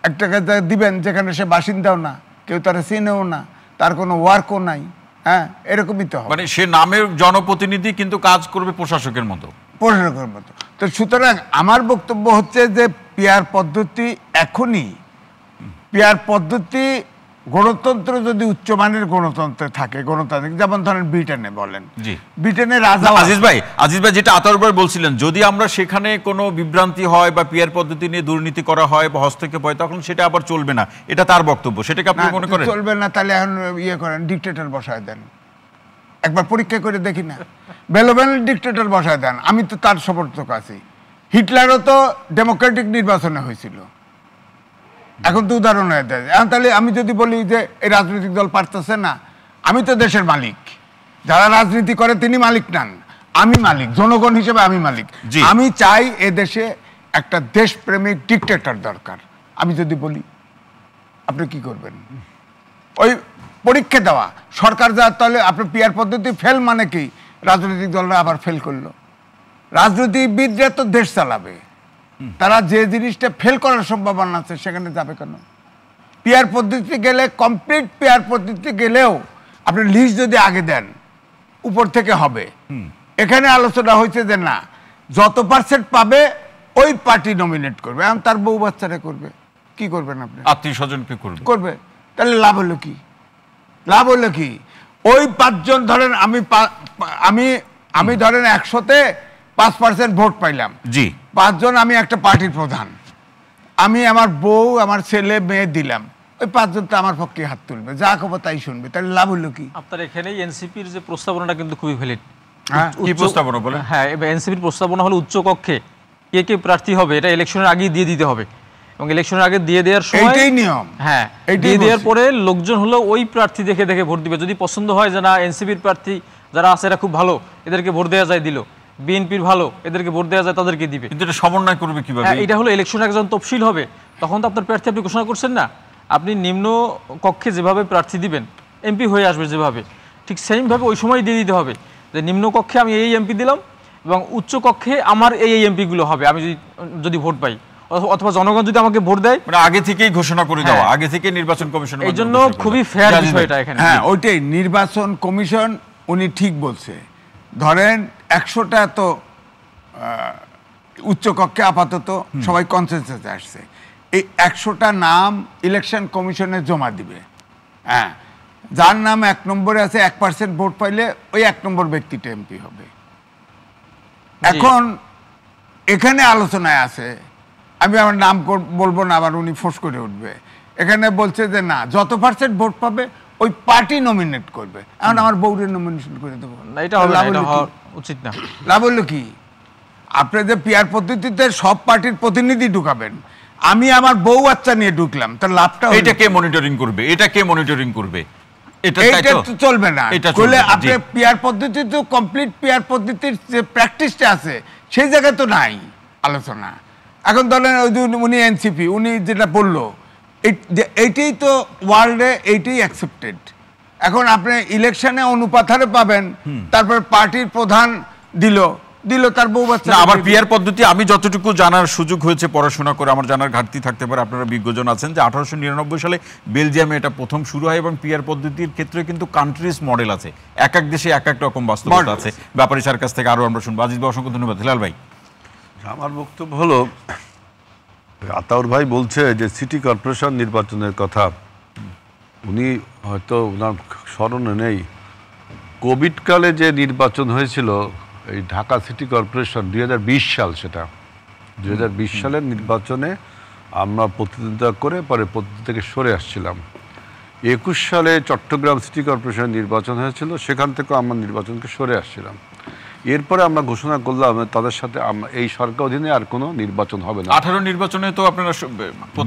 একটা জায়গায় দিবেন যেখানে সে বাসিন্দাও না, কেউ তারা চিনেও না, তার কোনো ওয়ার্কও নাই। হ্যাঁ, এরকমই তো হবে। মানে সে নামের জনপ্রতিনিধি কিন্তু কাজ করবে প্রশাসকের মতো। প্রশাসকের মতো। তো সুতরাং আমার বক্তব্য হচ্ছে যে পিয়ার পদ্ধতি এখনই, পিয়ার পদ্ধতি গণতন্ত্র যদি উচ্চমানের গণতন্ত্রে থাকে, গণতান্ত্রিক, যেমন ধরেন ব্রিটেনে বলেন, জি, ব্রিটেনের রাজা আজিজ ভাই যেটা আতাউরবার বলছিলেন, যদি আমরা সেখানে কোনো বিভ্রান্তি হয় বা পিয়ার পদ্ধতি নিয়ে দুর্নীতি করা হয় বা হস্তক্ষেপ হয় তখন সেটা আবার চলবে না, এটা তার বক্তব্য। সেটাকে আপনি মনে করেন চলবে না? তাহলে এখন ইয়ে করেন, ডিক্টেটর বসায় দেন, একবার পরীক্ষা করে দেখি না, বেলোবেল ডিক্টেটর বসায় দেন। আমি তো তার সমর্থক আছি। হিটলারও তো ডেমোক্রেটিক নির্বাচনে হয়েছিল, এখন তো উদাহরণ হয়ে দেয়। এখন তাহলে আমি যদি বলি যে এই রাজনৈতিক দল পারতেছে না, আমি তো দেশের মালিক, যারা রাজনীতি করে তিনি মালিক নন, আমি মালিক, জনগণ হিসেবে আমি মালিক। আমি চাই এ দেশে একটা দেশপ্রেমিক ডিক্টেটর দরকার। আমি যদি বলি, আপনি কি করবেন? ওই পরীক্ষা দেওয়া সরকার যা, তাহলে আপনার পিয়ার পদ্ধতি ফেল মানে কি? রাজনৈতিক দলরা আবার ফেল করলো, রাজনীতিবিদরা তো দেশ চালাবে, তারা যে জিনিসটা ফেল করার সম্ভাবনা আছে সেখানে যাবে কেন? পিয়ার পদ্ধতি গেলে, কমপ্লিট পিয়ার পদ্ধতি গেলেও আপনি লিস্ট যদি আগে দেন উপর থেকে হবে। এখানে আলোচনা হয়েছে যে না, যত পার্সেন্ট পাবে ওই পার্টি নমিনেট করবে, এখন তার বউ বাচ্চারা করবে, কি করবেন আপনি? আত্মীয় স্বজনকে করবে, তাহলে লাভ হলো কি? লাভ হলো কি? ওই 5 জন ধরেন আমি ধরেন 100-তে 5% ভোট পাইলাম, জি, 5 জন আমি একটা পার্টির প্রধান, আমি আমার বউ আমার ছেলে মেয়ে দিলাম, ওই 5 জন তো আমার পক্ষে হাত তুলবে, যা খবর তাই শুনবে, তাহলে লাভ হলো কি? আপনার এখানেই এনসিপির যে প্রস্তাবনাটা কিন্তু খুবই ভ্যালিড। কি প্রস্তাবনা বলেন? হ্যাঁ, এবার এনসিপির প্রস্তাবনা হলো উচ্চ কক্ষে কে প্রার্থী হবে এটা ইলেকশনের আগেই দিয়ে দিতে হবে, এবং ইলেকশনের আগে দিয়ে দেওয়ার সময় এইটাই নিয়ম। হ্যাঁ, দিয়ে দেওয়ার পরে লোকজন হলো ওই প্রার্থী দেখে দেখে ভোট দিবে। যদি পছন্দ হয় যে না এনসিপির প্রার্থী যারা আছে এরা খুব ভালো, এদেরকে ভোট দেওয়া যায়, দিল। বিএনপির ভালো, এদেরকে ভোট দেওয়া যায়, তাদেরকে দিবে। কিন্তু এটা সমন্বয় করবে কিভাবে? এটা হলো ইলেকশনের একজন তফসিল হবে, তখন তো আপনার প্রার্থী আপনি ঘোষণা করছেন না, আপনি নিম্ন কক্ষে যেভাবে প্রার্থী দিবেন, এমপি হয়ে আসবে যেভাবে, ঠিক সেমভাবে ওই সময় দিয়ে দিতে হবে যে নিম্ন কক্ষে আমি এই এমপি দিলাম এবং উচ্চ কক্ষে আমার এই এমপিগুলো হবে আমি যদি ভোট পাই, অথবা জনগণ যদি আমাকে ভোট দেয়, মানে আগে থেকেই ঘোষণা করে দেওয়া, আগে থেকে নির্বাচন কমিশন। এই জন্য খুবই ফেয়ার বিষয়টা এখানে। হ্যাঁ, ওইটাই নির্বাচন কমিশন, উনি ঠিক বলছে। ধরেন 100টা তো উচ্চকক্ষে আপাতত সবাই কনসেনসাসে আসছে, এই 100টা নাম ইলেকশন কমিশনে জমা দিবে। হ্যাঁ, যার নাম 1 নম্বরে আছে 1% ভোট পাইলে ওই 1 নম্বর ব্যক্তিটা এমপি হবে। এখন এখানে আলোচনায় আছে, আমি আমার নাম বলবো না, আবার উনি ফোর্স করে উঠবে। এখানে বলছে যে না, যত পার্সেন্ট ভোট পাবে ওই পার্টি নমিনেট করবে। এখন আমার বউরের নমিনেশন করে দেবো, এটা হবে না, এটা হওয়া উচিত না। লাভ হলো কি? আপনি যে পিয়ার পদ্ধতিতে সব পার্টির প্রতিনিধি ঢুকাবেন, আমি আমার বউ বাচ্চা নিয়ে ঢুকলাম, তার লাভটা এটা কে মনিটরিং করবে? এটা কে মনিটরিং করবে? এটা তো চলবে না। বলে আপনি পিয়ার পদ্ধতি তো কমপ্লিট পিয়ার পদ্ধতির যে প্র্যাকটিসটা আছে সেই জায়গায় তো নাই আলোচনা। এখন ধরেন ওই যে উনি এনসিপি, উনি যেটা বললো এইটাই তো ওয়ার্ল্ডে এইটাই অ্যাকসেপ্টেড। এখন আপনি ইলেকশনে অনুপাত হারে পাবেন, তারপর পার্টির প্রধান দিল তার বউ বাচ্চা। আবার পিয়ার পদ্ধতি আমি যতটুকু জানার সুযোগ হয়েছে পড়াশোনা করে, আমার জানার ঘাটতি থাকতে পারে, আপনারা বিজ্ঞজন আছেন, যে 1899 সালে বেলজিয়ামে এটা প্রথম শুরু হয় এবং পিয়ার পদ্ধতির ক্ষেত্রে কিন্তু কান্ট্রিজ মডেল আছে, এক এক দেশে এক এক রকম বাস্তবতা আছে। ব্যাপারী স্যার কাছ থেকে আরো আমরা শুনবো। আজিজ ভাই অসংখ্য ধন্যবাদ। হিলাল ভাই, আমার বক্তব্য হলো, আতাউর ভাই বলছে যে সিটি কর্পোরেশন নির্বাচনের কথা, উনি হয়তো ওনার স্মরণে নেই, কোভিডকালে যে নির্বাচন হয়েছিল এই ঢাকা সিটি কর্পোরেশন 2020 সাল, সেটা 2020 সালের নির্বাচনে আমরা প্রতিদ্বন্দ্বিতা করে পরে প্রতিদ্বন্দ্বিতা থেকে সরে আসছিলাম। 21 সালে চট্টগ্রাম সিটি কর্পোরেশন নির্বাচন হয়েছিল, সেখান থেকেও আমরা নির্বাচনকে সরে আসছিলাম। এরপরে আমরা ঘোষণা করলাম তাদের সাথে এই সরকার অধীনে আর কোনো নির্বাচন হবে না। 18 নির্বাচনে তো আপনারা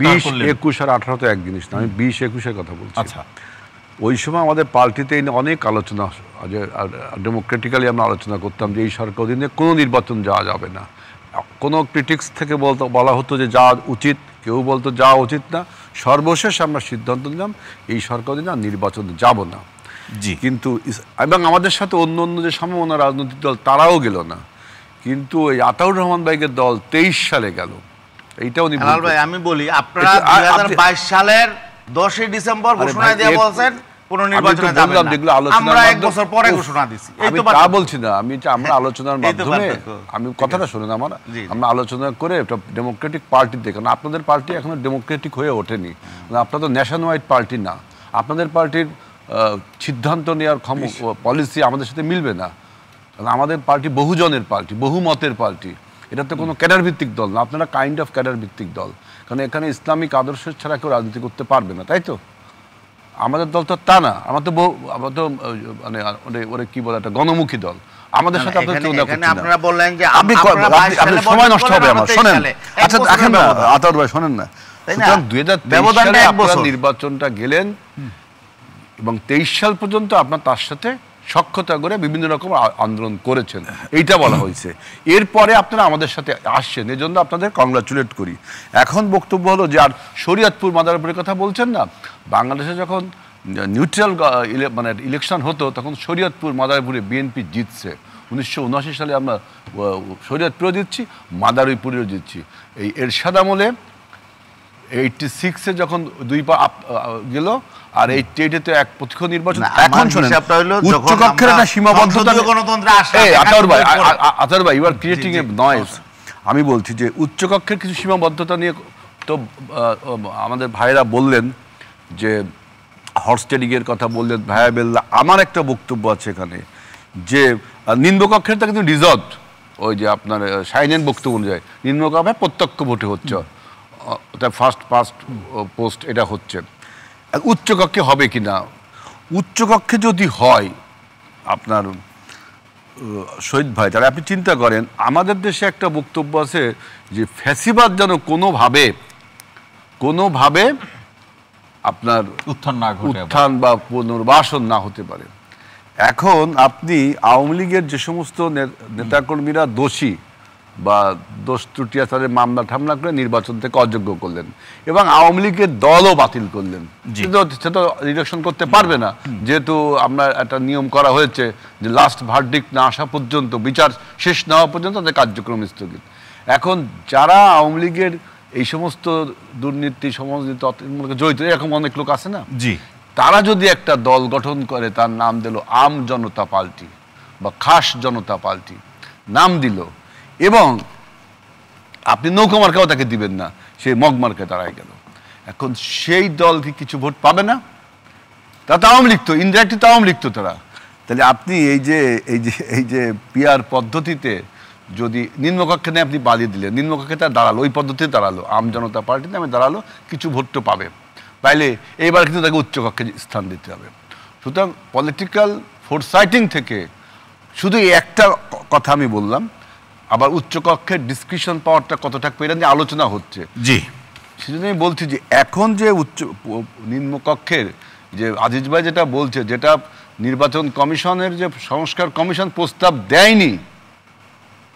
20, 21 আর 18 তো এক জিনিস না, আমি 20-21-এর কথা বলছি। আচ্ছা, ওই সময় আমাদের পার্টিতে অনেক আলোচনা, ডেমোক্রেটিক্যালি আমরা আলোচনা করতাম যে এই সরকার অধীনে কোনো নির্বাচন যাওয়া যাবে না। কোনো ক্রিটিক্স থেকে বলা হতো যে যাওয়া উচিত, কেউ বলতো যাওয়া উচিত না। সর্বশেষ আমরা সিদ্ধান্ত নিলাম এই সরকার অধীনে আর নির্বাচনে যাব না। জি, কিন্তু এবং আমাদের সাথে অন্য অন্য যে সমমনা রাজনৈতিক দল তারাও গেল না, কিন্তু ওই আতাউর রহমান ভাইয়ের দল 23 সালে গেল। এইটাও ভাই আমি বলি, আপনারা 2022 সালের 10 ডিসেম্বর ঘোষণা দিয়ে বলছেন কোন নির্বাচনে যাবেন না, আমরা এক বছর পরে ঘোষণা দিছি। আমি তা বলছি না, আমরা আলোচনার মাধ্যমে, আমি কথাটা শুনুন আমার, আমরা আলোচনা করে একটা ডেমোক্রেটিক পার্টি দেখুন। আপনাদের পার্টি এখনো ডেমোক্রেটিক হয়ে ওঠেনি, আপনারা তো ন্যাশন ওয়াইড পার্টি না। আপনাদের পার্টির সিদ্ধান্ত নেওয়ার পলিসি আমাদের সাথে মিলবে না। আমাদের পার্টি বহুজনের পার্টি, বহুমতের পার্টি। এটা তো কোনো ক্যাডার ভিত্তিক দল না, আপনারা কাইন্ড অফ ক্যাডার ভিত্তিক দল, কারণ এখানে ইসলামিক আদর্শ ছাড়া কেউ রাজনীতি করতে পারবে না, তাই তো? আমাদের দল তো তা না, আমরা তো মানে ওরে কি বলে, একটা গণমুখী দল। আমাদের সাথে আপনারা বললেন যে সময় নষ্ট হবে আমার, শোনেন। আচ্ছা দেখেন না আতাউর ভাই, শোনেন না, 2023 সালে আপনারা নির্বাচনটা গেলেন এবং 23 সাল পর্যন্ত আপনার তার সাথে সখ্যতা করে বিভিন্ন রকম আন্দোলন করেছেন, এইটা বলা হয়েছে। এরপরে আপনারা আমাদের সাথে আসছেন, এই জন্য আপনাদের কংগ্রাচুলেট করি। এখন বক্তব্য হলো যে আর শরীয়তপুর মাদারীপুরের কথা বলছেন না, বাংলাদেশে যখন নিউট্রাল মানে ইলেকশন হতো তখন শরীয়তপুর মাদারীপুরে বিএনপি জিতছে। 1979 সালে আমরা শরীয়তপুরেও জিতছি, মাদারীপুরেও জিতছি। এই এরশাদ আমলে 86-এ যখন 2 পা গেল, আর 88-এ তো এক প্রত্যক্ষ নির্বাচন। এখন শুনেন, উচ্চকক্ষের একটা সীমাবদ্ধতা গণতন্ত্রে আসে। আতাউর ভাই, you are creating a noise. আমি বলছি যে উচ্চকক্ষের কিছু সীমাবদ্ধতা নিয়ে তো আমাদের ভাইরা বললেন, যে হর্স ট্রেডিংয়ের কথা বললেন ভাইয়া বেল্লা। আমার একটা বক্তব্য আছে এখানে, যে নিম্নকক্ষের তা কিন্তু রিজার্ভ, ওই যে আপনার শাইনের বক্তব্য অনুযায়ী নিম্নকক্ষে প্রত্যক্ষ ভোটে হচ্ছে, ফার্স্ট পাস্ট পোস্ট এটা হচ্ছে। উচ্চকক্ষে হবে কি না? উচ্চকক্ষে যদি হয় আপনার শহীদ ভাই, তাহলে আপনি চিন্তা করেন, আমাদের দেশে একটা বক্তব্য আছে যে ফ্যাসিবাদ যেন কোনোভাবে আপনার উত্থান বা পুনর্বাসন না হতে পারে। এখন আপনি আওয়ামী লীগের যে সমস্ত নেতাকর্মীরা দোষী বা দোষ ত্রুটি তাদের মামলা ঠামলা করে নির্বাচন থেকে অযোগ্য করলেন এবং আওয়ামী লীগের দলও বাতিল করলেন। সে তো ইলেকশন করতে পারবে না, যেহেতু আমরা একটা নিয়ম করা হয়েছে যে লাস্ট ভার্ডিক্ট না আসা পর্যন্ত, বিচার শেষ না হওয়া পর্যন্ত তাদের কার্যক্রম স্থগিত। এখন যারা আওয়ামী লীগের এই সমস্ত দুর্নীতি সমাজনীতি জড়িত, এরকম অনেক লোক আছে না, জি, তারা যদি একটা দল গঠন করে, তার নাম দিল আম জনতা পার্টি বা খাস জনতা পার্টি নাম দিল, এবং আপনি নৌকা মার্কাও তাকে দিবেন না, সেই মগ মার্কায় দাঁড়ায় গেল। এখন সেই দল কি কিছু ভোট পাবে না? তারা তো আওয়ামী লীগ, তো ইনডাইরেক্টলি তো আওয়ামী লীগ তো তারা। তাহলে আপনি এই যে পিআর পদ্ধতিতে যদি নিম্নকক্ষে নেই, আপনি বাড়িয়ে দিলেন, নিম্নকক্ষে তার দাঁড়ালো, ওই পদ্ধতিতে দাঁড়ালো, আম জনতা পার্টি নামে দাঁড়ালো, কিছু ভোট তো পাবে, পাইলে এইবার কিন্তু তাকে উচ্চকক্ষে স্থান দিতে হবে। সুতরাং পলিটিক্যাল ফোরসাইটিং থেকে শুধু একটা কথা আমি বললাম, আবার উচ্চকক্ষের ডিসকাশন পাওয়ারটা কতটা পেরে নিয়ে আলোচনা হচ্ছে, জি, সেজন্য আমি বলছি যে এখন যে নিম্নকক্ষের যে আজিজ ভাই যেটা বলছে, যেটা নির্বাচন কমিশনের যে সংস্কার কমিশন প্রস্তাব দেয়নি,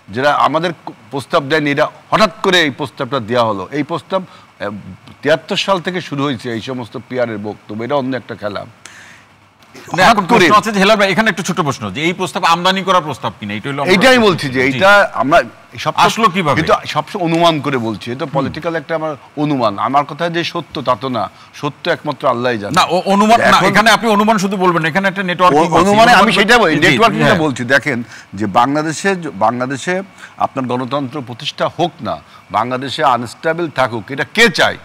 যেটা আমাদের প্রস্তাব দেয়নি, এটা হঠাৎ করে এই প্রস্তাবটা দেওয়া হলো। এই প্রস্তাব 73 সাল থেকে শুরু হয়েছে এই সমস্ত পিয়ারের বক্তব্য, এটা অন্য একটা খেলা। না, এখন প্রশ্ন আছে যে হেলাল ভাই, এখানে একটা ছোট প্রশ্ন, যে এই প্রস্তাব আমদানি করার প্রস্তাব কিনা, এটা হলো এইটাই বলছি যে এইটা আমরা সব আসলো কিভাবে, কিন্তু সবসময় অনুমান করে বলছি, এটা পলিটিক্যাল একটা আমার অনুমান। আমার কথা যে সত্য তা তো না, সত্য একমাত্র আল্লাহই জানে। না, অনুমান না, এখানে আপনি অনুমান শুধু বলবেন, এখানে একটা নেটওয়ার্কিং আছে। অনুমানে আমি সেটা বলি, নেটওয়ার্কিংটা বলছি। দেখেন যে বাংলাদেশে আপনার গণতন্ত্র প্রতিষ্ঠা হোক না, বাংলাদেশে আনস্টেবল থাকুক, এটা কে চায়?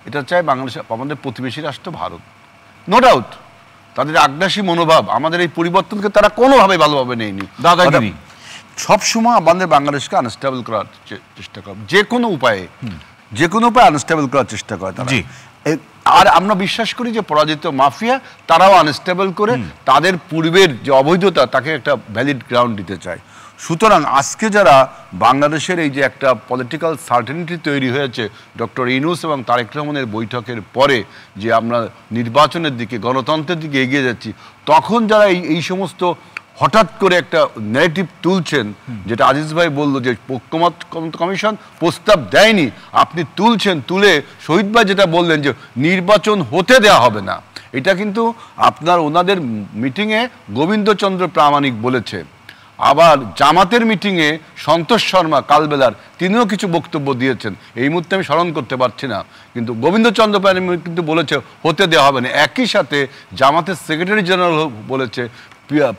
এটা চায় বাংলাদেশ, আমাদের প্রতিবেশী রাষ্ট্র ভারত, নো ডাউট। তাদের আগ্রাসী মনোভাব, আমাদের এই পরিবর্তনকে তারা কোনোভাবে ভালোভাবে নেয়নি। দাদাগিরি সবসময় আমাদের বাংলাদেশকে আনস্টেবল করার চেষ্টা করে, যে কোনো উপায়ে আনস্টেবল করার চেষ্টা করে তারা। আর আমরা বিশ্বাস করি যে পরাজিত মাফিয়া তারাও আনস্টেবল করে তাদের পূর্বের যে অবৈধতা তাকে একটা ভ্যালিড গ্রাউন্ড দিতে চায়। সুতরাং আজকে যারা বাংলাদেশের এই যে একটা পলিটিক্যাল সার্টেনিটি তৈরি হয়েছে ডক্টর ইউনূস এবং তারেক রহমানের বৈঠকের পরে, যে আমরা নির্বাচনের দিকে, গণতন্ত্রের দিকে এগিয়ে যাচ্ছি, তখন যারা এই সমস্ত হঠাৎ করে একটা ন্যারেটিভ তুলছেন, যেটা আজিজ ভাই বললো যে ঐক্যমত কমিশন প্রস্তাব দেয়নি, আপনি তুলে শহীদ ভাই যেটা বললেন যে নির্বাচন হতে দেওয়া হবে না, এটা কিন্তু ওনাদের মিটিংয়ে গোবিন্দচন্দ্র প্রামাণিক বলেছে। আবার জামাতের মিটিংয়ে সন্তোষ শর্মা কালবেলার তিনিও কিছু বক্তব্য দিয়েছেন, এই মুহূর্তে আমি স্মরণ করতে পারছি না, কিন্তু গোবিন্দচন্দ্র প্রামাণিক কিন্তু বলেছে হতে দেওয়া হবে না। একই সাথে জামাতের সেক্রেটারি জেনারেল বলেছে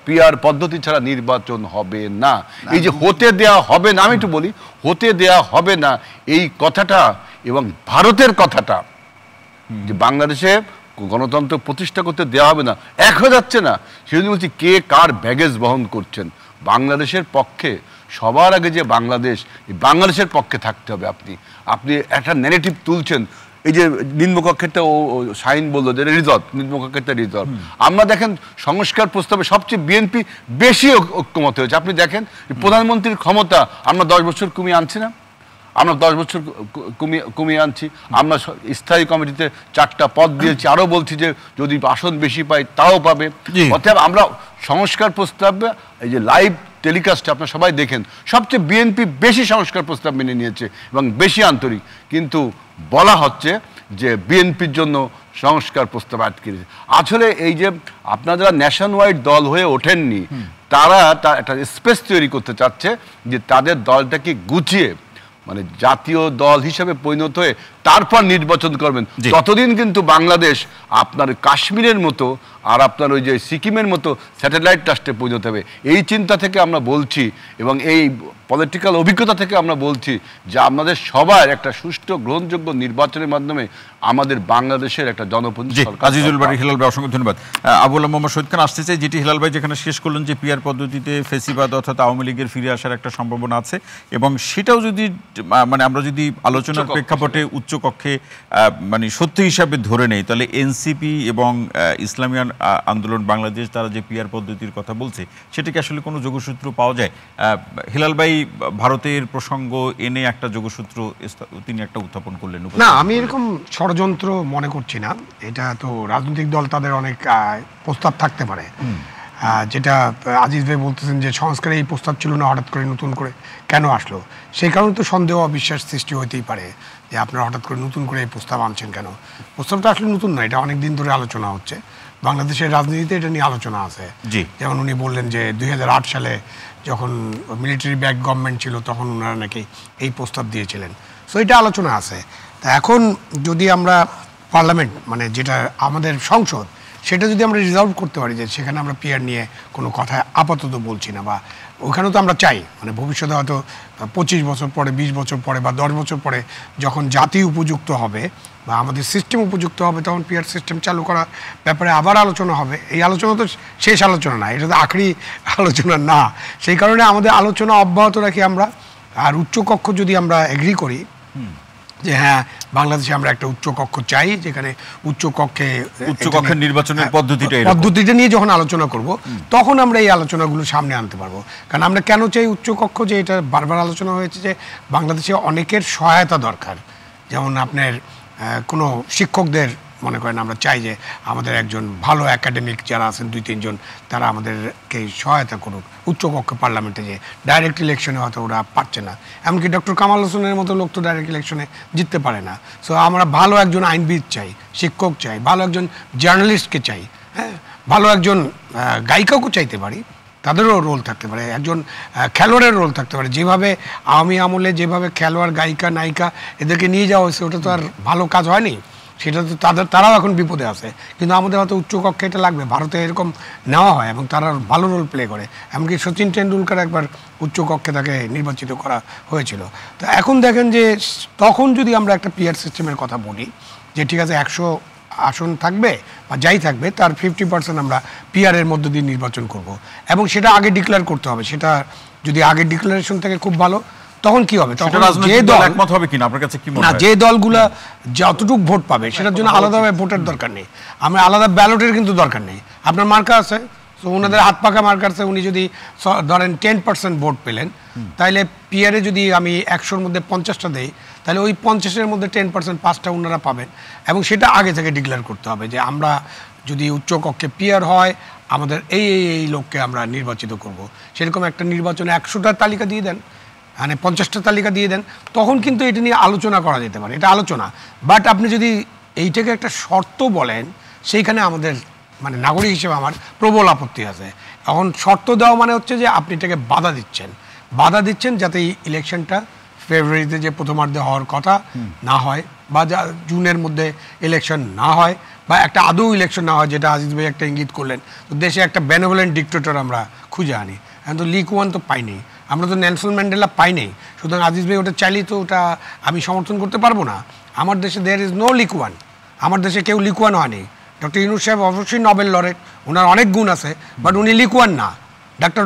পিআর পদ্ধতি ছাড়া নির্বাচন হবে না। এই যে হতে দেয়া হবে না, আমি একটু বলি, হতে দেয়া হবে না এই কথাটা এবং ভারতের কথাটা, যে বাংলাদেশে গণতন্ত্র প্রতিষ্ঠা করতে দেওয়া হবে না, এক হয়ে যাচ্ছে না। সেজন্য বলছি, কে কার ব্যাগেজ বহন করছেন। বাংলাদেশের পক্ষে সবার আগে যে বাংলাদেশের পক্ষে থাকতে হবে। আপনি একটা ন্যারেটিভ তুলছেন, এই যে নিম্নকক্ষেরটা শাহিন বললো যে রিজর্ভ, নিম্নকক্ষেরটা রিজর্ভ। আমরা দেখেন সংস্কার প্রস্তাবে সবচেয়ে বিএনপি বেশি ঐক্যমত হয়েছে। আপনি দেখেন প্রধানমন্ত্রীর ক্ষমতা আমরা 10 বছর কমিয়ে আনছি না, আমরা 10 বছর কমিয়ে আনছি। আমরা স্থায়ী কমিটিতে 4টা পদ দিয়েছি, আরও বলছি যে যদি আসন বেশি পাই তাও পাবে। অতএব আমরা সংস্কার প্রস্তাবে এই যে লাইভ টেলিকাস্টে আপনারা সবাই দেখেন, সবচেয়ে বিএনপি বেশি সংস্কার প্রস্তাব মেনে নিয়েছে এবং বেশি আন্তরিক। কিন্তু বলা হচ্ছে যে বিএনপির জন্য সংস্কার প্রস্তাব আটকে দিয়েছে। আসলে এই যে আপনারা যারা ন্যাশন ওয়াইড দল হয়ে ওঠেননি, তারা একটা স্পেস তৈরি করতে চাচ্ছে যে তাদের দলটাকে গুছিয়ে, মানে জাতীয় দল হিসেবে পরিণত হয়ে তারপর নির্বাচন করবেন। ততদিন কিন্তু বাংলাদেশ আপনার কাশ্মীরের মতো আর আপনার ওই যে সিকিমের মতো স্যাটেলাইট রাষ্ট্রে পরিণত হবে। এই চিন্তা থেকে আমরা বলছি এবং এই পলিটিক্যাল অভিজ্ঞতা থেকে আমরা বলছি যে আমাদের সবার একটা সুষ্ঠু গ্রহণযোগ্য নির্বাচনের মাধ্যমে আমাদের বাংলাদেশের একটা জনপ্রতিনিধি সরকার। আজিজুল বারী, হিলাল ভাই অসংখ্য ধন্যবাদ। আবুল মোহাম্মদ শহীদ খান আসতে চাই, যেটি হিলাল ভাই যেখানে শেষ করলেন যে পিআর পদ্ধতিতে ফেসিবাদ অর্থাৎ আওয়ামী লীগের ফিরে আসার একটা সম্ভাবনা আছে, এবং সেটাও যদি মানে আমরা যদি আলোচনার প্রেক্ষাপটে উচ্চকক্ষে মানে সত্য হিসাবে ধরে নেই, তাহলে এনসিপি এবং ইসলামী আন্দোলন বাংলাদেশ তারা যে পিআর পদ্ধতির কথা বলছে, সেটাকে আসলে কোনো যোগসূত্র পাওয়া যায়? হিলাল ভাই ভারতের প্রসঙ্গ এনে একটা যোগসূত্র তিনি একটা উত্থাপন করলেন। না, আমি এরকম ষড়যন্ত্র মনে করছি না। এটা তো রাজনৈতিক দল, তাদের অনেক প্রস্তাব থাকতে পারে। যেটা আজিজ ভাই বলতেছেন যে সংস্কারে এই প্রস্তাব ছিল না, হঠাৎ করে নতুন করে কেন আসলো, সেই কারণে তো সন্দেহ অবিশ্বাস সৃষ্টি হতেই পারে যে আপনারা হঠাৎ করে নতুন করে এই প্রস্তাব আনছেন কেন। প্রস্তাবটা আসলে নতুন না, এটা অনেক দিন ধরে আলোচনা হচ্ছে, বাংলাদেশের রাজনীতিতে এটা নিয়ে আলোচনা আছে। যেমন উনি বললেন যে 2008 সালে যখন মিলিটারি ব্যাক গভর্নমেন্ট ছিল তখন ওনারা নাকি এই প্রস্তাব দিয়েছিলেন। সো এটা আলোচনা আছে। তা এখন যদি আমরা পার্লামেন্ট, মানে যেটা আমাদের সংসদ, সেটা যদি আমরা রিজলভ করতে পারি যে সেখানে আমরা পিআর নিয়ে কোনো কথা আপাতত বলছি না, বা ওখানেও তো আমরা চাই মানে ভবিষ্যতে হয়তো 25 বছর পরে, 20 বছর পরে বা 10 বছর পরে যখন জাতি উপযুক্ত হবে বা আমাদের সিস্টেম উপযুক্ত হবে, তখন পিআর সিস্টেম চালু করার ব্যাপারে আবার আলোচনা হবে। এই আলোচনা তো শেষ আলোচনা না, এটা তো আখেরি আলোচনা না। সেই কারণে আমাদের আলোচনা অব্যাহত রাখি আমরা। আর উচ্চকক্ষ যদি আমরা এগ্রি করি যে হ্যাঁ বাংলাদেশে আমরা একটা উচ্চকক্ষ চাই, যেখানে উচ্চকক্ষের নির্বাচনের পদ্ধতিটা নিয়ে যখন আলোচনা করব, তখন আমরা এই আলোচনাগুলো সামনে আনতে পারবো। কারণ আমরা কেন চাই উচ্চকক্ষ, যে এটা বারবার আলোচনা হয়েছে যে বাংলাদেশে অনেকের সহায়তা দরকার। যেমন আপনার কোনো শিক্ষকদের মনে করেন আমরা চাই যে আমাদের একজন ভালো একাডেমিক যারা আছেন 2-3 জন তারা আমাদেরকে সহায়তা করুক উচ্চকক্ষ পার্লামেন্টে, যে ডাইরেক্ট ইলেকশনে হয়তো ওরা পারছে না, এমনকি ডক্টর কামাল হোসেনের মতো লোক তো ডাইরেক্ট ইলেকশনে জিততে পারে না। সো আমরা ভালো একজন আইনবিদ চাই, শিক্ষক চাই, ভালো একজন জার্নালিস্টকে চাই, হ্যাঁ, ভালো একজন গায়িকাকেও চাইতে পারি, তাদেরও রোল থাকতে পারে, একজন খেলোয়াড়ের রোল থাকতে পারে। যেভাবে আওয়ামী আমলে যেভাবে খেলোয়াড়, গায়িকা, নায়িকা এদেরকে নিয়ে যাওয়া হয়েছে ওটা তো আর ভালো কাজ হয়নি, সেটা তো তারাও এখন বিপদে আছে। কিন্তু আমাদের হয়তো উচ্চকক্ষে এটা লাগবে, ভারতে এরকম নেওয়া হয় এবং তারা ভালো রোল প্লে করে। এমনকি সচিন টেন্ডুলকার একবার উচ্চকক্ষে তাকে নির্বাচিত করা হয়েছিল। তো এখন দেখেন যে তখন যদি আমরা একটা পিআর সিস্টেমের কথা বলি যে ঠিক আছে 100 আসন থাকবে বা যাই থাকবে তার 50% আমরা পিআরের মধ্য দিয়ে নির্বাচন করব, এবং সেটা আগে ডিক্লেয়ার করতে হবে। সেটা যদি আগে ডিক্লারেশন থাকে খুব ভালো, তখন কি হবে, তখন যে দল একমত হবে কিনা আপনার কাছে কি মনে না, হয়? যে দলগুলা যতটুকু ভোট পাবে সেটার জন্য আলাদাভাবে ভোটের দরকার নেই, আমরা আলাদা ব্যালটের কিন্তু দরকার নেই। আপনার মার্কা আছে, তো ওনাদের হাত পাকা মার্কা আছে, উনি যদি ধরেন 10% ভোট পেলেন, তাহলে পিআরে যদি আমি 100-র মধ্যে 50টা দেই, তাহলে ওই 50-এর মধ্যে 10% 5টা ওনারা পাবেন, এবং সেটা আগে থেকে ডিক্লেয়ার করতে হবে যে আমরা যদি উচ্চকক্ষে পিআর হয় আমাদের এই এই লোককে আমরা নির্বাচিত করব। সেরকম একটা নির্বাচনে 100টার তালিকা দিয়ে দেন, মানে 50টা তালিকা দিয়ে দেন, তখন কিন্তু এটা নিয়ে আলোচনা করা যেতে পারে, এটা আলোচনা। বাট আপনি যদি এইটাকে একটা শর্ত বলেন, সেইখানে আমাদের মানে নাগরিক হিসেবে আমার প্রবল আপত্তি আছে। এখন শর্ত দেওয়া মানে হচ্ছে যে আপনি এটাকে বাধা দিচ্ছেন যাতে এই ইলেকশনটা ফেব্রুয়ারিতে যে প্রথমার্ধে হওয়ার কথা না হয়, বা জুনের মধ্যে ইলেকশন না হয়, বা একটা আদৌ ইলেকশন না হয়, যেটা আজিজ ভাই একটা ইঙ্গিত করলেন। তো দেশে একটা বেনেভোলেন্ট ডিক্টেটর আমরা খুঁজে আনি, এখন তো লিক ওয়ান তো পাইনি, আমরা তো নেলসন ম্যান্ডেলা পাইনি, সুতরাং আজিজ ভাই ওটা চাইলেই তো ওটা আমি সমর্থন করতে পারবো না। আমার দেশে there is no leak one, আমার দেশে কেউ লিক ওয়ান হয়নি। ডক্টর ইউনূস সাহেব অবশ্যই নোবেল লরেট, ওনার অনেক গুণ আছে, বাট উনি লিক ওয়ান না। ডক্টর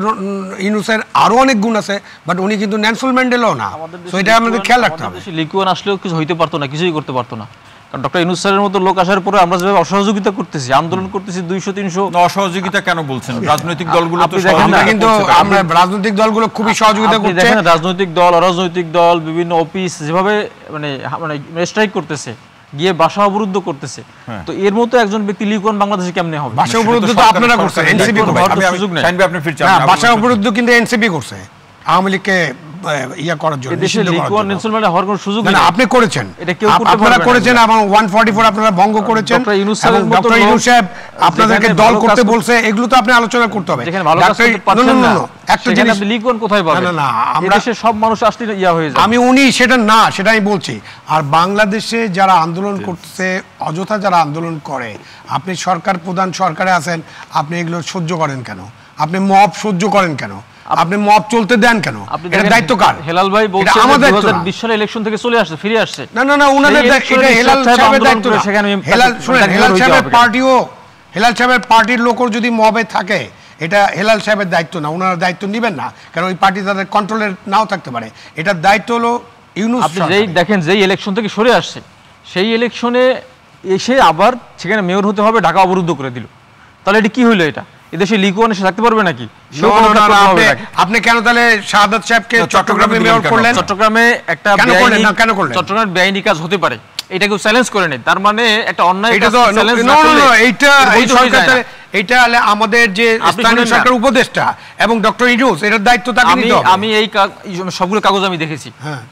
ইউনূসের আরও অনেক গুণ আছে, বাট উনি কিন্তু নেলসন ম্যান্ডেলাও না। তো এটা আমাদের খেয়াল রাখতে হবে। লিক ওয়ান আসলেও কিছু হইতে পারতো না, কিছুই করতে পারতো না, কারণ ডক্টর ইউনূস স্যারের মতো লোক আসার পরে আমরা যেভাবে অসহযোগিতা করতেছি, আন্দোলন করতেছি 200-300। অসহযোগিতা কেন বলছেন? রাজনৈতিক দলগুলো তো কিন্তু আমরা রাজনৈতিক দলগুলো খুবই সহযোগিতা করছে। দেখেন রাজনৈতিক দল, অরাজনৈতিক দল, বিভিন্ন অফিস যেভাবে মানে স্ট্রাইক করতেছে, গিয়ে বাসা অবরুদ্ধ করতেছে, তো এর মতো একজন ব্যক্তি লিক ওয়ান বাংলাদেশে কেমনে হবে? বাসা অবরুদ্ধ তো আপনারা করছেন, এনসিপি করছে। বাসা অবরুদ্ধ কিন্তু এনসিপি করছে, আওয়ামী লীগকে ইয়া করার জন্য, নিষিদ্ধ করার জন্য। হওয়ার কোনো সুযোগ না, নেই, আপনি করেছেন, এটা কেউ করতে পারবে না। আপনারা করেছেন, এবং 144 আপনারা ভঙ্গ করেছেন। ডক্টর ইউনূস সাহেব আপনাদেরকে দল করতে বলছে, এগুলো তো আপনি আলোচনা করতে হবে। যেখানে ভালো কাজ করতে পারছেন না, একটা জিনিস আপনি লিক ওয়ান কোথায় পাবেন? না, আমরা দেশের সব মানুষ আসলে ইয়া হয়ে যায়। আমি উনি সেটা না, সেটা আমি বলছি। আর বাংলাদেশে যারা আন্দোলন করছে, অযথা যারা আন্দোলন করে, আপনি সরকার প্রধান, সরকারে আছেন, আপনি এগুলো সহ্য করেন কেন? আপনি মব সহ্য করেন কেন? আপনি মব চলতে দেন কেন? এটা দায়িত্ব কার? হেলাল ভাই বলছে 2020 সালে ইলেকশন থেকে চলে আসছে, ফিরে আসছে। না না না, উনাদের এটা হেলাল সাহেবের দায়িত্ব না। হেলাল শুনেন, হেলাল সাহেবের পার্টির লোকও যদি মবে থাকে, এটা হেলাল সাহেবের দায়িত্ব না, ওনারা দায়িত্ব নেবেন না, কারণ ওই পার্টি তাদের কন্ট্রোলের নাও থাকতে পারে। এটার দায়িত্ব হলো ইউনূস। আপনি যেই দেখেন যেই ইলেকশন থেকে সরে আসছে, সেই ইলেকশনে এসে আবার সেখানে মেয়র হতে হবে, ঢাকা অবরুদ্ধ করে দিল, তাহলে এটা কি হইলো? এটা এদেশে লিক ওয়ান এসে থাকতে পারবে নাকি? আপনি কেন তাহলে শাহাদাত সাহেবকে চট্টগ্রামে মেয়র করলেন? চট্টগ্রামে একটা চট্টগ্রামে বেআইনি কাজ হতে পারে, এটাকে চ্যালেঞ্জ করে নেই, তার মানে একটা অন্যায় কাজ চ্যালেঞ্জ না করলে এইটা এই সরকার, এটা হলে আমাদের যে স্থানীয় সরকার উপদেষ্টা এবং ডক্টর ইউনূস, এর দায়িত্ব তাকে নিতে হবে। আমি এই সবগুলো কাগজ আমি দেখেছি,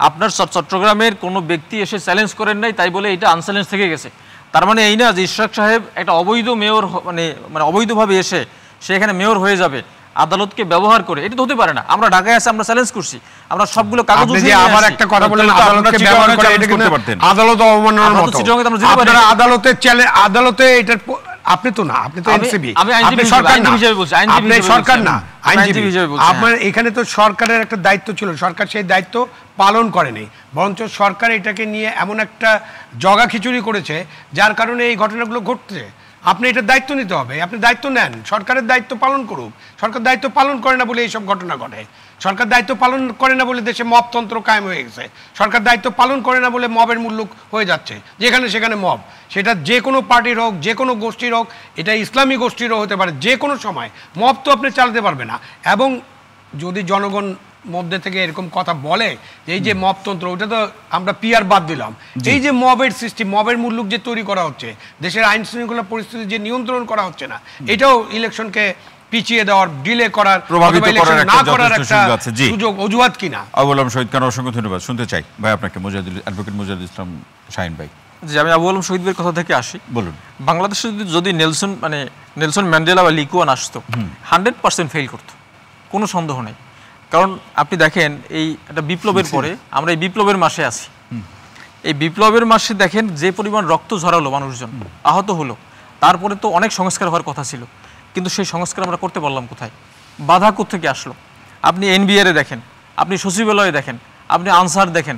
আপনার চট্টগ্রামের কোনো ব্যক্তি এসে চ্যালেঞ্জ করেন নাই, তাই বলে এটা আনচ্যালেঞ্জ থেকে গেছে। তার মানে এই না যে ইশরাক সাহেব একটা অবৈধ মেয়র, মানে অবৈধভাবে এসে সে এখানে মেয়র হয়ে যাবে আদালতকে ব্যবহার করে, এটা তো হতে পারে না। আমরা ঢাকায় আছে, আমরা চ্যালেঞ্জ করছি, আমরা সবগুলো কাগজ উঠিয়ে আবার একটা কথা বলেন, আদালতকে ব্যবহার করে, এটা কিন্তু আদালত অবমাননার মতো। আপনারা আদালতে এটার আপনি তো না, আপনি তো এনসিবি, আপনি সরকার না, আপনি সরকার না, আইনজীবী। আপনার এখানে তো সরকারের একটা দায়িত্ব ছিল, সরকার সেই দায়িত্ব পালন করেনি, বরঞ্চ সরকার এটাকে নিয়ে এমন একটা জগা খিচুড়ি করেছে যার কারণে এই ঘটনাগুলো ঘটছে। আপনি এটার দায়িত্ব নিতে হবে, আপনি দায়িত্ব নেন, সরকারের দায়িত্ব পালন করুক। সরকার দায়িত্ব পালন করে না বলে এইসব ঘটনা ঘটে, সরকার দায়িত্ব পালন করে না বলে দেশে মবতন্ত্র কায়েম হয়ে গেছে, সরকার দায়িত্ব পালন করে না বলে মবের মুল্লুক হয়ে যাচ্ছে, যেখানে সেখানে মব, সেটা যে কোনো পার্টির হোক, যে কোনো গোষ্ঠীর হোক, এটা ইসলামী গোষ্ঠীরও হতে পারে, যে কোনো সময় মব তো আপনি চালাতে পারবে না। এবং যদি জনগণ মধ্যে থেকে এরকম কথা বলে যে এই যে মবতন্ত্র, ওটা তো আমরা পিআর বাদ দিলাম, এই যে মবের সৃষ্টি, মবের মূল্য যে তৈরি করা হচ্ছে, দেশের আইন শৃঙ্খলা পরিস্থিতি যে নিয়ন্ত্রণ করা হচ্ছে না, এটাও ইলেকশনকে পিছিয়ে দেওয়ার, ডিলে করার, প্রভাবিত করার না একটা করার যথেষ্ট একটা সুযোগ আছে। জি, সুযোগ, অজুহাত কিনা? আবুল আলম শহীদ খান, অসংখ্য ধন্যবাদ। শুনতে চাই ভাই আপনাকে, অ্যাডভোকেট মুজাহিদুল ইসলাম শাহিন ভাই। যে আমি আবুল আলম শহীদের কথা থেকে আসি, বলুন। বাংলাদেশে যদি নেলসন ম্যান্ডেলা বা লি কুয়ান আসতো, 100% ফেল করতো, কোনো সন্দেহ নেই। কারণ আপনি দেখেন এই একটা বিপ্লবের পরে আমরা এই বিপ্লবের মাসে আছি। এই বিপ্লবের মাসে দেখেন যে পরিমাণ রক্ত ঝরালো, মানুষজন আহত হলো, তারপরে তো অনেক সংস্কার হওয়ার কথা ছিল, কিন্তু সেই সংস্কার আমরা করতে পারলাম কোথায়? বাধা কোত্থেকে আসলো? আপনি এনবিআর দেখেন, আপনি সচিবালয়ে দেখেন, আপনি আনসার দেখেন,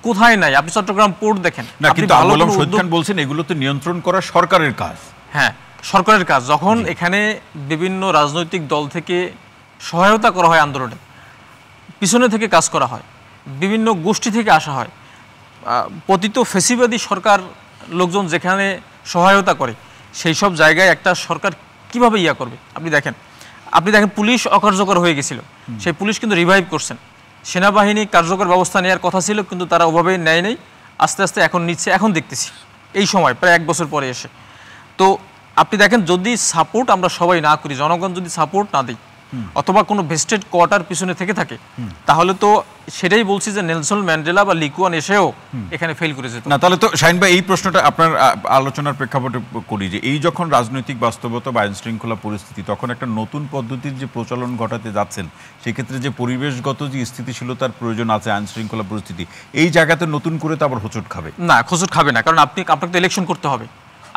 কোথায় নাই। আপনি চট্টগ্রাম পোর্ট দেখেন না, কিন্তু আবুল আলম শহীদ খান বলছেন এগুলো তো নিয়ন্ত্রণ করা সরকারের কাজ। হ্যাঁ, সরকারের কাজ। যখন এখানে বিভিন্ন রাজনৈতিক দল থেকে সহায়তা করা হয়, আন্দোলনে পিছনে থেকে কাজ করা হয়, বিভিন্ন গোষ্ঠী থেকে আসা হয়, পতিত ফেসিবাদী সরকার লোকজন যেখানে সহায়তা করে, সেই সব জায়গায় একটা সরকার কিভাবে করবে? আপনি দেখেন পুলিশ অকার্যকর হয়ে গেছিল, সেই পুলিশ কিন্তু রিভাইভ করছেন। সেনাবাহিনী কার্যকর ব্যবস্থা নেওয়ার কথা ছিল, কিন্তু তারা ওভাবে নেয় নেই, আস্তে আস্তে এখন নিচ্ছে। এখন দেখতেছি এই সময় প্রায় 1 বছর পরে এসে। তো আপনি দেখেন, যদি সাপোর্ট আমরা সবাই না করি, জনগণ যদি সাপোর্ট না দেয়, অথবা কোনো ভেস্টেড কোয়ার্টার পিছনে থেকে থাকে, তাহলে তো সেটাই বলছি যে নেলসন ম্যান্ডেলা বা লি কুয়ান এসেও এখানে ফেল করে যেত না। তাহলে তো শাহিন ভাই, এই প্রশ্নটা আপনার আলোচনার প্রেক্ষাপটে করি যে এই যখন রাজনৈতিক বাস্তবতা বা আইন শৃঙ্খলা পরিস্থিতি, তখন একটা নতুন পদ্ধতির যে প্রচলন ঘটাতে যাচ্ছেন, সেক্ষেত্রে যে পরিবেশগত যে স্থিতিশীলতার প্রয়োজন আছে আইন শৃঙ্খলা পরিস্থিতি, এই জায়গাতে নতুন করে তো আবার হোঁচট খাবে না? হোঁচট খাবে না, কারণ আপনাকে তো ইলেকশন করতে হবে।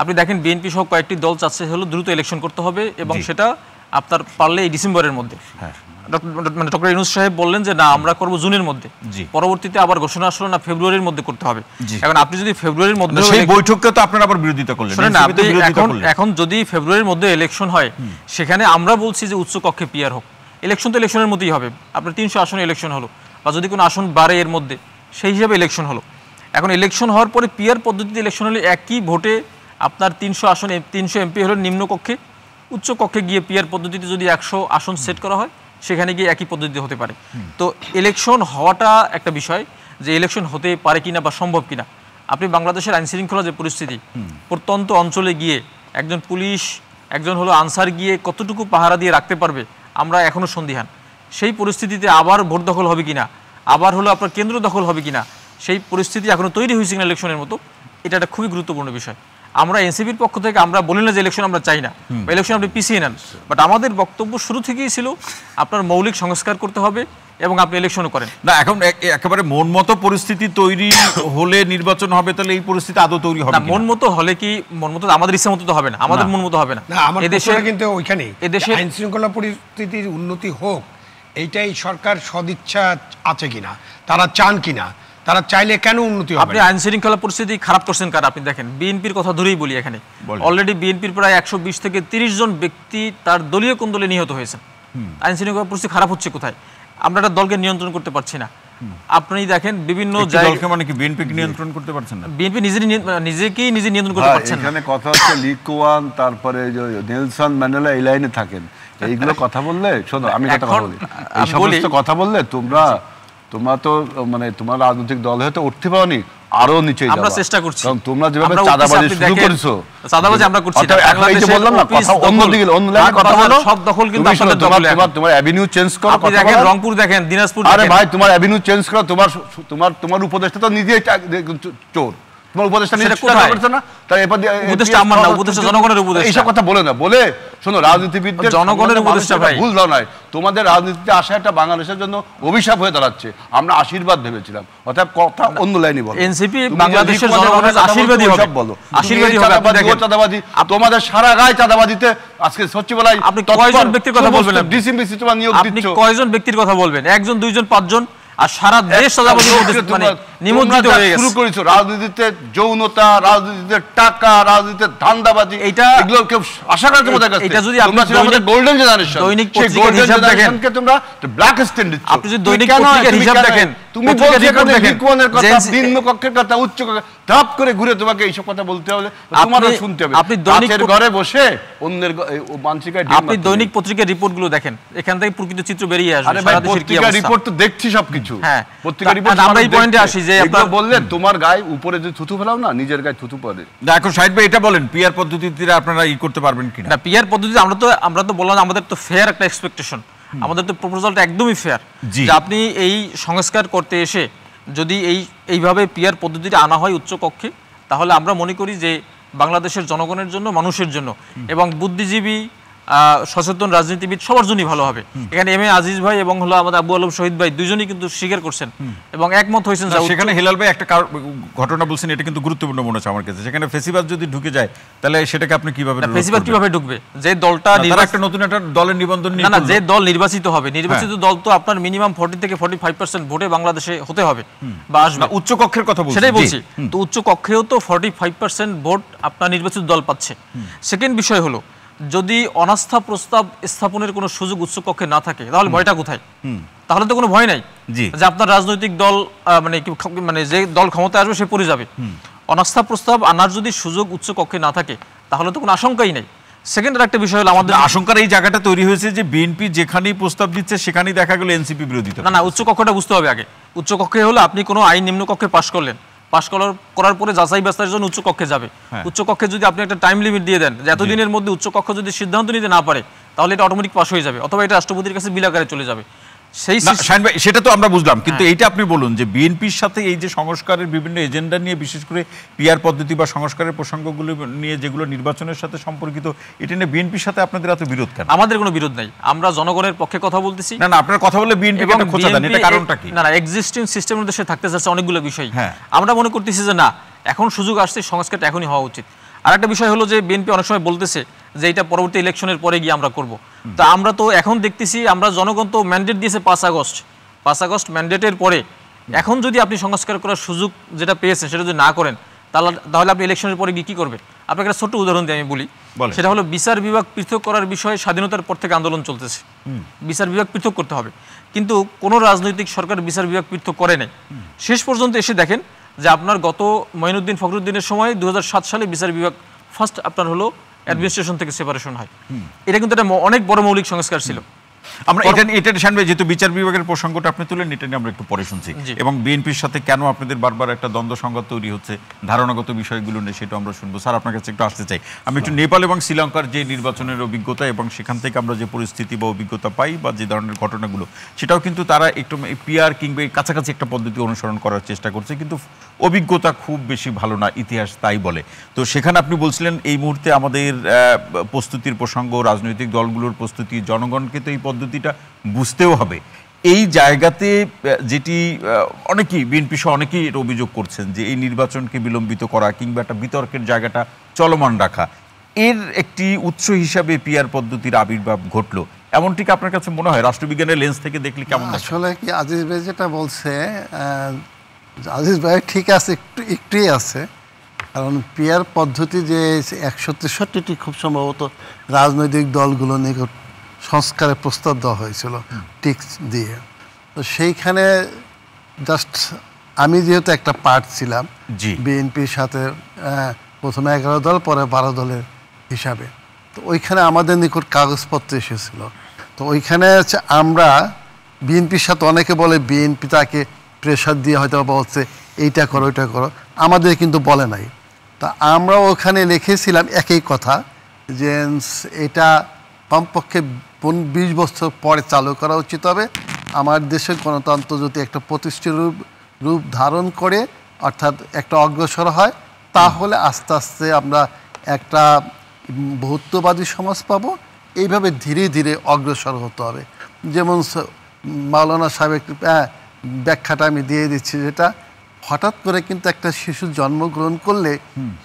আপনি দেখেন বিএনপি সহ কয়েকটি দল চাচ্ছে হলো দ্রুত ইলেকশন করতে হবে, এবং সেটা আপনার পারলে এই ডিসেম্বরের মধ্যে। মানে ডক্টর ইউনূস সাহেব বললেন যে না, আমরা করব জুনের মধ্যে, পরবর্তীতে আবার ঘোষণা আসলো না ফেব্রুয়ারির মধ্যে করতে হবে। এখন আপনি যদি ফেব্রুয়ারির মধ্যে, সেই বৈঠককে তো আপনারা আবার বিরোধিতা করলেন। এখন যদি ফেব্রুয়ারির মধ্যে ইলেকশন হয়, সেখানে আমরা বলছি যে উচ্চ কক্ষে পিআর হোক। ইলেকশন তো ইলেকশনের মধ্যেই হবে। আপনার 300 আসনে ইলেকশন হলো, বা যদি কোনো আসন বাড়ে এর মধ্যে, সেই হিসাবে ইলেকশন হলো। এখন ইলেকশন হওয়ার পরে পিআর পদ্ধতিতে ইলেকশন হলে একই ভোটে আপনার 300 আসন, 300 এমপি হলো নিম্ন কক্ষে, উচ্চ কক্ষে গিয়ে পিআর পদ্ধতিতে যদি 100 আসন সেট করা হয়, সেখানে গিয়ে একই পদ্ধতিতে হতে পারে। তো ইলেকশন হওয়াটা একটা বিষয়, যে ইলেকশন হতে পারে কিনা বা সম্ভব কিনা। আপনি বাংলাদেশের আইন শৃঙ্খলা যে পরিস্থিতি, প্রত্যন্ত অঞ্চলে গিয়ে একজন পুলিশ, একজন হলো আনসার গিয়ে কতটুকু পাহারা দিয়ে রাখতে পারবে, আমরা এখনো সন্দিহান। সেই পরিস্থিতিতে আবার ভোট দখল হবে কিনা, আবার হলো আপনার কেন্দ্র দখল হবে কিনা, সেই পরিস্থিতি এখনো তৈরি হয়েছে কিনা ইলেকশনের মতো, এটা একটা খুবই গুরুত্বপূর্ণ বিষয়। আমরা এনসিপির পক্ষ থেকে আমরা বলি না যে ইলেকশন আমরা চাই না, বা ইলেকশন আপনি পিছিয়ে নেন, বাট আমাদের বক্তব্য শুরু থেকেই ছিল আপনার মৌলিক সংস্কার করতে হবে এবং আপনি ইলেকশনও করেন না। এখন একেবারে মন মতো পরিস্থিতি তৈরি হলে নির্বাচন হবে, তাহলে এই পরিস্থিতি আদৌ তৈরি হবে না? মন মতো হলে কি, মন মতো আমাদের ইচ্ছা মতো তো হবে না, আমাদের মন মতো হবে না। এদেশে কিন্তু ওইখানে এদেশে আইন শৃঙ্খলা পরিস্থিতির উন্নতি হোক, এইটাই সরকার সদিচ্ছা আছে কিনা, তারা চান কিনা, তারা চাইলে কেন উন্নতি হবে? আপনি আইন শৃঙ্খলা পরিস্থিতি খারাপ করছেন কার? আপনি দেখেন বিএনপির কথা ধরেই বলি, এখানে অলরেডি বিএনপির প্রায় 120 থেকে 30 জন ব্যক্তি তার দলীয় কোন্দলে নিহত হয়েছেন। আইন শৃঙ্খলা পরিস্থিতি খারাপ হচ্ছে কোথায়? আমরা একটা দলকে নিয়ন্ত্রণ করতে পারছি না। আপনি দেখেন বিভিন্ন জায়গায়, মানে কি বিএনপি নিয়ন্ত্রণ করতে পারছেন না? বিএনপি নিজেকেই নিজে নিয়ন্ত্রণ করতে পারছেন না। এখানে কথা হচ্ছে লি কুয়ান, তারপরে নেলসন ম্যান্ডেলা এই লাইনে থাকেন, এইগুলো কথা বললে, শোনো আমি কথা বলি, এই সমস্ত কথা বললে তোমরা তো মানে তোমার রাজনৈতিক দল হয়তো উঠতে পাওনি, আরো নিচে যাবে। আমরা চেষ্টা করছি, কারণ তোমরা যেভাবে চাঁদাবাজি শুরু করেছো, চাঁদাবাজি আমরা করছি না। এই যে বললাম না, কথা অন্য দিকে, অন্য লাইনে কথা বলো, সব দখল কিন্তু আপনাদের দখলে। তোমার অ্যাভিনিউ চেঞ্জ করো, আপনি দেখেন রংপুর দেখেন, দিনাজপুর দেখেন। আরে ভাই, তোমার অ্যাভিনিউ চেঞ্জ করো। তোমার উপদেষ্টা তো নিজেই চোর, তোমার উপদেষ্টা নিজে করছে না, তাই উপদেষ্টা আমার না, উপদেষ্টা জনগণের উপদেষ্টা। এইসব কথা বলে না, বলে শোনো, রাজনীতিবিদদের জনগণের উপদেষ্টা ভাই, ভুল দাও নাই। তোমাদের রাজনীতিতে আসা একটা বাংলাদেশের জন্য অভিশাপ হয়ে দাঁড়াচ্ছে। আমরা আশীর্বাদ ভেবেছিলাম, অর্থাৎ কথা অন্য লাইনে বলো। এনসিপি বাংলাদেশের জনগণের আশীর্বাদী হবে, বলো আশীর্বাদী হবে। চাঁদাবাজি, তোমাদের সারা গায়ে চাঁদাবাজিতে আজকে সচিবালয়। আপনি কয়জন ব্যক্তির কথা বলবেন? ডিসিএমসি তোমার নিয়োগ দিচ্ছ, আপনি কয়জন ব্যক্তির কথা বলবেন? 1 জন 2 জন 5 জন, আর সারা দেশ চাঁদাবাজি নিমজ্জিত হয়ে গেছে। শুরু করেছো রাজনীতিতে যৌনতা, রাজনীতিতে টাকা, রাজনীতিতে ধান্দাবাজি, এগুলো কেউ আশা করে তোমাদের কাছে? এটা যদি আপনি গোল্ডেন জেনারেশন, দৈনিক পত্রিকার হিসাব দেখেন, তোমরা ব্ল্যাক স্ট্যান্ড দিচ্ছ। আপনি যদি দৈনিক পত্রিকার হিসাব দেখেন, তুমি বলছো এখানে লিকুয়ানের কথা, নিম্ন কক্ষের কথা, উচ্চ কক্ষের ধাপ করে ঘুরে তোমাকে এইসব কথা বলতে হবে, তোমারও শুনতে হবে। আপনি দৈনিক ঘরে বসে অন্যের মানসিকায় আপনি দৈনিক পত্রিকার রিপোর্টগুলো দেখেন, এখান থেকে প্রকৃত চিত্র বেরিয়ে আসবে। আরে ভাই, পত্রিকার রিপোর্ট তো দেখছি সবকিছু। হ্যাঁ, পত্রিকার রিপোর্ট আমরা এই পয়েন্টে আসি যে আপনারা বললেন তোমার গায়ে উপরে যে থুতু ফেলাও না, নিজের গায়ে থুতু পড়ে। এখন শাহিদ ভাই এটা বলেন, পিআর পদ্ধতিতে আপনারা ই করতে পারবেন কিনা? না, পিআর পদ্ধতিতে আমরা তো বললাম আমাদের তো ফেয়ার একটা এক্সপেকটেশন, আমাদের তো প্রপোজালটা একদমই ফেয়ার, যে আপনি এই সংস্কার করতে এসে যদি এইভাবে পিআর পদ্ধতিটা আনা হয় উচ্চ কক্ষে, তাহলে আমরা মনে করি যে বাংলাদেশের জনগণের জন্য, মানুষের জন্য এবং বুদ্ধিজীবী সচেতন রাজনীতিবিদ সবার জন্যই ভালো হবে। এখানে এম এ আজিজ ভাই এবং হলো আমাদের আবু আলম শহীদ ভাই দুইজনই কিন্তু স্বীকার করছেন এবং একমত হয়েছেন। সেখানে হেলাল ভাই একটা ঘটনা বলছেন, এটা কিন্তু গুরুত্বপূর্ণ মনে হচ্ছে আমার কাছে। সেখানে ফেসিবাদ যদি ঢুকে যায় তাহলে সেটাকে আপনি কিভাবে? ফেসিবাদ কিভাবে ঢুকবে? যে দলটা একটা নতুন একটা দলের নিবন্ধন নিয়ে, না, যে দল নির্বাচিত হবে, নির্বাচিত দল তো আপনার মিনিমাম 40 থেকে 45% ভোটে বাংলাদেশে হতে হবে বা আসবে। উচ্চ কক্ষের কথা বলছি, সেটাই বলছি। তো উচ্চ কক্ষেও তো 45% ভোট আপনার নির্বাচিত দল পাচ্ছে। সেকেন্ড বিষয় হলো, যদি অনাস্থা প্রস্তাব স্থাপনের কোনো সুযোগ উচ্চ কক্ষে না থাকে তাহলে ভয়টা কোথায়? তাহলে তো কোনো ভয় নাই যে আপনার রাজনৈতিক দল মানে যে দল ক্ষমতায় আসবে সে পড়ে যাবে। অনাস্থা প্রস্তাব আনার যদি সুযোগ উচ্চ কক্ষে না থাকে তাহলে তো কোনো আশঙ্কাই নেই। সেকেন্ড আর একটা বিষয় হলো, আমাদের আশঙ্কার এই জায়গাটা তৈরি হয়েছে যে বিএনপি যেখানেই প্রস্তাব দিচ্ছে সেখানেই দেখা গেল এনসিপি বিরোধিতা। না, উচ্চ কক্ষটা বুঝতে হবে আগে। উচ্চ কক্ষে হলো আপনি কোনো আইন নিম্ন কক্ষে পাশ করলেন, পাশ করার পরে যাচাই বাছাইয়ের জন্য উচ্চ কক্ষে যাবে। উচ্চ কক্ষে যদি আপনি একটা টাইম লিমিট দিয়ে দেন যে এতদিনের মধ্যে উচ্চ কক্ষ যদি সিদ্ধান্ত নিতে না পারে তাহলে এটা অটোমেটিক পাস হয়ে যাবে, অথবা এটা রাষ্ট্রপতির কাছে বিল আকারে চলে যাবে। সেটা তো আমরা বুঝলাম, কিন্তু এইটা আপনি বলুন যে বিএনপির সাথে এই যে সংস্কারের বিভিন্ন এজেন্ডা নিয়ে, বিশেষ করে পিআর পদ্ধতি বা সংস্কারের প্রসঙ্গগুলো নিয়ে যেগুলো নির্বাচনের সাথে সম্পর্কিত, এটা নিয়ে বিএনপির সাথে আপনাদের এত বিরোধ কেন? আমাদের কোনো বিরোধ নাই, আমরা জনগণের পক্ষে কথা বলতেছি। না, আপনারা কথা বলে বিএনপি কেন খোঁচা দেন, এটা কারণটা কি? না, এক্সিস্টিং সিস্টেমের মধ্যে সে থাকতে চাচ্ছে অনেকগুলো বিষয়। আমরা মনে করতেছি যে না, এখন সুযোগ আসছে, সংস্কারটা এখনই হওয়া উচিত। আর একটা বিষয় হলো যে বিএনপি অনেক সময় বলতেছে যে এটা পরবর্তী ইলেকশনের পরে গিয়ে আমরা করব। তা আমরা তো এখন দেখতেছি, আমরা জনগণ তো ম্যান্ডেট দিয়েছে 5 আগস্ট ম্যান্ডেটের পরে। এখন যদি আপনি সংস্কার করার সুযোগ যেটা পেয়েছেন সেটা যদি না করেন তাহলে আপনি ইলেকশনের পরে গিয়ে কি করবেন? আপনাকে একটা ছোট্ট উদাহরণ দিয়ে আমি বলি। সেটা হলো, বিচার বিভাগ পৃথক করার বিষয়ে স্বাধীনতার পর থেকে আন্দোলন চলতেছে, বিচার বিভাগ পৃথক করতে হবে, কিন্তু কোনো রাজনৈতিক সরকার বিচার বিভাগ পৃথক করে নাই। শেষ পর্যন্ত এসে দেখেন যে আপনার গত মঈনুদ্দিন ফখরুদ্দিনের সময় 2007 সালে বিচার বিভাগ ফার্স্ট আপনার হলো অ্যাডমিনিস্ট্রেশন থেকে সেপারেশন হয়। এটা কিন্তু একটা অনেক বড় মৌলিক সংস্কার ছিল। আমরা এটা শানবে যেহেতু বিচার বিভাগের প্রসঙ্গটা আপনি তুলেন, এটা নিয়ে আমরা একটু পরে শুনছি, এবং বিএনপির সাথে কেন আপনাদের বারবার একটা দ্বন্দ্ব সংঘাত তৈরি হচ্ছে ধারণাগত বিষয়গুলো নিয়ে, সেটা আমরা শুনবো। স্যার, আপনার কাছে একটু আসতে চাই। আমি একটু নেপাল এবং শ্রীলঙ্কার যে নির্বাচনের অভিজ্ঞতা এবং সেখান থেকে আমরা যে পরিস্থিতি বা অভিজ্ঞতা পাই বা যে ধরনের ঘটনাগুলো, সেটাও কিন্তু তারা একটু পিআর কিংবা কাছাকাছি একটা পদ্ধতি অনুসরণ করার চেষ্টা করছে, কিন্তু অভিজ্ঞতা খুব বেশি ভালো না, ইতিহাস তাই বলে। তো সেখানে আপনি বলছিলেন এই মুহূর্তে আমাদের প্রস্তুতির প্রসঙ্গ, রাজনৈতিক দলগুলোর প্রস্তুতি, জনগণকে তো এই পদ্ধতিটা বুঝতেও হবে। এই জায়গাতে যেটি অনেকেই বিএনপি সহ অনেকেই এটা অভিযোগ করছেন যে এই নির্বাচনকে বিলম্বিত করা কিংবা একটা বিতর্কের জায়গাটা চলমান রাখা, এর একটি উৎস হিসাবে পিআর পদ্ধতির আবির্ভাব ঘটলো, এমনটি কি আপনার কাছে মনে হয়? রাষ্ট্রবিজ্ঞানের লেন্স থেকে দেখলে কেমন? আসলে কি আজিজ ভাই যেটা বলছে, আজিজ ভাই ঠিক আছে, একটুই আছে। কারণ পিআর পদ্ধতি যে 163টি খুব সম্ভবত রাজনৈতিক দলগুলো নিকট সংস্কারের প্রস্তাব দেওয়া হয়েছিল টিক্স দিয়ে। তো সেইখানে জাস্ট আমি যেহেতু একটা পার্ট ছিলাম বিএনপির সাথে, প্রথমে 11 দল পরে 12 দলের হিসাবে, তো ওইখানে আমাদের নিকট কাগজপত্র এসেছিল। তো ওইখানে হচ্ছে আমরা বিএনপির সাথে, অনেকে বলে বিএনপি তাকে প্রেশার দিয়ে হয়তো বলছে এইটা করো ওইটা করো, আমাদের কিন্তু বলে নাই। তা আমরা ওখানে লিখেছিলাম একই কথা যে এটা কমপক্ষে 20 বছর পরে চালু করা উচিত হবে। আমার দেশের গণতন্ত্র যদি একটা প্রতিষ্ঠিত রূপ ধারণ করে, অর্থাৎ একটা অগ্রসর হয়, তাহলে আস্তে আস্তে আমরা একটা বহুত্ববাদী সমাজ পাবো। এইভাবে ধীরে ধীরে অগ্রসর হতে হবে। যেমন মাওলানা সাহেব ব্যাখ্যাটা আমি দিয়ে দিচ্ছি, যেটা হঠাৎ করে কিন্তু একটা শিশু জন্মগ্রহণ করলে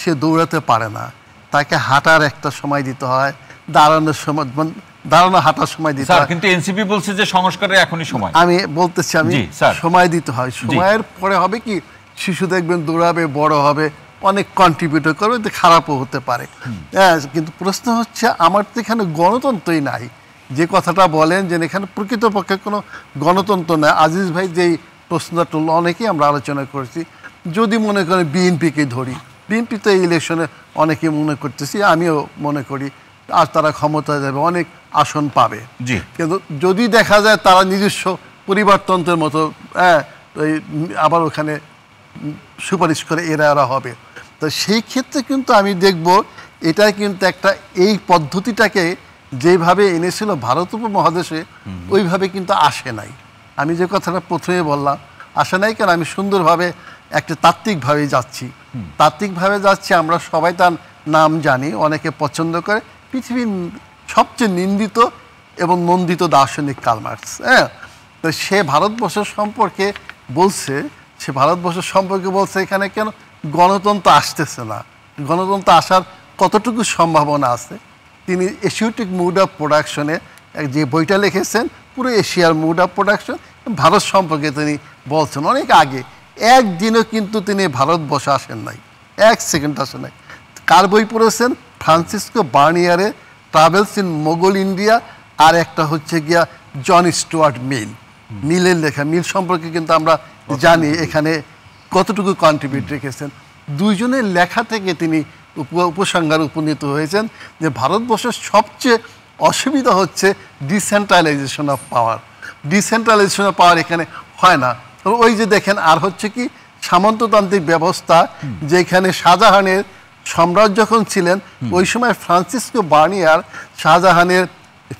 সে দৌড়াতে পারে না, তাকে হাঁটার একটা সময় দিতে হয়, দাঁড়ানোর সময়, দাঁড়ানো হাঁটার সময় দিতে হয়। কিন্তু এনসিপি বলছে যে সংস্কারের এখনই সময়। আমি বলতেছি, আমি সময় দিতে হয়, সময়ের পরে হবে কি শিশু দেখবেন দৌড়াবে, বড় হবে, অনেক কন্ট্রিবিউট করবে, এতে খারাপও হতে পারে। হ্যাঁ, কিন্তু প্রশ্ন হচ্ছে আমার তো এখানে গণতন্ত্রই নাই। যে কথাটা বলেন যে এখানে প্রকৃতপক্ষে কোনো গণতন্ত্র নাই। আজিজ ভাই যেই প্রশ্নটা তুললো, অনেকেই আমরা আলোচনা করেছি। যদি মনে করেন বিএনপিকে ধরি, বিএনপি তো এই ইলেকশনে অনেকে মনে করতেছি, আমিও মনে করি আর তারা ক্ষমতায় যাবে, অনেক আসন পাবে। জি। কিন্তু যদি দেখা যায় তারা নিজস্ব পরিবারতন্ত্রের মতো আবার ওখানে সুপারিশ করে এরা হবে, তো সেই ক্ষেত্রে কিন্তু আমি দেখব এটা কিন্তু একটা এই পদ্ধতিটাকে যেভাবে এনেছিল ভারত উপমহাদেশে ওইভাবে কিন্তু আসে নাই। আমি যে কথাটা প্রথমে বললাম আসে নাই, কেন আমি সুন্দরভাবে একটা তাত্ত্বিকভাবে যাচ্ছি, আমরা সবাই তার নাম জানি, অনেকে পছন্দ করে, পৃথিবীর সবচেয়ে নিন্দিত এবং নন্দিত দার্শনিক কার্ল মার্কস। হ্যাঁ, তো সে ভারতবর্ষের সম্পর্কে বলছে, এখানে কেন গণতন্ত্র আসতেছে না, গণতন্ত্র আসার কতটুকু সম্ভাবনা আছে। তিনি এশিয়াটিক মুড অফ প্রোডাকশনে যে বইটা লিখেছেন, পুরো এশিয়ার মুড অফ প্রোডাকশন, ভারত সম্পর্কে তিনি বলছেন অনেক আগে। একদিনও কিন্তু তিনি ভারতবর্ষে আসেন নাই, এক সেকেন্ড আসেন নাই। কার বই পড়েছেন? ফ্রান্সিসকো বার্নিয়ারের ট্রাভেলস ইন মোগল ইন্ডিয়া, আর একটা হচ্ছে গিয়া জন স্টুয়ার্ট মিলের লেখা। মিল সম্পর্কে কিন্তু আমরা জানি এখানে কতটুকু কন্ট্রিবিউট রেখেছেন। দুইজনের লেখা থেকে তিনি উপসংহারে উপনীত হয়েছেন যে ভারতবর্ষের সবচেয়ে অসুবিধা হচ্ছে ডিসেন্ট্রালাইজেশন অফ পাওয়ার এখানে হয় না। ওই যে দেখেন, আর হচ্ছে কি সামন্ততান্ত্রিক ব্যবস্থা, যেখানে শাহজাহানের সম্রাট যখন ছিলেন ওই সময় ফ্রান্সিসকো বার্নিয়ার শাহজাহানের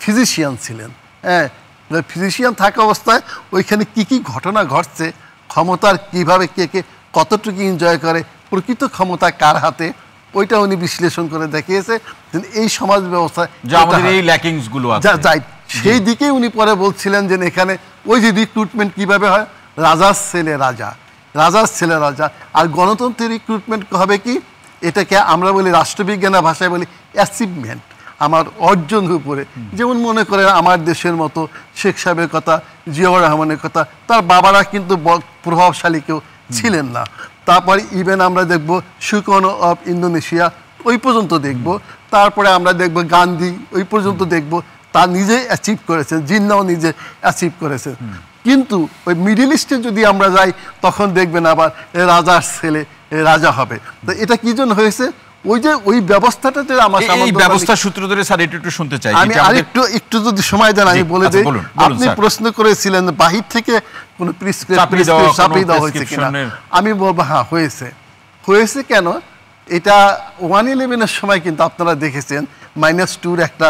ফিজিশিয়ান ছিলেন। হ্যাঁ, ফিজিশিয়ান থাকা অবস্থায় ওইখানে কি ঘটনা ঘটছে, ক্ষমতার কিভাবে কে কতটুকু এনজয় করে, প্রকৃত ক্ষমতা কার হাতে, ওইটা উনি বিশ্লেষণ করে দেখিয়েছে। এই সমাজ ব্যবস্থায় সেই দিকেই উনি পরে বলছিলেন যে এখানে ওই যে রিক্রুটমেন্ট কিভাবে হয়, রাজার ছেলে রাজা। আর গণতন্ত্রের রিক্রুটমেন্ট হবে কি, এটাকে আমরা বলি রাষ্ট্রবিজ্ঞানের ভাষায় বলি অ্যাচিভমেন্ট, আমার অর্জনের উপরে। যেমন মনে করেন আমার দেশের মতো শেখ সাহেবের কথা, জিয়াউর রহমানের কথা, তার বাবারা কিন্তু প্রভাবশালী কেউ ছিলেন না। তারপরে ইভেন আমরা দেখব সুকর্ণো অফ ইন্দোনেশিয়া, ওই পর্যন্ত দেখব। তারপরে আমরা দেখব গান্ধী, ওই পর্যন্ত দেখব, তা নিজে অ্যাচিভ করেছেন, জিন্নাও নিজে অ্যাচিভ করেছেন। কিন্তু ওই মিডিল ইস্টে যদি আমরা যাই, তখন দেখবেন আবার রাজার ছেলে রাজা হবে। তো এটা কি জন্য হয়েছে? ওই যে ওই ব্যবস্থাটা যে আমার ব্যবস্থা সূত্র ধরে স্যার একটু শুনতে চাই। আমি আরেকটু যদি সময় দেন আমি বলে দিই। আপনি প্রশ্ন করেছিলেন বাহির থেকে কোনো প্রিসক্রিপশন দেওয়া হয়েছে কিনা, আমি বলবো হ্যাঁ হয়েছে। কেন? এটা 111-এর সময় কিন্তু আপনারা দেখেছেন -2 একটা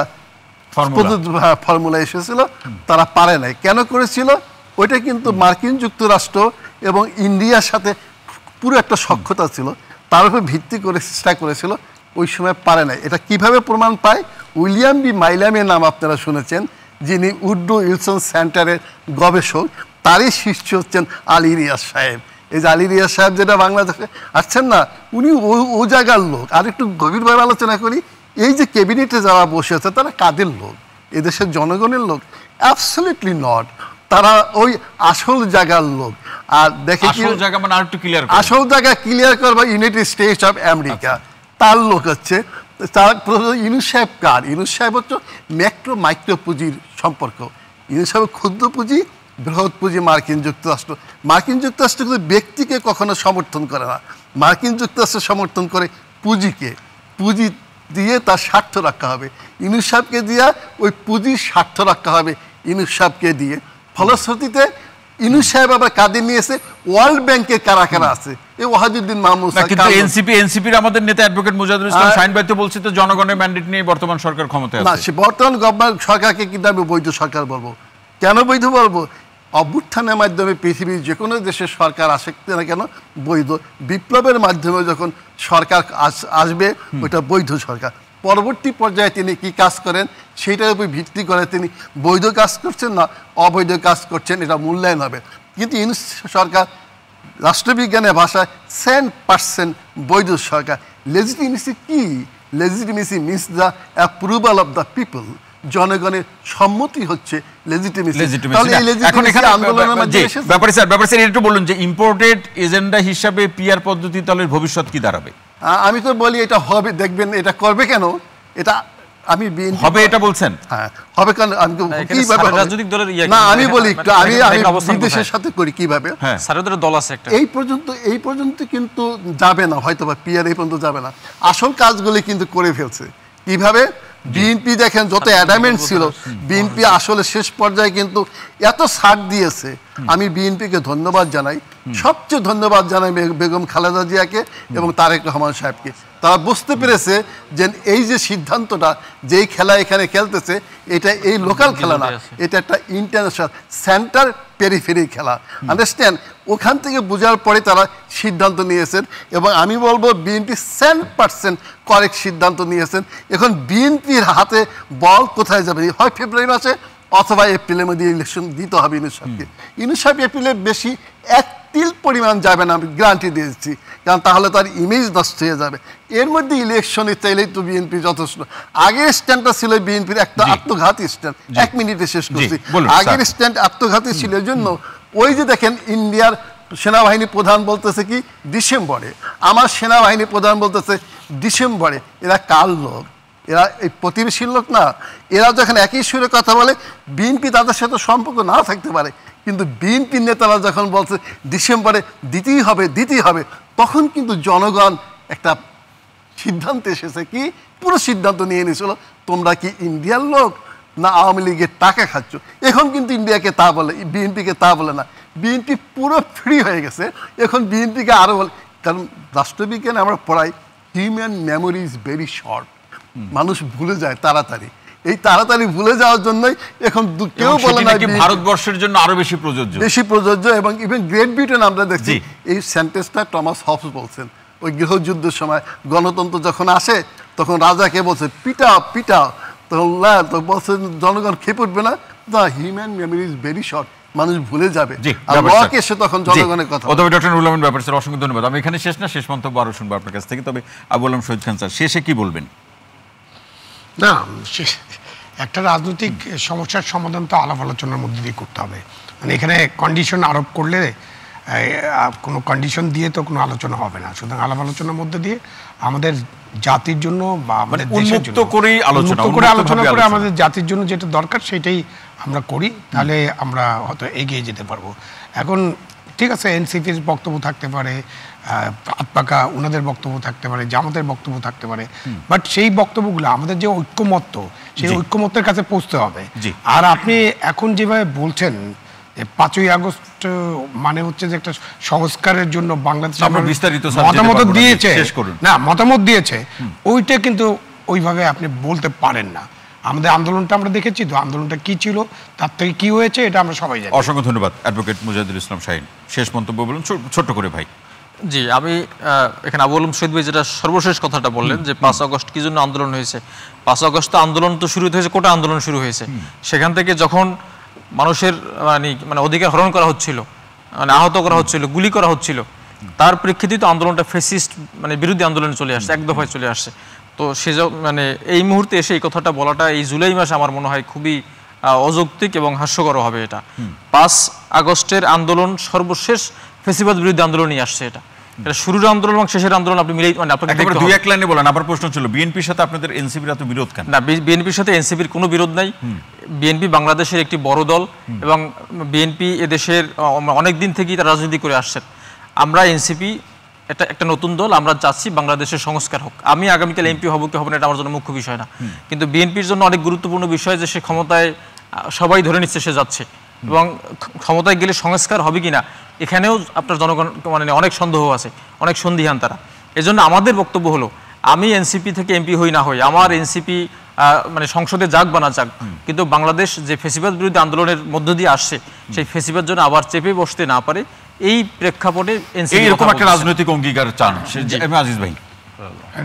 ফর্মুলা এসেছিল, তারা পারে নাই। কেন করেছিল? ওইটা কিন্তু মার্কিন যুক্তরাষ্ট্র এবং ইন্ডিয়ার সাথে পুরো একটা সখ্যতা ছিল, তার উপর ভিত্তি করে চেষ্টা করেছিল, ওই সময় পারে নাই। এটা কিভাবে প্রমাণ পায়? উইলিয়াম বি মাইলামের নাম আপনারা শুনেছেন, যিনি উড্রো উইলসন সেন্টারের গবেষক, তারই শিষ্য হচ্ছেন আলী রিয়াজ সাহেব। এই যে আলী রিয়াজ সাহেব যেটা বাংলাদেশে আসছেন না, উনি ও জায়গার লোক। আর একটু গভীরভাবে আলোচনা করি, এই যে ক্যাবিনেটে যারা বসে আছে তারা কাদের লোক? এদেশের জনগণের লোক? Absolutely not. তারা ওই আসল জায়গার লোক। আর দেখে কি আসল জায়গা ক্লিয়ার করবা, ইউনাইটেড স্টেটস অফ আমেরিকা, তার লোক হচ্ছে। তার ইউনুস সাহেব কার? ইউনুস সাহেব হচ্ছে মাইক্রো পুঁজির সম্পর্ক। ইউনুস সাহেব ক্ষুদ্র পুঁজি, বৃহৎ পুঁজি মার্কিন যুক্তরাষ্ট্র। মার্কিন যুক্তরাষ্ট্র কিন্তু ব্যক্তিকে কখনো সমর্থন করে না, মার্কিন যুক্তরাষ্ট্র সমর্থন করে পুঁজিকে। পুঁজি দিয়ে তার স্বার্থ রক্ষা হবে। ইউনুস সাহেবকে দিয়ে ওই পুঁজির স্বার্থ রক্ষা হবে ইউনুস সাহেবকে দিয়ে। ফলশ্রুতিতে ইউনুস সাহেব আবার কাদের নিয়েছে? ওয়ার্ল্ড ব্যাংকের কারা আছে, এই ওয়াহিদুদ্দিন মাহমুদ। কিন্তু এনসিপির আমাদের নেতা অ্যাডভোকেট মুজাহিদুল ইসলাম শাহিন ভাই তো বলছে তো জনগণের ম্যান্ডেট নিয়ে বর্তমান সরকার ক্ষমতায় আছে। না, সে বর্তমান গভর্নমেন্ট সরকারকে কিন্তু আমি বৈধ সরকার বলবো। কেন বৈধ বলবো? অভ্যুত্থানের মাধ্যমে পৃথিবীর যে কোনো দেশের সরকার আসুক না কেন বৈধ। বিপ্লবের মাধ্যমে যখন সরকার আসবে, ওইটা বৈধ সরকার। পরবর্তী পর্যায়ে তিনি কি কাজ করেন সেইটার উপর ভিত্তি করে তিনি বৈধ কাজ করছেন না অবৈধ কাজ করছেন, এটা মূল্যায়ন হবে। কিন্তু ইউনুস সরকার রাষ্ট্রবিজ্ঞানের ভাষায় 100% বৈধ সরকার। লেজিটিমেসি কি? Legitimacy means the approval of the people. জনগণের সম্মতি হচ্ছে লেজিটিমেসি। Legitimacy তাহলে না। এই এখন লেজিটিমেসি এখানে আন্দোলনের মধ্যে জি, এসেছে। ব্যাপারে স্যার একটু বলুন যে ইম্পোর্টেড এজেন্ডা হিসাবে পিআর পদ্ধতি তাহলে ভবিষ্যৎ কি দাঁড়াবে? আমি তো বলি এটা হবে, দেখবেন এটা করবে কেন, এটা আমি হবে এটা বলছেন? হ্যাঁ হবে, কারণ আমি এখানে কিভাবে সারা হবে? রাজনৈতিক দলের ইয়ে না কিন্তু আমি এখানে বলি মানে একটু, আমি এখানে অবস্থান বিদেশের কোথায়? সাথে করি কিভাবে। হ্যাঁ সারেদের দল আছে একটা। এই পর্যন্ত কিন্তু যাবে না, হয়তো বা পিআর এই পর্যন্ত যাবে না, আসল কাজগুলি কিন্তু করে ফেলছে। কিভাবে? বিএনপি দেখেন যত অ্যাডামেন্ট ছিল, বিএনপি আসলে শেষ পর্যায়ে কিন্তু এত ছাড় দিয়েছে। আমি বিএনপিকে ধন্যবাদ জানাই, সবচেয়ে ধন্যবাদ জানাই বেগম খালেদা জিয়াকে এবং তারেক রহমান সাহেবকে। তারা বুঝতে পেরেছে যে এই যে সিদ্ধান্তটা, যেই খেলা এখানে খেলতেছে, এটা এই লোকাল খেলা না, এটা একটা ইন্টারন্যাশনাল সেন্টার পেরিফেরি খেলা। আন্ডারস্ট্যান্ড? ওখান থেকে বোঝার পরে তারা সিদ্ধান্ত নিয়েছেন এবং আমি বলবো বিএনপি 100% কারেক্ট সিদ্ধান্ত নিয়েছেন। এখন বিএনপির হাতে বল কোথায় যাবে, হয় ফেব্রুয়ারি মাসে অথবা এপ্রিলের মধ্যে ইলেকশন দিতে হবে ইউনূস সাহেবকে। ইউনূস সাহেব এপ্রিলে বেশি এক তিল পরিমাণ যাবে না, আমি গ্যারান্টি দিয়েছি, কারণ তাহলে তার ইমেজ নষ্ট হয়ে যাবে। এর মধ্যে ইলেকশনে চাইলেই তো বিএনপি যথেষ্ট। আগের স্ট্যান্ডটা ছিল বিএনপির একটা আত্মঘাতী স্ট্যান্ড। 1 মিনিটে শেষ করছি। আগের স্ট্যান্ড আত্মঘাতী ছিল, এর জন্য ওই যে দেখেন ইন্ডিয়ার সেনাবাহিনী প্রধান বলতেছে কি ডিসেম্বরে, আমার সেনাবাহিনী প্রধান বলতেছে ডিসেম্বরে। এরা কার লোক? এরা এই প্রতিবেশীর লোক না। এরা যখন একই সুরে কথা বলে, বিএনপি তাদের সাথে সম্পর্ক না থাকতে পারে, কিন্তু বিএনপির নেতারা যখন বলছে ডিসেম্বরে দিতেই হবে, তখন কিন্তু জনগণ একটা সিদ্ধান্ত এসেছে, কি পুরো সিদ্ধান্ত নিয়ে নিয়েছিল, তোমরা কি ইন্ডিয়ার লোক না আওয়ামী লীগের টাকা খাচ্ছ। এখন কিন্তু ইন্ডিয়াকে তা বলে, বিএনপিকে তা বলে না। বিএনপি পুরো ফ্রি হয়ে গেছে। এখন বিএনপিকে আরও বলে, কারণ রাষ্ট্রবিজ্ঞানে আমরা পড়াই human memory is very short. মানুষ ভুলে যায় তাড়াতাড়ি। এই তাড়াতাড়ি ভুলে যাওয়ার জন্যই এখন কেউ বলে না ভারতবর্ষের জন্য আরো বেশি প্রযোজ্য। এবং ইভেন গ্রেট ব্রিটেন আমরা দেখছি এই সেন্টেন্সটা টমাস হবস বলছেন ওই গৃহযুদ্ধের সময়। গণতন্ত্র যখন আসে তখন রাজাকে বলছে পিটাও, তখন বলছেন জনগণ খেয়ে পড়বে না, the human memory is very short, মানুষ ভুলে যাবে। আর ওয়াকে এসে তখন জনগণের কথা। তবে ডক্টর নুরুল আমিন ব্যাপার স্যার অসংখ্য ধন্যবাদ। আমি এখানে শেষ না, শেষ মন্তব্য আরো শুনবো আপনার কাছ থেকে। তবে আবুল আলম শহীদ খান স্যার শেষে কি বলবেন? না, একটা রাজনৈতিক সমস্যার সমাধান তো আলাপ আলোচনার মধ্যে দিয়ে করতে হবে। মানে এখানে কন্ডিশন আরোপ করলে কোনো কন্ডিশন দিয়ে তো কোনো আলোচনা হবে না। সুতরাং আলাপ আলোচনার মধ্যে দিয়ে আমাদের জাতির জন্য বা আমাদের দেশের জন্য উন্মুক্ত করে আলোচনা করে আমাদের জাতির জন্য যেটা দরকার সেটাই আমরা করি, তাহলে আমরা হয়তো এগিয়ে যেতে পারবো। এখন ঠিক আছে, এনসিপির বক্তব্য থাকতে পারে, আতপাকা ওনাদের বক্তব্য থাকতে পারে, জামাতের বক্তব্য থাকতে পারে, বাট সেই বক্তব্যগুলো আমাদের যে ঐক্যমত্য, সেই ঐক্যমত্যের কাছে পৌঁছতে হবে। আর আপনি এখন যেভাবে বলছেন 5ই আগস্ট মানে হচ্ছে যে একটা সংস্কারের জন্য বাংলাদেশ মতামত দিয়েছে, ওইটা কিন্তু ওইভাবে আপনি বলতে পারেন না। আমাদের আন্দোলনটা আমরা দেখেছি তো, আন্দোলনটা কি ছিল, তার থেকে কি হয়েছে, এটা আমরা সবাই জানি। অসংখ্য ধন্যবাদ অ্যাডভোকেট মুজাহিদুল ইসলাম শাহীন। শেষ মন্তব্য বলুন ছোট্ট করে ভাই। জি, আমি এখানে আবুল আলম শহীদ ভাই যেটা সর্বশেষ কথাটা বললেন যে 5 আগস্ট কি জন্য আন্দোলন হয়েছে। 5 আগস্ট আন্দোলন তো শুরু হয়েছে, কোটা আন্দোলন শুরু হয়েছে। সেখান থেকে যখন মানুষের মানে অধিকার হরণ করা হচ্ছিল, মানে আহত করা হচ্ছিল, গুলি করা হচ্ছিল, তার প্রেক্ষিতে তো আন্দোলনটা ফ্যাসিস্ট মানে বিরোধী আন্দোলনে চলে আসছে, এক দফায় চলে আসছে। তো সে মানে এই মুহূর্তে এসে এই কথাটা বলাটা এই জুলাই মাসে আমার মনে হয় খুবই অযৌক্তিক এবং হাস্যকর হবে। এটা 5 আগস্টের আন্দোলন সর্বশেষ ফ্যাসিবাদ বিরোধী আন্দোলনই আসছে। এটা শুরুর আন্দোলন এবং শেষের আন্দোলন আপনি মিলেই মানে আপনাকে একেবারে দুই এক লাইনে বলেন। আবার প্রশ্ন ছিল বিএনপির সাথে আপনাদের এনসিপির এত বিরোধ কেন? না, বিএনপির সাথে এনসিপির কোনো বিরোধ নাই। বিএনপি বাংলাদেশের একটি বড় দল এবং বিএনপি এদেশের অনেক দিন থেকেই তারা রাজনীতি করে আসছেন। আমরা এনসিপি একটা নতুন দল, আমরা চাচ্ছি বাংলাদেশের সংস্কার হোক। আমি আগামীকাল এমপি হব কি হবে না এটা আমার জন্য মুখ্য বিষয় না, কিন্তু বিএনপির জন্য অনেক গুরুত্বপূর্ণ বিষয় যে সে ক্ষমতায় সবাই ধরে নিচ্ছে সে যাচ্ছে, এবং ক্ষমতায় গেলে সংস্কার হবে কিনা এখানেও আপনার জনগণ মানে অনেক সন্দেহ আছে, অনেক সন্দিহান তারা। এজন্য আমাদের বক্তব্য হলো, আমি এনসিপি থেকে এমপি হই না হই, আমার এনসিপি মানে সংসদে যাক বা না যাক, কিন্তু বাংলাদেশ যে ফ্যাসিবাদ বিরোধী আন্দোলনের মধ্য দিয়ে আসছে সেই ফ্যাসিবাদ যেন আবার চেপে বসতে না পারে, এই প্রেক্ষাপটে এরকম একটা রাজনৈতিক অঙ্গীকার চান। আজিজ ভাই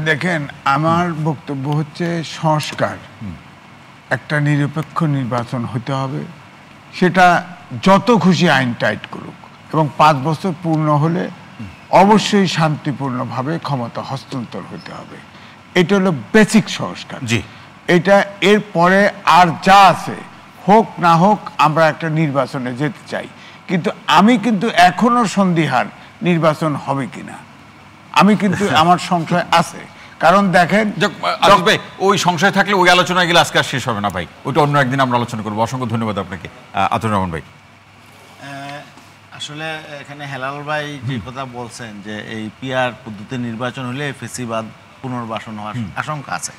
দেখেন, আমার বক্তব্য হচ্ছে সংস্কার, একটা নিরপেক্ষ নির্বাচন হতে হবে, সেটা যত খুশি আইন টাইট করুক, এবং 5 বছর পূর্ণ হলে অবশ্যই শান্তিপূর্ণভাবে ক্ষমতা হস্তান্তর হতে হবে। এটা হলো বেসিক সংস্কার। এটা এরপরে আর যা আছে হোক না হোক আমরা একটা নির্বাচনে যেতে চাই, কিন্তু আমি কিন্তু এখনো সন্দিহান নির্বাচন হবে কিনা। আমি কিন্তু আমার সংশয় আছে, কারণ দেখেন ভাই ওই সংশয় থাকলে ওই আলোচনায় গেলে আজকে আর শেষ হবে না ভাই, ওইটা অন্য একদিন আমরা আলোচনা করবো। অসংখ্য ধন্যবাদ আপনাকে আতুর রহমান ভাই। আসলে এখানে হেলাল ভাই যে কথা বলছেন যে এই পিআর পদ্ধতি নির্বাচন হলে ফেসিবাদ পুনর্বাসন হওয়ার আশঙ্কা আছে।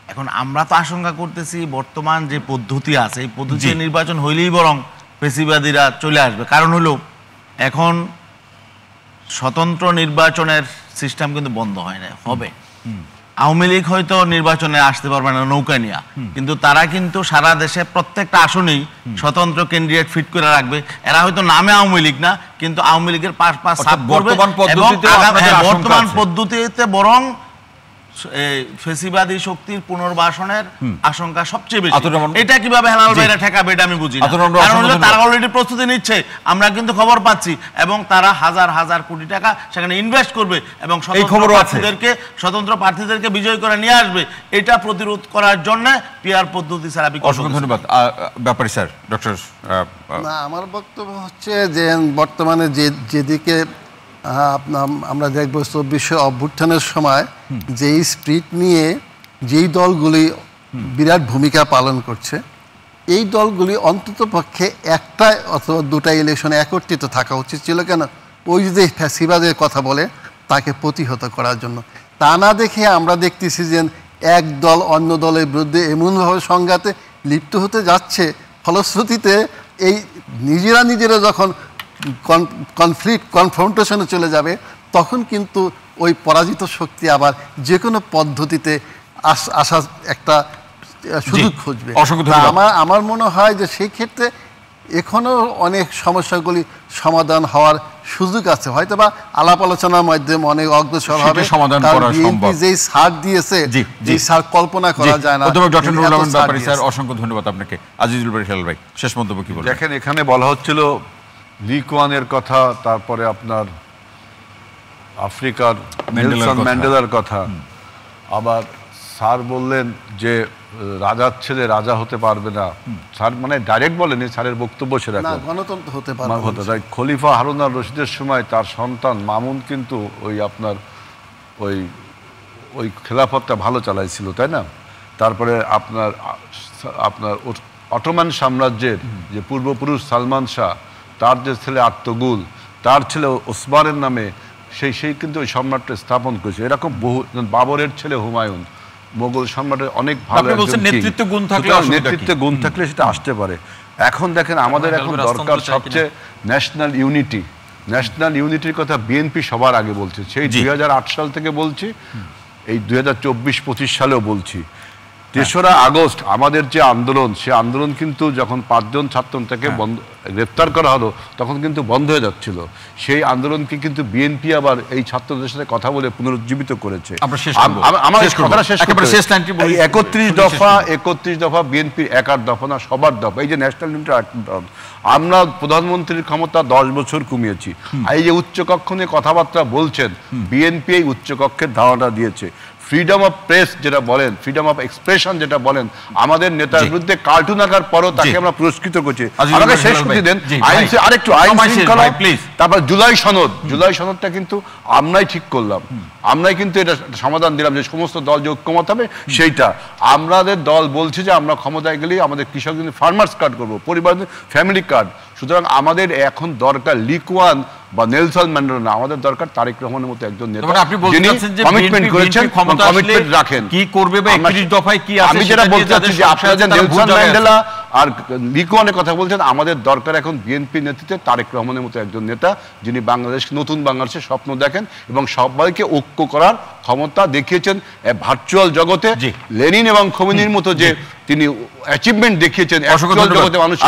এখন আমরা তো আশঙ্কা করতেছি বর্তমান যে পদ্ধতি আছে এই পদ্ধতি নির্বাচন হইলেই বরং ফেসিবাদীরা চলে আসবে। কারণ হলো এখন স্বতন্ত্র নির্বাচনের সিস্টেম কিন্তু বন্ধ হয় না, হবে। আওয়ামী লীগ হয়তো নির্বাচনে আসতে পারবে না নৌকা নিয়ে, কিন্তু তারা কিন্তু সারা দেশে প্রত্যেকটা আসনেই স্বতন্ত্র ক্যান্ডিডেট ফিট করে রাখবে। এরা হয়তো নামে আওয়ামী লীগ না, কিন্তু আওয়ামী লীগের পাশ সাফ করবে। বর্তমান পদ্ধতিতে বরং ফেসিবাদী শক্তির পুনর্বাসনের আশঙ্কা সবচেয়ে বেশি। এটা কিভাবে হেলাল ভাইরা ঠেকাবে এটা আমি বুঝি না। কারণ তারা অলরেডি প্রস্তুতি নিচ্ছে, আমরা কিন্তু খবর পাচ্ছি, এবং তারা হাজার হাজার কোটি টাকা সেখানে ইনভেস্ট করবে এবং স্বতন্ত্র প্রার্থীদেরকে বিজয় করে নিয়ে আসবে। এটা প্রতিরোধ করার জন্য পিআর পদ্ধতি ছাড়া অসংখ্য ধন্যবাদ। ব্যাপারী স্যার, ডক্টর। না, আমার বক্তব্য হচ্ছে যে বর্তমানে যেদিকে আমরা দেখব 24শে অভ্যুত্থানের সময় যেই স্পিরিট নিয়ে যেই দলগুলি বিরাট ভূমিকা পালন করছে, এই দলগুলি অন্তত পক্ষে একটা অথবা দুটা ইলেকশনে একত্রিত থাকা উচিত ছিল। কেন? ওই যদি ফ্যাসিবাদের কথা বলে তাকে প্রতিহত করার জন্য। তা না দেখে আমরা দেখতেছি যে এক দল অন্য দলের বিরুদ্ধে এমনভাবে সংঘাতে লিপ্ত হতে যাচ্ছে, ফলশ্রুতিতে এই নিজেরা যখন কনফ্রন্টেশনে চলে যাবে, তখন কিন্তু ওই পরাজিত শক্তি আবার যে কোনো পদ্ধতিতে আসার একটা সুযোগ খুঁজবে। আমার মনে হয় যে সেই ক্ষেত্রে এখনো অনেক সমস্যাগুলি সমাধান হওয়ার সুযোগ আছে, হয়তো বা আলাপ আলোচনার মাধ্যমে অনেক অগ্রসর হবে। যেই সার দিয়েছে, যেই সার কল্পনা করা যায় না। ডক্টর নুরুল আমিন ব্যাপারী স্যার, অসংখ্য ধন্যবাদ আপনাকে। আজিজুল বারী হেলাল ভাই, শেষ মন্তব্য কি বলবেন? দেখেন, এখানে বলা হচ্ছিল লিকুয়ানের কথা, তারপরে আপনার আফ্রিকার নেলসন ম্যান্ডেলার কথা, আবার স্যার বললেন যে রাজার ছেলে রাজা হতে পারবে না। স্যার মানে ডাইরেক্ট বলেনি, স্যারের বক্তব্য সেরকম, গণতন্ত্র হতে পারবে না। খলিফা হারুন আর রশিদের সময় তার সন্তান মামুন কিন্তু ওই আপনার ওই খেলাফতটা ভালো চালাইছিল, তাই না? তারপরে আপনার অটোমান সাম্রাজ্যের যে পূর্বপুরুষ সালমান শাহ, তার যে ছেলে আত্মগুল, তার ছেলে ওসমানের নামে সেই কিন্তু ওই সম্রাটটা স্থাপন করেছে। এরকম বহু, বাবরের ছেলে হুমায়ুন, মোগল সম্রাটের অনেক ভালো নেতৃত্ব গুণ থাকলে সেটা আসতে পারে। এখন দেখেন, আমাদের এখন দরকার সবচেয়ে ন্যাশনাল ইউনিটি। ন্যাশনাল ইউনিটির কথা বিএনপি সবার আগে বলছে, সেই 2008 সাল থেকে বলছি, এই 2024-25 সালেও বলছি। 3রা আগস্ট আমাদের যে আন্দোলন, সে আন্দোলন কিন্তু যখন 5 জন ছাত্রকে গ্রেফতার করা হলো, তখন কিন্তু বন্ধ হয়ে যাচ্ছিল। সেই আন্দোলনকে কিন্তু বিএনপি আবার এই ছাত্রদের সাথে কথা বলে পুনরুজ্জীবিত করেছে। আমার কথাটা শেষ করতে, 31 দফা বিএনপির একার দফা না, সবার দফা। এই যে ন্যাশনাল ইউনিটি, আমরা প্রধানমন্ত্রীর ক্ষমতা 10 বছর কমিয়েছি। এই যে উচ্চকক্ষ নিয়ে কথাবার্তা বলছেন, বিএনপি এই উচ্চকক্ষের ধারণা দিয়েছে। ফ্রিডম অফ প্রেস যেটা বলেন, ফ্রিডম অফ এক্সপ্রেশন যেটা বলেন, আমাদের নেতার বিরুদ্ধে কার্টুন আঁকার পরও তাকে আমরা পুরস্কৃত করছি। আমাকে শেষ করতে দেন, আরেকটু আইন শৃঙ্খলা, তারপর জুলাই সনদটা কিন্তু আমরাই ঠিক করলাম, আমরাই কিন্তু এটা সমাধান দিলাম যে সমস্ত দল যে ঐক্যমত হবে সেইটা। আমাদের দল বলছে যে আমরা ক্ষমতায় গেলেই আমাদের কৃষকদের ফার্মার্স কার্ড করবো, পরিবার ফ্যামিলি কার্ড। সুতরাং আমাদের এখন দরকার লিকুয়ান বা নেলসন ম্যান্ডেলা না, আমাদের দরকার তারেক রহমানের মতো একজন নেতা যিনি কমিটমেন্ট করেছেন, কমিটমেন্ট রাখেন। কি করবে বা 31 দফায় কি আছে, আমি যেটা বলতে চাচ্ছি যে আপনারা যে নেলসন ম্যান্ডেলা আর লিকুয়ানের কথা বলছেন, আমাদের দরকার এখন বিএনপি নেতৃত্বে তারেক রহমানের মতো একজন নেতা যিনি বাংলাদেশ, নতুন বাংলাদেশের স্বপ্ন দেখেন এবং সবাইকে ঐক্য করার ক্ষমতা দেখিয়েছেন। ভার্চুয়াল জগতে লেনিন এবং খোমেনির মতো যে তিনি অ্যাচিভমেন্ট দেখিয়েছেন,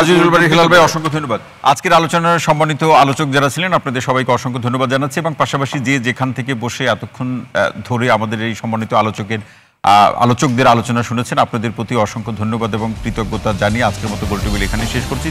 আজিজুল বারী হেলাল ভাই, অসংখ্য ধন্যবাদ। আজকের আলোচনার সম্মানিত আলোচক যারা ছিলেন, আপনাদের সবাইকে অসংখ্য ধন্যবাদ জানাচ্ছি, এবং পাশাপাশি যে যেখান থেকে বসে এতক্ষণ ধরে আমাদের এই সম্মানিত আলোচকদের আলোচনা শুনেছেন, আপনাদের প্রতি অসংখ্য ধন্যবাদ এবং কৃতজ্ঞতা জানিয়ে আজকের মতো গোল টেবিল এখানে শেষ করছি।